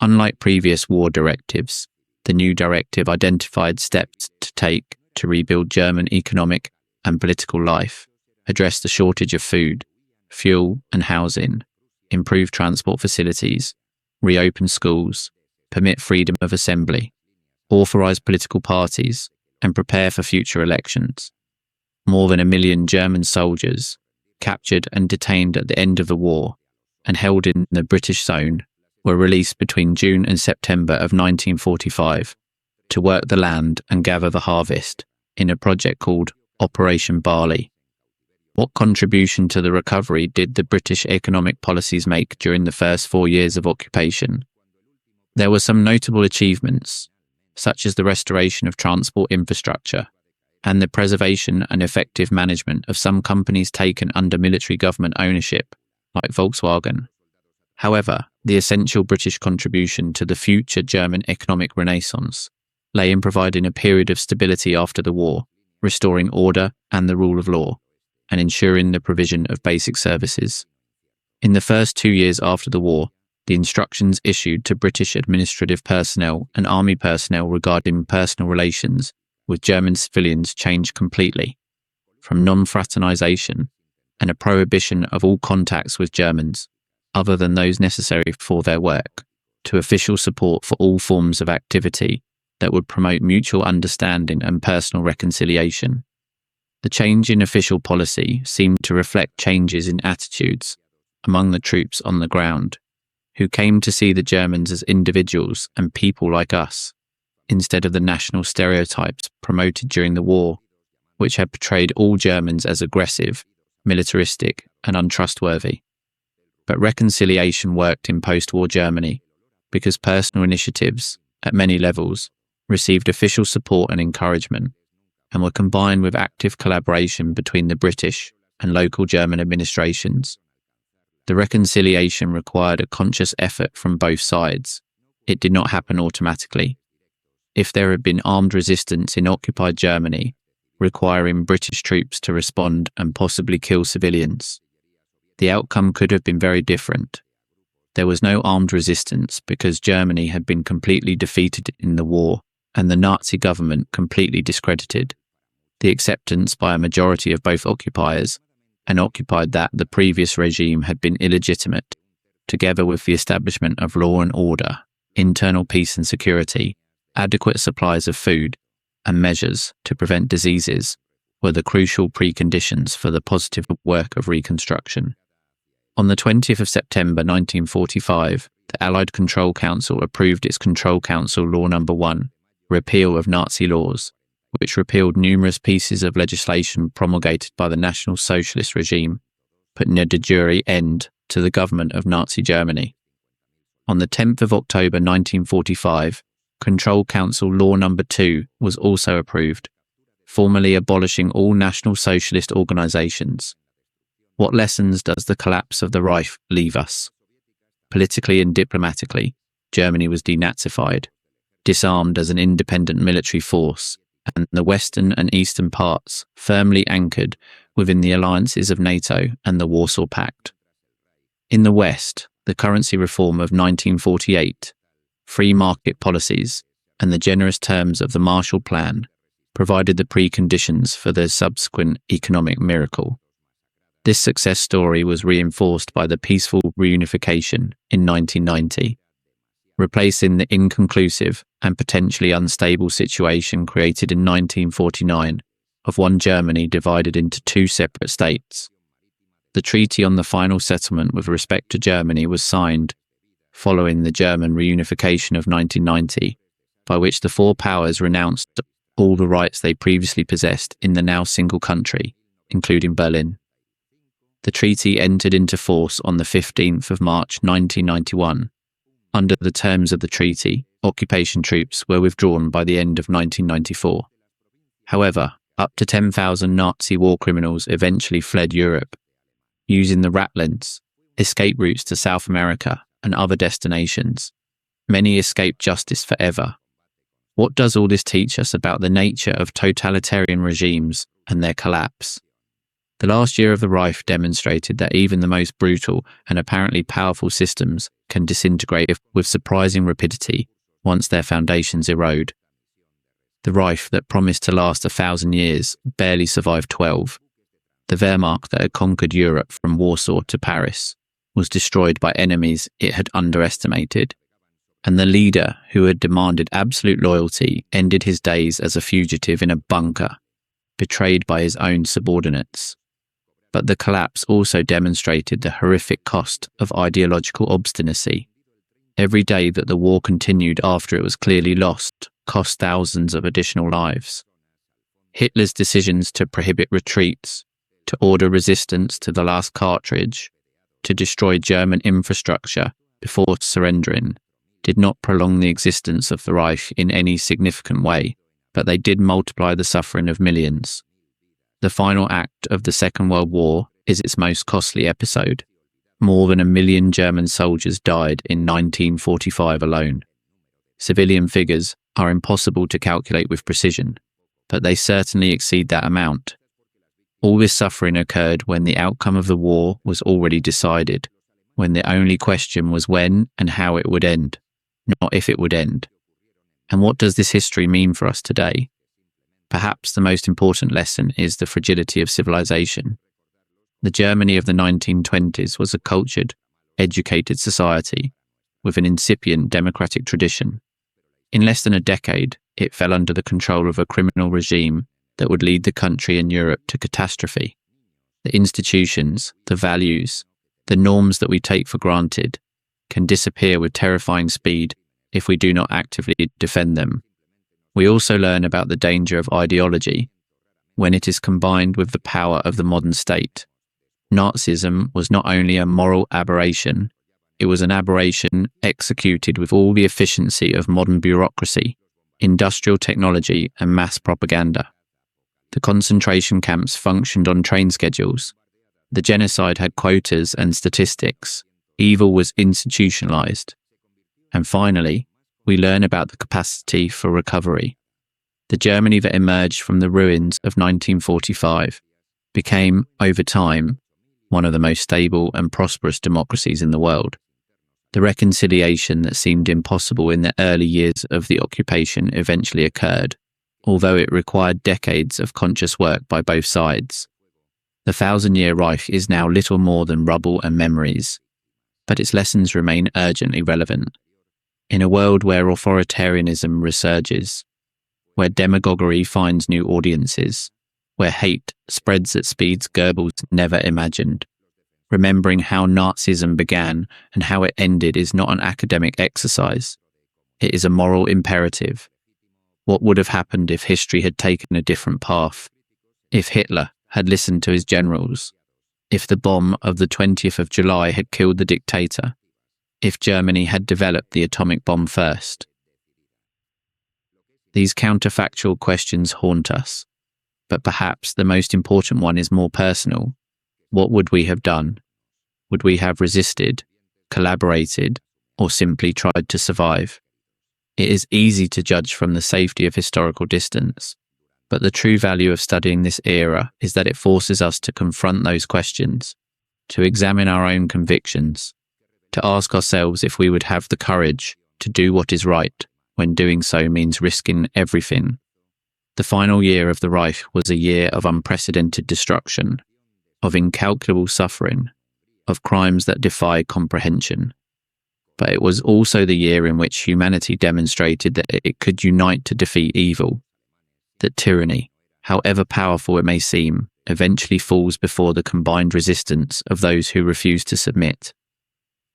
Unlike previous war directives, the new directive identified steps to take to rebuild German economic and political life, address the shortage of food, fuel and housing, improve transport facilities, reopen schools, permit freedom of assembly, authorise political parties, and prepare for future elections. More than 1 million German soldiers, captured and detained at the end of the war and held in the British zone, were released between June and September of 1945 to work the land and gather the harvest in a project called Operation Barley. What contribution to the recovery did the British economic policies make during the first 4 years of occupation? There were some notable achievements, such as the restoration of transport infrastructure and the preservation and effective management of some companies taken under military government ownership, like Volkswagen. However, the essential British contribution to the future German economic renaissance lay in providing a period of stability after the war, restoring order and the rule of law, and ensuring the provision of basic services. In the first 2 years after the war, the instructions issued to British administrative personnel and army personnel regarding personal relations with German civilians changed completely, from non-fraternisation and a prohibition of all contacts with Germans, other than those necessary for their work, to official support for all forms of activity that would promote mutual understanding and personal reconciliation. The change in official policy seemed to reflect changes in attitudes among the troops on the ground, who came to see the Germans as individuals and people like us, instead of the national stereotypes promoted during the war, which had portrayed all Germans as aggressive, militaristic, and untrustworthy. But reconciliation worked in post-war Germany because personal initiatives, at many levels, received official support and encouragement, and were combined with active collaboration between the British and local German administrations. The reconciliation required a conscious effort from both sides. It did not happen automatically. If there had been armed resistance in occupied Germany, requiring British troops to respond and possibly kill civilians, the outcome could have been very different. There was no armed resistance because Germany had been completely defeated in the war and the Nazi government completely discredited. The acceptance by a majority of both occupiers and occupied that the previous regime had been illegitimate, together with the establishment of law and order, internal peace and security, adequate supplies of food, and measures to prevent diseases, were the crucial preconditions for the positive work of reconstruction. On the 20th of September 1945, the Allied Control Council approved its Control Council Law No. 1, Repeal of Nazi Laws, which repealed numerous pieces of legislation promulgated by the National Socialist regime, putting a de jure end to the government of Nazi Germany. On the 10th of October 1945, Control Council Law No. 2 was also approved, formally abolishing all National Socialist organisations. What lessons does the collapse of the Reich leave us? Politically and diplomatically, Germany was denazified, disarmed as an independent military force, and the western and eastern parts firmly anchored within the alliances of NATO and the Warsaw Pact. In the West, the currency reform of 1948, free market policies, and the generous terms of the Marshall Plan provided the preconditions for the subsequent economic miracle. This success story was reinforced by the peaceful reunification in 1990, replacing the inconclusive and potentially unstable situation created in 1949 of one Germany divided into two separate states. The treaty on the final settlement with respect to Germany was signed following the German reunification of 1990, by which the four powers renounced all the rights they previously possessed in the now single country, including Berlin. The treaty entered into force on the 15th of March 1991. Under the terms of the treaty, occupation troops were withdrawn by the end of 1994. However, up to 10,000 Nazi war criminals eventually fled Europe, using the Ratlins, escape routes to South America and other destinations. Many escaped justice forever. What does all this teach us about the nature of totalitarian regimes and their collapse? The last year of the Reich demonstrated that even the most brutal and apparently powerful systems can disintegrate with surprising rapidity once their foundations erode. The Reich that promised to last 1,000 years barely survived 12. The Wehrmacht that had conquered Europe from Warsaw to Paris was destroyed by enemies it had underestimated, and the leader who had demanded absolute loyalty ended his days as a fugitive in a bunker, betrayed by his own subordinates. But the collapse also demonstrated the horrific cost of ideological obstinacy. Every day that the war continued after it was clearly lost cost thousands of additional lives. Hitler's decisions to prohibit retreats, to order resistance to the last cartridge, to destroy German infrastructure before surrendering, did not prolong the existence of the Reich in any significant way, but they did multiply the suffering of millions. The final act of the Second World War is its most costly episode. More than 1 million German soldiers died in 1945 alone. Civilian figures are impossible to calculate with precision, but they certainly exceed that amount. All this suffering occurred when the outcome of the war was already decided, when the only question was when and how it would end, not if it would end. And what does this history mean for us today? Perhaps the most important lesson is the fragility of civilization. The Germany of the 1920s was a cultured, educated society with an incipient democratic tradition. In less than a decade, it fell under the control of a criminal regime that would lead the country and Europe to catastrophe. The institutions, the values, the norms that we take for granted can disappear with terrifying speed if we do not actively defend them. We also learn about the danger of ideology when it is combined with the power of the modern state. Nazism was not only a moral aberration, it was an aberration executed with all the efficiency of modern bureaucracy, industrial technology, and mass propaganda. The concentration camps functioned on train schedules. The genocide had quotas and statistics. Evil was institutionalized. And finally, we learn about the capacity for recovery. The Germany that emerged from the ruins of 1945 became, over time, one of the most stable and prosperous democracies in the world. The reconciliation that seemed impossible in the early years of the occupation eventually occurred, although it required decades of conscious work by both sides. The 1,000-year Reich is now little more than rubble and memories, but its lessons remain urgently relevant. In a world where authoritarianism resurges, where demagoguery finds new audiences, where hate spreads at speeds Goebbels never imagined, remembering how Nazism began and how it ended is not an academic exercise. It is a moral imperative. What would have happened if history had taken a different path? If Hitler had listened to his generals? If the bomb of the 20th of July had killed the dictator? If Germany had developed the atomic bomb first? These counterfactual questions haunt us, but perhaps the most important one is more personal. What would we have done? Would we have resisted? collaborated, or simply tried to survive. It is easy to judge from the safety of historical distance, but the true value of studying this era is that it forces us to confront those questions, to examine our own convictions, to ask ourselves if we would have the courage to do what is right when doing so means risking everything. The final year of the Reich was a year of unprecedented destruction, of incalculable suffering, of crimes that defy comprehension. But it was also the year in which humanity demonstrated that it could unite to defeat evil, that tyranny, however powerful it may seem, eventually falls before the combined resistance of those who refuse to submit.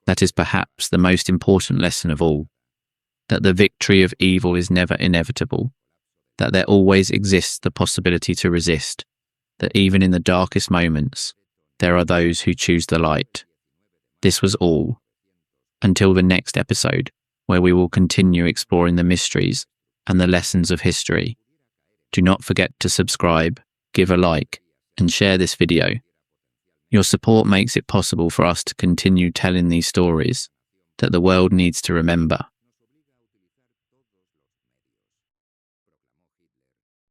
That is perhaps the most important lesson of all, that the victory of evil is never inevitable, that there always exists the possibility to resist, that even in the darkest moments, there are those who choose the light. This was all. Until the next episode, where we will continue exploring the mysteries and the lessons of history. Do not forget to subscribe, give a like, and share this video. Your support makes it possible for us to continue telling these stories that the world needs to remember.